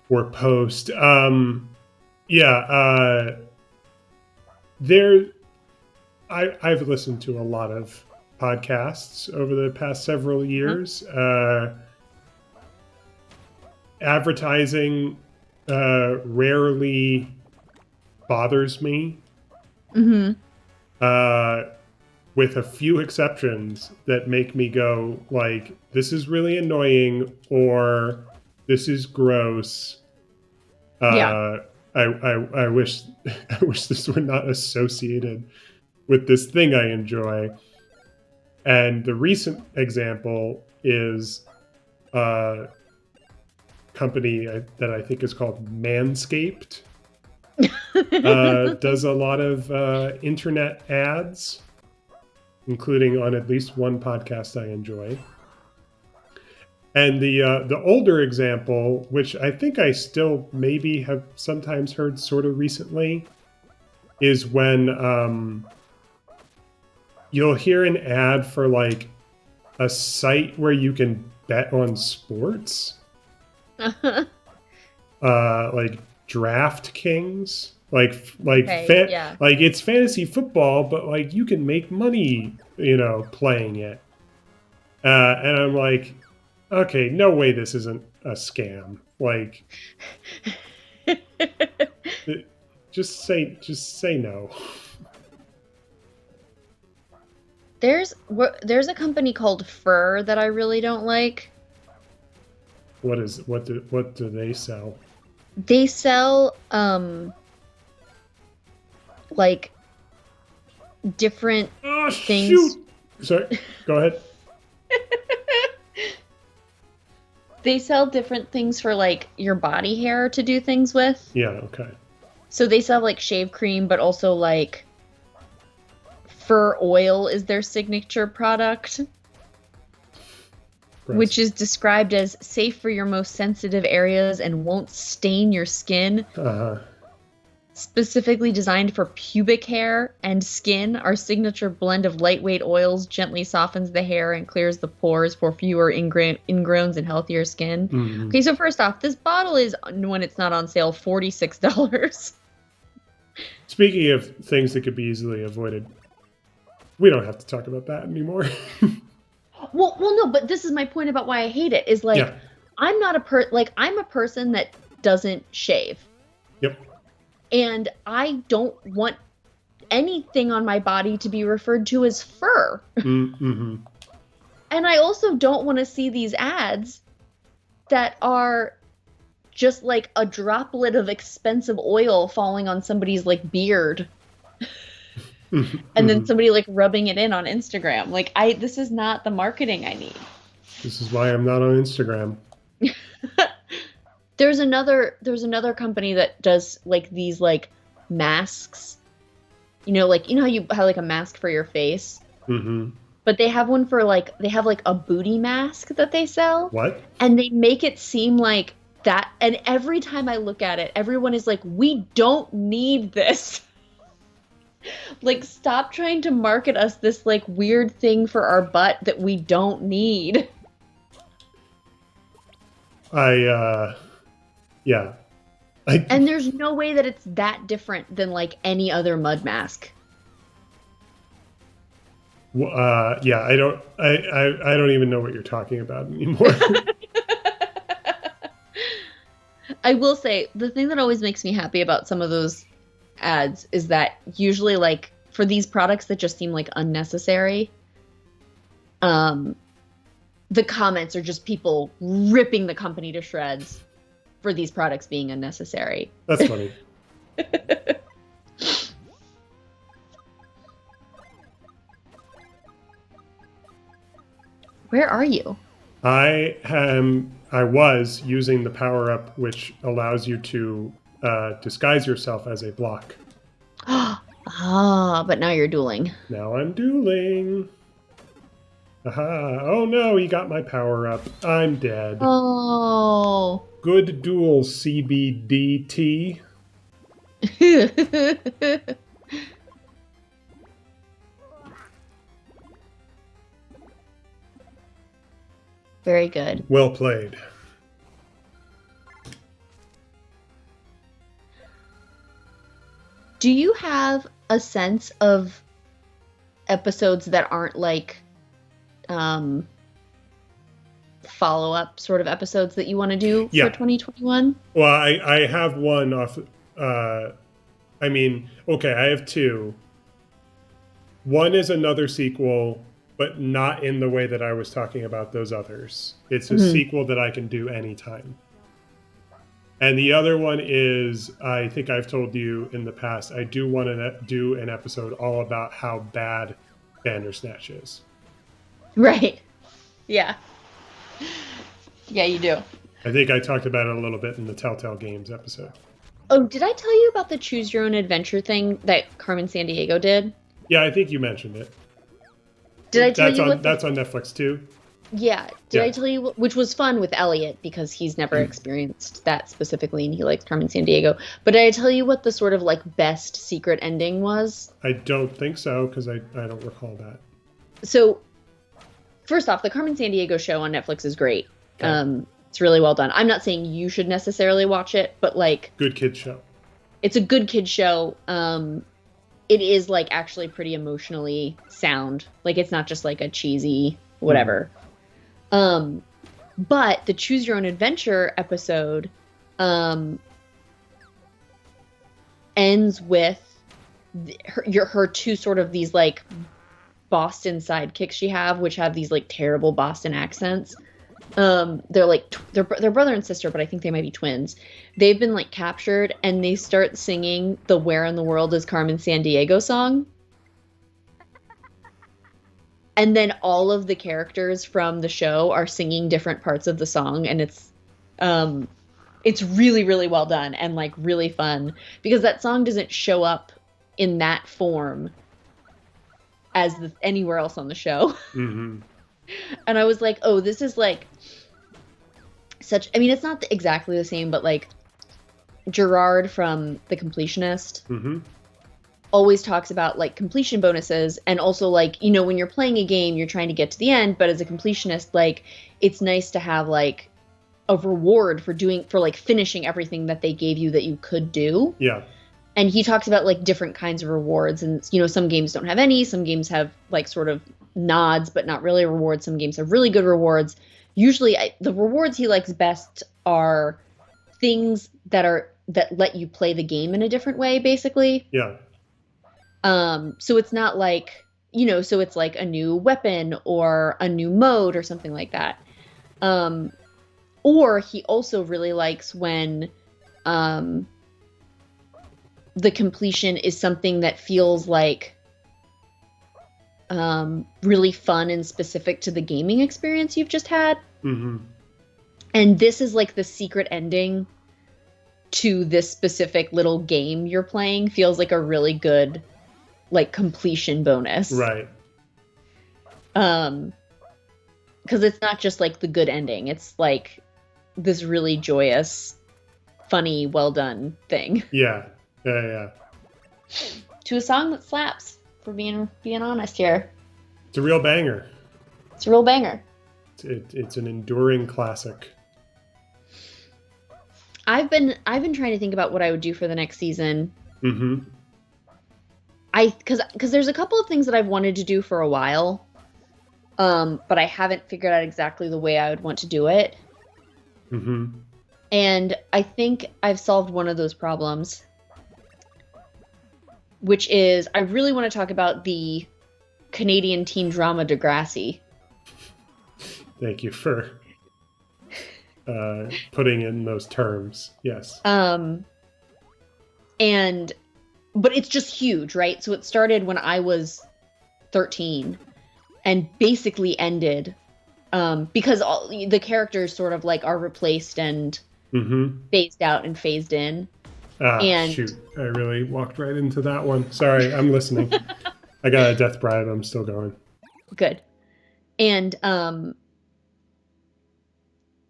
or post. I've listened to a lot of podcasts over the past several years. Advertising rarely bothers me. Mm-hmm. With a few exceptions that make me go like, "This is really annoying," or "This is gross." Yeah. I wish this were not associated with this thing I enjoy. And the recent example is a company that I think is called Manscaped. Does a lot of internet ads, including on at least one podcast I enjoy. And the older example, which I think I still maybe have sometimes heard sort of recently, is when you'll hear an ad for like a site where you can bet on sports. Like DraftKings. Like it's fantasy football, but like you can make money, playing it. And I'm like, okay, no way this isn't a scam. Like, just say no. There's a company called Fur that I really don't like. What do they sell? They sell like different things. Shoot! Sorry, go ahead. They sell different things for like your body hair to do things with. Yeah, okay. So they sell like shave cream, but also like fur oil is their signature product, Gross. which is described as safe for your most sensitive areas and won't stain your skin. Specifically designed for pubic hair and skin, our signature blend of lightweight oils gently softens the hair and clears the pores for fewer ingrowns and healthier skin. Mm-hmm. Okay, so first off, this bottle is, when it's not on sale, $46. Speaking of things that could be easily avoided, we don't have to talk about that anymore. Well, no, but this is my point about why I hate it. Is like, Yeah. I'm a person that doesn't shave. Yep. And I don't want anything on my body to be referred to as fur. Mm-hmm. And I also don't want to see these ads that are just like a droplet of expensive oil falling on somebody's like beard. And then somebody like rubbing it in on Instagram. Like, this is not the marketing I need. This is why I'm not on Instagram. There's another company that does like these like masks. Like how you have like a mask for your face. Mm-hmm. But they have one for like, they have like a booty mask that they sell. What? And they make it seem like that. And every time I look at it, everyone is like, we don't need this. Like, stop trying to market us this like weird thing for our butt that we don't need. Yeah. And there's no way that it's that different than like any other mud mask. Yeah, I don't even know what you're talking about anymore. I will say, the thing that always makes me happy about some of those ads is that usually, like, for these products that just seem like unnecessary, the comments are just people ripping the company to shreds for these products being unnecessary. That's funny. Where are you? I was using the power up, which allows you to disguise yourself as a block. But now you're dueling. Now I'm dueling. Aha. Oh no, he got my power up. I'm dead. Oh. Good duel, CBDT. Very good. Well played. Do you have a sense of episodes that aren't like follow-up sort of episodes that you want to do for 2021? Well, I have one off. I have two. One is another sequel, but not in the way that I was talking about those others. It's a sequel that I can do anytime. And the other one is, I think I've told you in the past, I do want to do an episode all about how bad Bandersnatch is. Right. Yeah. Yeah, you do. I think I talked about it a little bit in the Telltale Games episode. Oh, did I tell you about the Choose Your Own Adventure thing that Carmen Sandiego did? Yeah, I think you mentioned it. Did I tell you that's on Netflix too? Yeah. Did I tell you, which was fun with Elliot because he's never experienced that specifically and he likes Carmen Sandiego. But did I tell you what the sort of like best secret ending was? I don't think so because I don't recall that. So first off, the Carmen Sandiego show on Netflix is great. Okay. It's really well done. I'm not saying you should necessarily watch it, but like, good kid show. It's a good kid show. It is like actually pretty emotionally sound. Like it's not just like a cheesy whatever. But the Choose Your Own Adventure episode ends with her two sort of these like Boston sidekicks she have, which have these like terrible Boston accents. They're like they're brother and sister, but I think they might be twins. They've been like captured and they start singing the Where in the World is Carmen Sandiego song. And then all of the characters from the show are singing different parts of the song, and it's It's really, really well done and like really fun because that song doesn't show up in that form as anywhere else on the show. Mm-hmm. And I was like, oh, this is like I mean, it's not exactly the same, but like Gerard from The Completionist Mm-hmm. always talks about like completion bonuses, and also like, you know, when you're playing a game, you're trying to get to the end, but as a completionist, like it's nice to have like a reward for like finishing everything that they gave you that you could do. Yeah. And he talks about like different kinds of rewards, and you know, some games don't have any, some games have like sort of nods but not really rewards, some games have really good rewards. Usually the rewards he likes best are things that let you play the game in a different way, basically. Yeah. So it's not like, you know, so it's like a new weapon or a new mode or something like that. Or he also really likes when the completion is something that feels like really fun and specific to the gaming experience you've just had. Mm-hmm. And this is like the secret ending to this specific little game you're playing feels like a really good like completion bonus. Right. Because it's not just like the good ending. It's like this really joyous, funny, well done thing. Yeah. Yeah. To a song that slaps, for being honest here. It's a real banger. It's a real banger. It's an enduring classic. I've been trying to think about what I would do for the next season. Mm-hmm. Because there's a couple of things that I've wanted to do for a while, but I haven't figured out exactly the way I would want to do it. Mm-hmm. And I think I've solved one of those problems, which is I really want to talk about the Canadian teen drama Degrassi. Thank you for putting in those terms. Yes. But it's just huge, right? So it started when I was 13 and basically ended because all the characters sort of like are replaced and phased out and phased in. And shoot, I really walked right into that one. Sorry, I'm listening. I got a death bribe. I'm still going. Good. And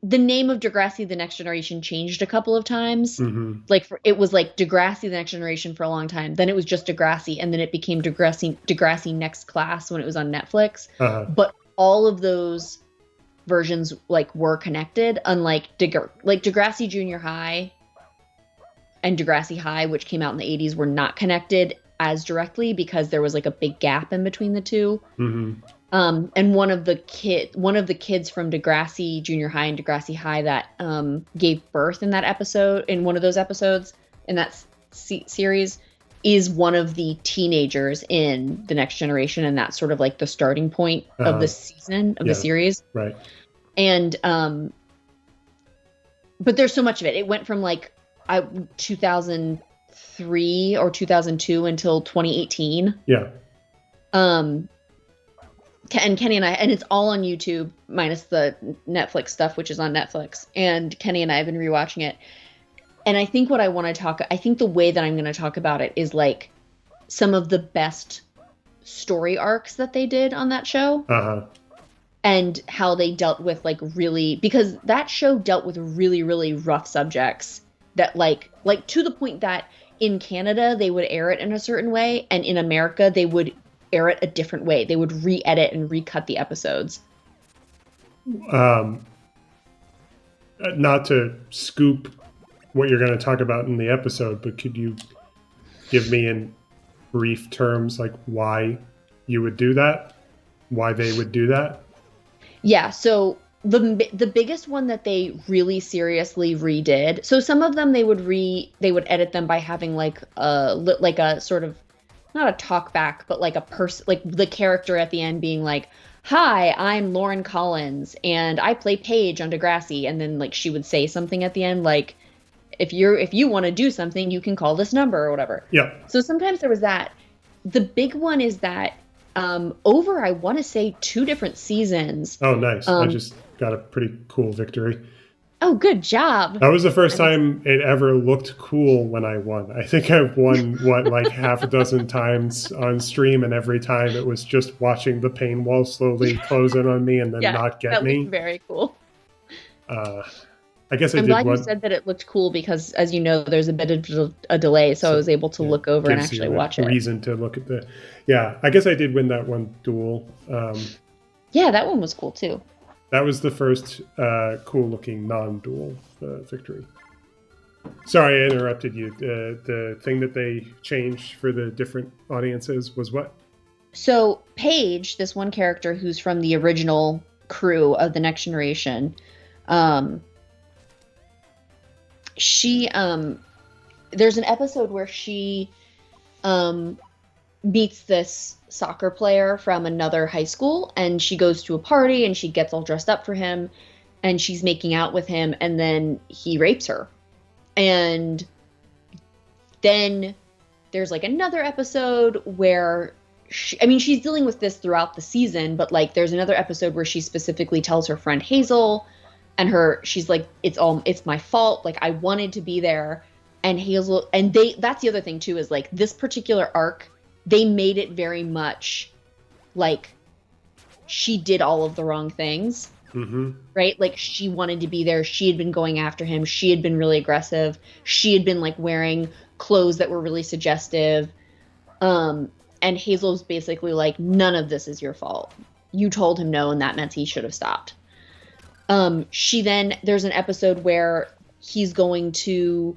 the name of Degrassi The Next Generation changed a couple of times. Mm-hmm. Like it was like Degrassi The Next Generation for a long time. Then it was just Degrassi, and then it became Degrassi Next Class when it was on Netflix. Uh-huh. But all of those versions like were connected, unlike Degrassi Junior High and Degrassi High, which came out in the 80s, were not connected as directly because there was like a big gap in between the two. Mm-hmm. And one of the kids from Degrassi Junior High and Degrassi High that gave birth in one of those episodes in that series is one of the teenagers in The Next Generation, and that's sort of like the starting point of the season of the series. Right. And but there's so much of it. It went from like 2003 or 2002 until 2018. Yeah. And Kenny and I, and it's all on YouTube minus the Netflix stuff, which is on Netflix. And Kenny and I have been rewatching it. And I think what I want to I think the way that I'm going to talk about it is like some of the best story arcs that they did on that show. Uh-huh. And how they dealt with like really, because that show dealt with really, really rough subjects that like to the point that in Canada, they would air it in a certain way. And in America, they would air it a different way. They would re-edit and recut the episodes. Not to scoop what you're going to talk about in the episode, but could you give me in brief terms like why you would do that? Why they would do that? Yeah, so the biggest one that they really seriously redid. So some of them they would edit them by having like a sort of not a talk back, but like a person, like the character at the end being like, "Hi, I'm Lauren Collins, and I play Paige on Degrassi," and then like she would say something at the end, like, "If you want to do something, you can call this number," or whatever. Yeah. So sometimes there was that. The big one is that over, I want to say 2 different seasons. Oh, nice! I just got a pretty cool victory. Oh, good job. That was the first time it ever looked cool when I won. I think I've won, like half a dozen times on stream, and every time it was just watching the pain wall slowly close in on me and then not get me. Very cool. I guess I'm glad you said that it looked cool because, as you know, there's a bit of a delay, so I was able to look over and actually watch it. Reason to look at I guess I did win that one duel. Yeah, that one was cool too. That was the first cool-looking non-duel victory. Sorry, I interrupted you. The thing that they changed for the different audiences was what? So Paige, this one character who's from the original crew of The Next Generation, she there's an episode where she meets this soccer player from another high school, and she goes to a party and she gets all dressed up for him and she's making out with him, and then he rapes her. And then there's like another episode where she's dealing with this throughout the season, but like there's another episode where she specifically tells her friend Hazel, and she's like, it's my fault, like I wanted to be there. And Hazel, and that's the other thing too, is like this particular arc, they made it very much like she did all of the wrong things. Mm-hmm. Right? Like she wanted to be there. She had been going after him. She had been really aggressive. She had been like wearing clothes that were really suggestive. And Hazel's basically like, none of this is your fault. You told him no, and that meant he should have stopped. There's an episode where he's going to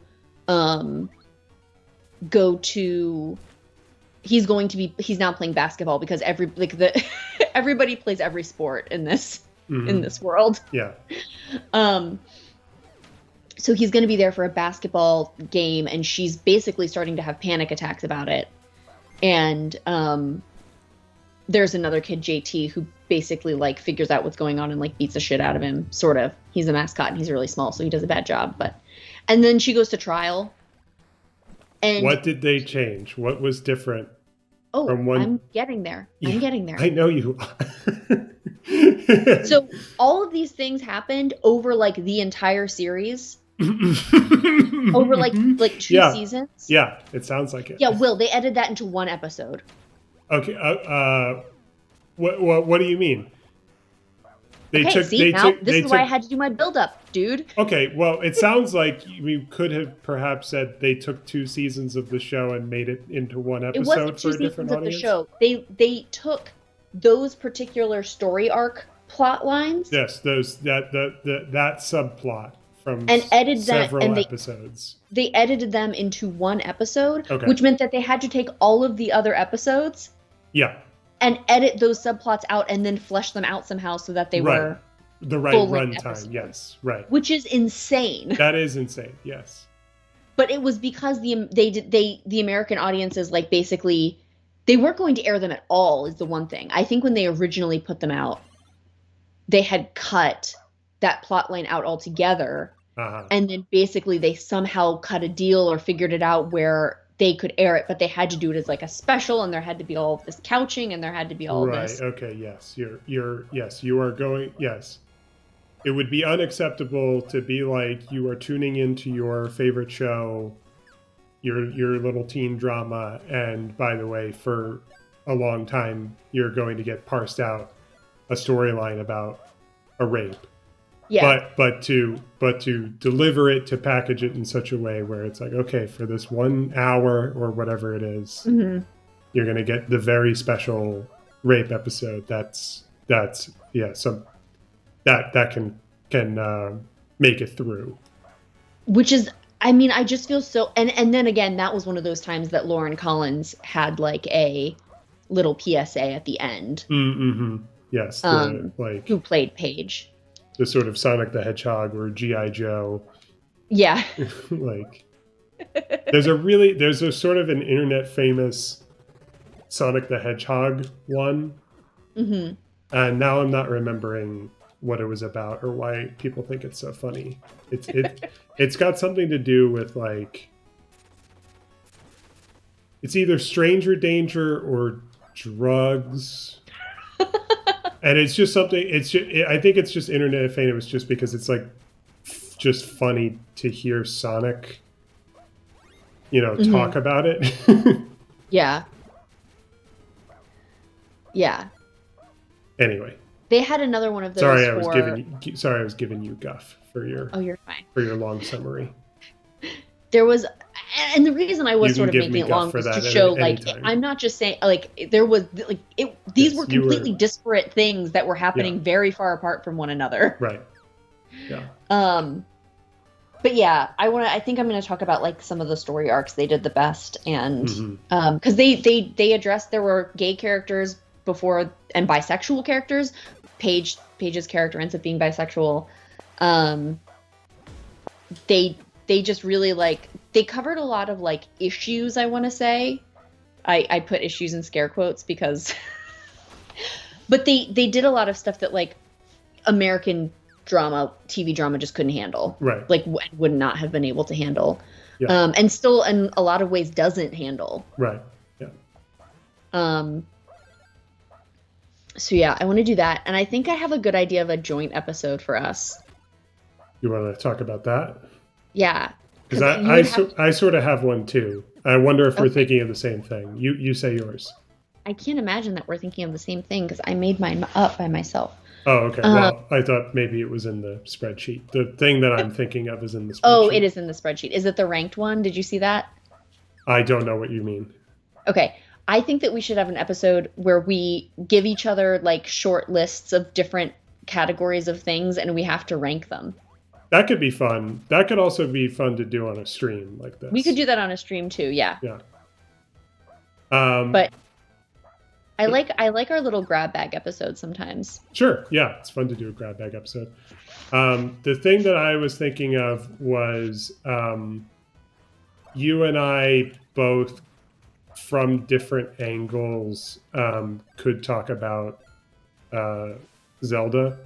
he's now playing basketball because everybody plays every sport in this in this world. Yeah. So he's going to be there for a basketball game, and she's basically starting to have panic attacks about it. And there's another kid, JT, who basically like figures out what's going on and like beats the shit out of him. Sort of. He's a mascot and he's really small, so he does a bad job. And then she goes to trial. And what did they change? What was different? Oh, I'm getting there. I'm getting there. I know you are. So all of these things happened over like the entire series. Over like 2 seasons. Yeah, it sounds like it. Yeah, Will, they edited that into one episode. Okay. What do you mean? This is why I had to do my build-up, dude. Okay, well, it sounds like we could have perhaps said they took 2 seasons of the show and made it into one episode. It wasn't 2 for a different seasons of audience. The show. They took those particular story arc plot lines. Yes, that subplot from and edited several episodes. They edited them into one episode, okay. Which meant that they had to take all of the other episodes. Yeah. And edit those subplots out and then flesh them out somehow so that they were the right runtime. Yes, right. Which is insane. That is insane. Yes. But it was because the American audiences, like, basically they weren't going to air them at all is the one thing. I think when they originally put them out, they had cut that plot line out altogether. Uh-huh. And then basically they somehow cut a deal or figured it out where they could air it, but they had to do it as like a special, and there had to be all of this couching, and there had to be all of this. Right. Okay. Yes. You are going. Yes. It would be unacceptable to be like you are tuning into your favorite show, your little teen drama, and by the way, for a long time you're going to get parsed out a storyline about a rape. Yeah. But to deliver it, to package it in such a way where it's like, okay, for this 1 hour or whatever it is, you're going to get the very special rape episode. That's so that can make it through. Which is, I mean, I just feel so, and then again, that was one of those times that Lauren Collins had like a little PSA at the end. Mm-hmm. Yes. Who played Paige. The sort of Sonic the Hedgehog or G.I. Joe. Yeah. Like, there's a sort of an internet famous Sonic the Hedgehog one. Mm-hmm. And now I'm not remembering what it was about or why people think it's so funny. It's got something to do with like, it's either stranger danger or drugs. And it's just something. I think it's just internet famous just because it's like just funny to hear Sonic, talk about it. Yeah. Yeah. Anyway. They had another one of those. Sorry, I was giving you guff for your. Oh, you're fine. For your long summary. There was, and the reason I was sort of making it long was to show, I'm not just saying, there was, these were completely disparate things that were happening very far apart from one another. Right. Yeah. But yeah, I think I'm going to talk about some of the story arcs they did the best, and because they addressed there were gay characters before and bisexual characters. Paige's character ends up being bisexual. They just really they covered a lot of issues, I want to say. I put issues in scare quotes because but they did a lot of stuff that American TV drama just couldn't handle. Right. Would not have been able to handle. Yeah. And still in a lot of ways doesn't handle. Right. Yeah. So yeah, I want to do that, and I think I have a good idea of a joint episode for us. You want to talk about that? Yeah. Because I sort of have one too. I wonder if we're thinking of the same thing. You say yours. I can't imagine that we're thinking of the same thing because I made mine up by myself. Oh, okay. Well, I thought maybe it was in the spreadsheet. The thing that I'm thinking of is in the spreadsheet. Oh, it is in the spreadsheet. Is it the ranked one? Did you see that? I don't know what you mean. Okay. I think that we should have an episode where we give each other short lists of different categories of things and we have to rank them. That could be fun. That could also be fun to do on a stream like this. We could do that on a stream too, yeah. Yeah. But I like our little grab bag episode sometimes. Sure, yeah, it's fun to do a grab bag episode. The thing that I was thinking of was you and I both, from different angles, could talk about Zelda.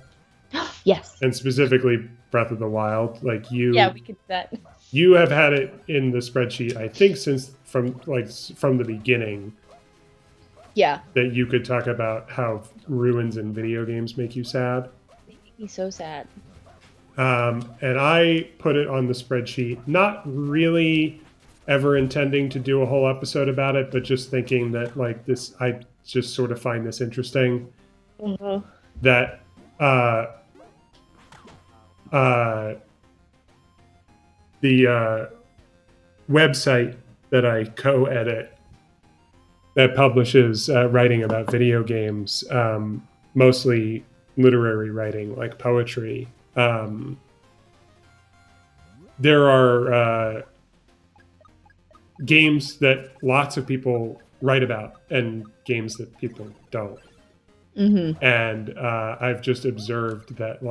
Yes. And specifically Breath of the Wild. Yeah, we could do that. You have had it in the spreadsheet, I think, since from the beginning. Yeah. That you could talk about how ruins in video games make you sad. They make me so sad. And I put it on the spreadsheet, not really ever intending to do a whole episode about it, but just thinking that this, I just sort of find this interesting. Mm-hmm. That the website that I co-edit that publishes writing about video games, mostly literary writing like poetry. There are games that lots of people write about and games that people don't. Mm-hmm. And I've just observed that,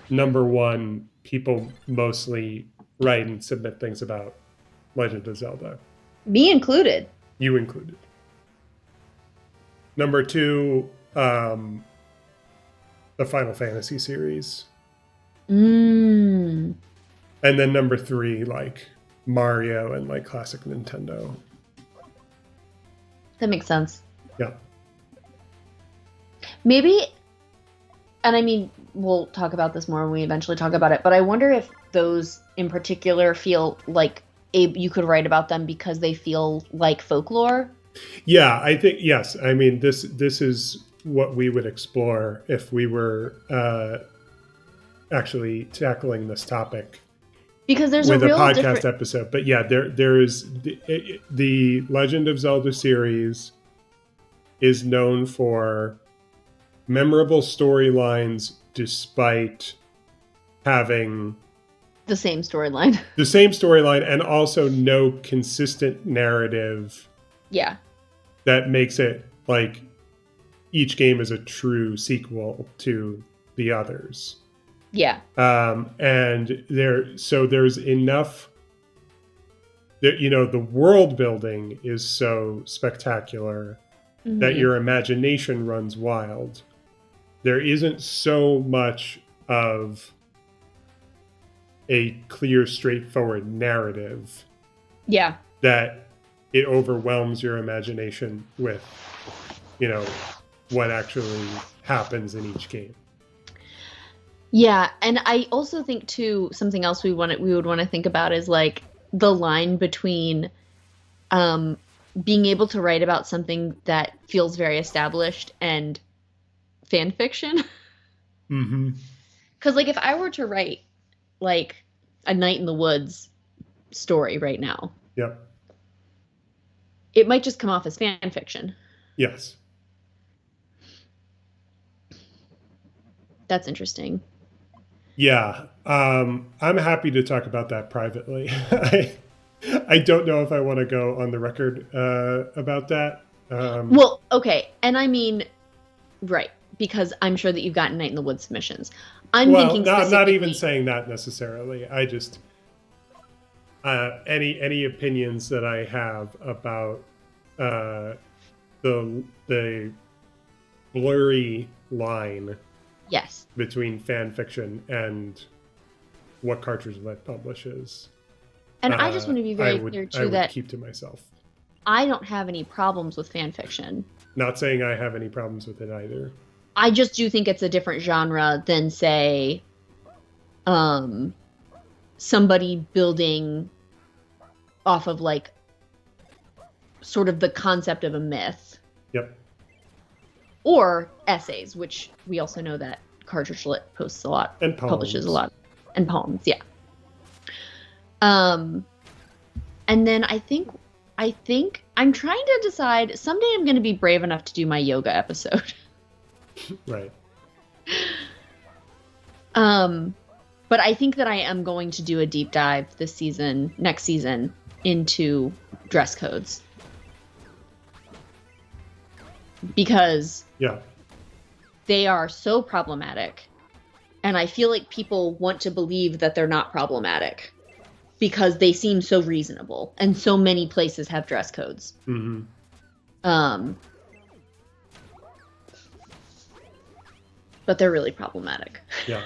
number one, people mostly write and submit things about Legend of Zelda. Me included. You included. Number two, the Final Fantasy series. Mm. And then number three, Mario and classic Nintendo. That makes sense. Yeah. Maybe, and I mean, we'll talk about this more when we eventually talk about it, but I wonder if those in particular feel like you could write about them because they feel like folklore. Yeah, I think, yes. I mean, this is what we would explore if we were actually tackling this topic. Because there's with a real podcast episode. But yeah, there is the Legend of Zelda series is known for memorable storylines despite having the same storyline. The same storyline and also no consistent narrative. Yeah. That makes it each game is a true sequel to the others. Yeah. And there's enough that, the world building is so spectacular that your imagination runs wild. There isn't so much of a clear, straightforward narrative. Yeah. That it overwhelms your imagination with, what actually happens in each game. Yeah, and I also think too something else we would want to think about is like the line between being able to write about something that feels very established and fan fiction. Mm-hmm. Because like if I were to write like a Night in the Woods story right now, Yep. it might just come off as fan fiction. Yes. That's interesting. Yeah. I'm happy to talk about that privately. I don't know if I want to go on the record about that. Well, okay, and I mean, right, because I'm sure that you've gotten Night in the Woods submissions. I'm thinking not even saying that necessarily. I just any opinions that I have about the blurry line yes between fan fiction and what Cartridge Lit publishes. And I just want to be very clear too that keep to myself. I don't have any problems with fan fiction. Not saying I have any problems with it either. I just do think it's a different genre than, say, somebody building off of like sort of the concept of a myth. Yep. Or essays, which we also know that Cartridge Lit posts a lot and publishes a lot, and poems. Yeah. And then I think I'm trying to decide. Someday I'm going to be brave enough to do my yoga episode. Right. But I think that I am going to do a deep dive next season, into dress codes. Because they are so problematic. And I feel like people want to believe that they're not problematic because they seem so reasonable. And so many places have dress codes. Mm-hmm. But they're really problematic. Yeah.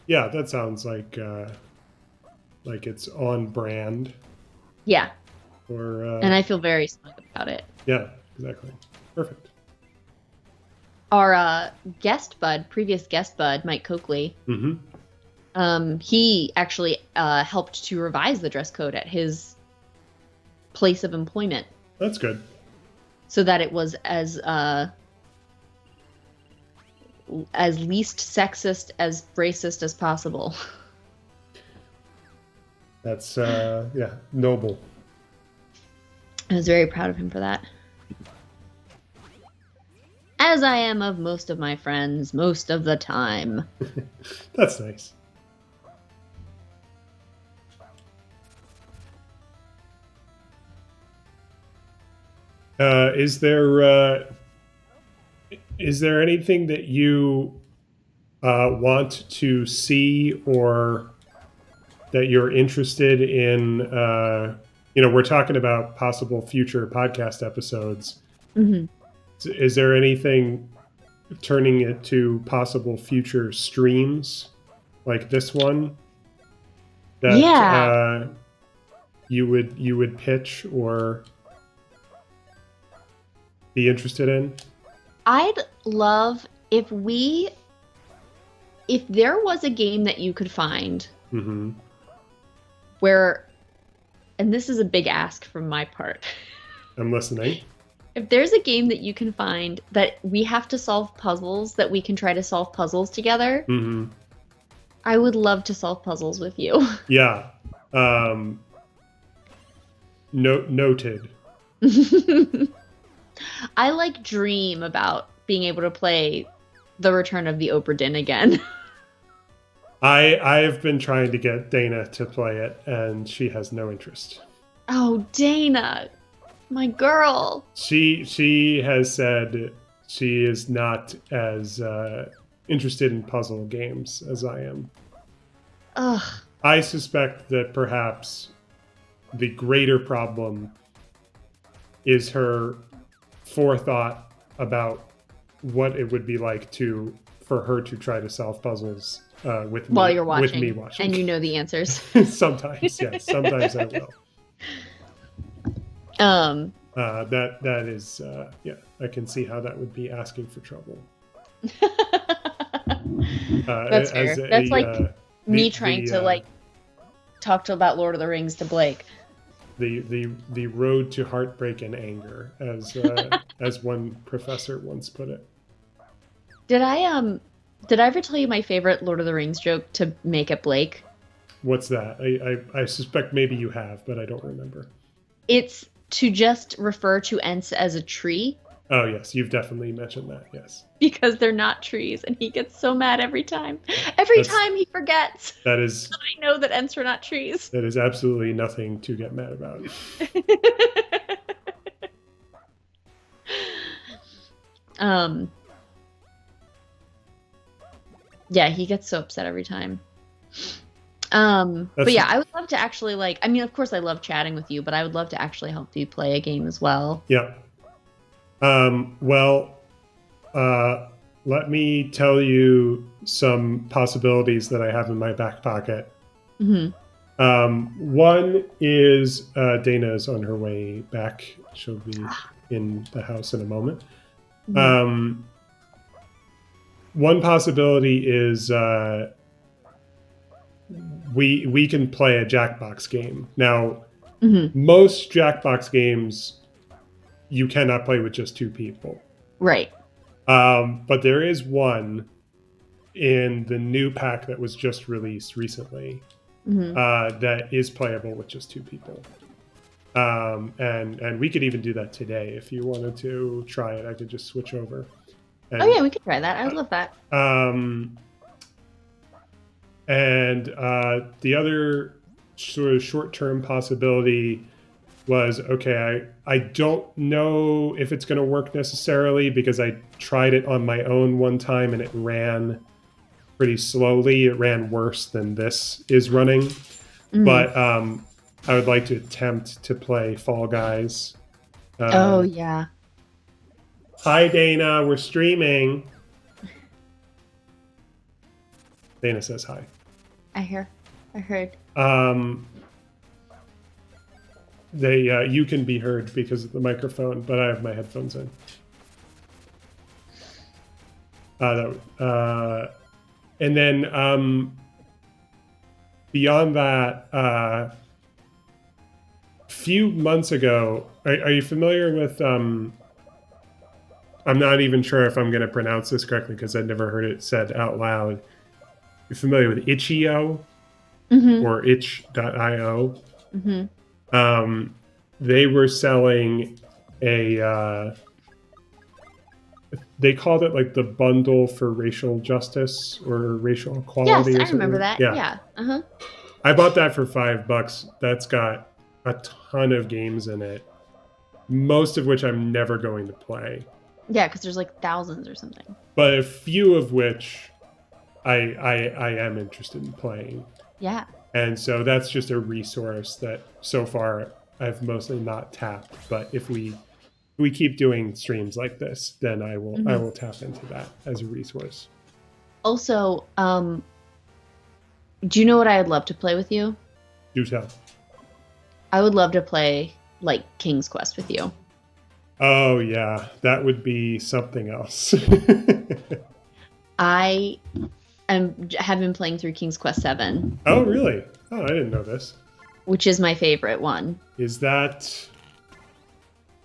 Yeah, that sounds like it's on brand. Yeah. And I feel very smug about it. Yeah, exactly. Perfect. Our previous guest bud, Mike Coakley, he actually helped to revise the dress code at his place of employment. That's good. So that it was as least sexist, as racist as possible. That's noble. I was very proud of him for that. As I am of most of my friends, most of the time. That's nice. Is there anything that you want to see or that you're interested in? We're talking about possible future podcast episodes. Mm-hmm. Is there anything turning it to possible future streams like this one that you would pitch or be interested in? I'd love if there was a game that you could find where, and this is a big ask from my part. I'm listening. If there's a game that you can find that we have to solve puzzles, that we can try to solve puzzles together, I would love to solve puzzles with you. Yeah. Noted. I like dream about being able to play The Return of the Obra Dinn again. I've been trying to get Dana to play it, and she has no interest. Oh, Dana, my girl. She has said she is not as interested in puzzle games as I am. Ugh. I suspect that perhaps the greater problem is her forethought about what it would be like for her to try to solve puzzles with while you're watching, with me watching, and you know the answers. Sometimes, yes. Sometimes I will. That is I can see how that would be asking for trouble. That's fair. That's like me trying to like talk about Lord of the Rings to Blake. The road to heartbreak and anger, as one professor once put it. Did I ever tell you my favorite Lord of the Rings joke to make at Blake? What's that? I suspect maybe you have, but I don't remember. It's to just refer to Ents as a tree. Oh, yes. You've definitely mentioned that, yes. Because they're not trees, and he gets so mad every time. Every time he forgets. That is... I know that Ents are not trees. That is absolutely nothing to get mad about. Yeah, he gets so upset every time. But yeah, I would love to actually, like, I mean, of course I love chatting with you, but I would love to actually help you play a game as well. Yeah. Well, let me tell you some possibilities that I have in my back pocket. Mm-hmm. One is Dana is on her way back. She'll be in the house in a moment. Mm-hmm. One possibility is we can play a Jackbox game. Now, most Jackbox games you cannot play with just two people. Right. But there is one in the new pack that was just released recently that is playable with just two people. And we could even do that today if you wanted to try it. I could just switch over. And, oh yeah, we could try that. I would love that. And the other sort of short-term possibility was, okay, I don't know if it's going to work necessarily because I tried it on my own one time and it ran pretty slowly. It ran worse than this is running. Mm-hmm. But I would like to attempt to play Fall Guys. Oh, yeah. Hi, Dana. We're streaming. Dana says hi. I heard. You can be heard because of the microphone, but I have my headphones in. And then beyond that, a few months ago, are you familiar with? I'm not even sure if I'm going to pronounce this correctly because I've never heard it said out loud. You're familiar with Itch.io or itch.io? Mm-hmm. They were selling a, they called it like the bundle for racial justice or racial equality. Yes, I remember that. Yeah. Uh-huh. I bought that for $5. That's got a ton of games in it, most of which I'm never going to play. Yeah, because there's like thousands or something. But a few of which I am interested in playing. Yeah. And so that's just a resource that so far I've mostly not tapped. But if we keep doing streams like this, then I will tap into that as a resource. Also, do you know what I would love to play with you? Do tell. I would love to play like King's Quest with you. Oh yeah, that would be something else. I have been playing through King's Quest 7. Oh really? Oh, I didn't know this. Which is my favorite one. Is that?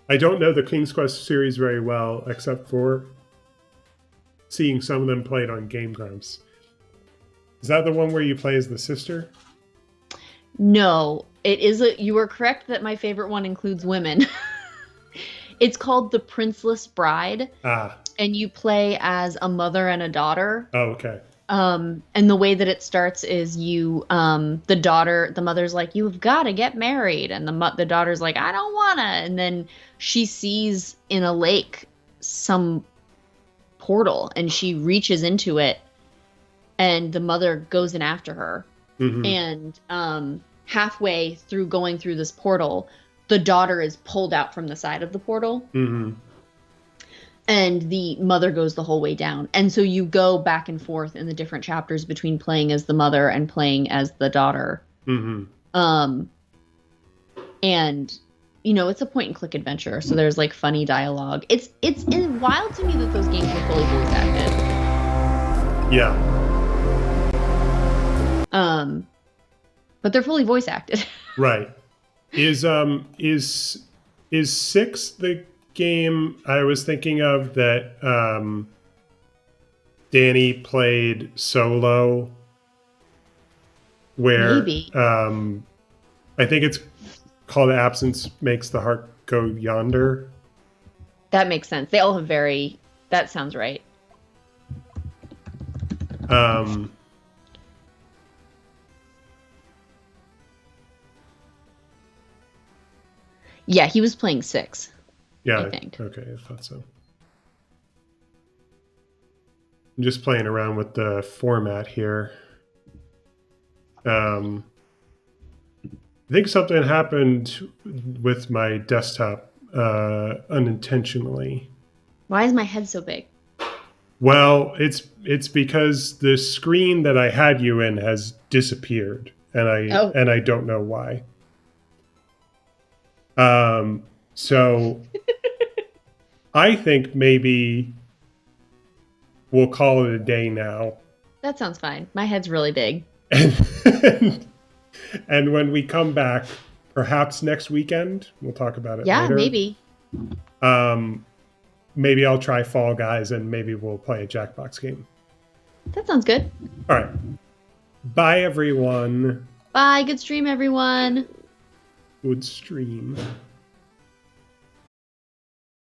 I don't know the King's Quest series very well, except for seeing some of them played on Game Grumps. Is that the one where you play as the sister? No, it is. You were correct that my favorite one includes women. It's called The Princeless Bride. And you play as a mother and a daughter. Oh, okay. And the way that it starts is the mother's like, you've got to get married. And the daughter's like, I don't want to. And then she sees in a lake some portal and she reaches into it and the mother goes in after her. Mm-hmm. And halfway through going through this portal, the daughter is pulled out from the side of the portal. Mm-hmm. And the mother goes the whole way down. And so you go back and forth in the different chapters between playing as the mother and playing as the daughter. Mm-hmm. And it's a point and click adventure, so there's like funny dialogue. It's wild to me that those games are fully voice acted. Yeah. But they're fully voice acted. Right. Is 6 the game I was thinking of that Danny played solo? Where Maybe. I think it's called Absence Makes the Heart Go Yonder. That makes sense. They all have that sounds right. Yeah, he was playing 6. Yeah, I think. Okay, I thought so. I'm just playing around with the format here. I think something happened with my desktop unintentionally. Why is my head so big? Well, it's because the screen that I had you in has disappeared, and I don't know why. So I think maybe we'll call it a day now. That sounds fine. My head's really big. And when we come back, perhaps next weekend, we'll talk about it later. Maybe. Maybe I'll try Fall Guys, and maybe we'll play a Jackbox game. That sounds good. All right. Bye, everyone. Bye. Good stream, everyone. Good stream.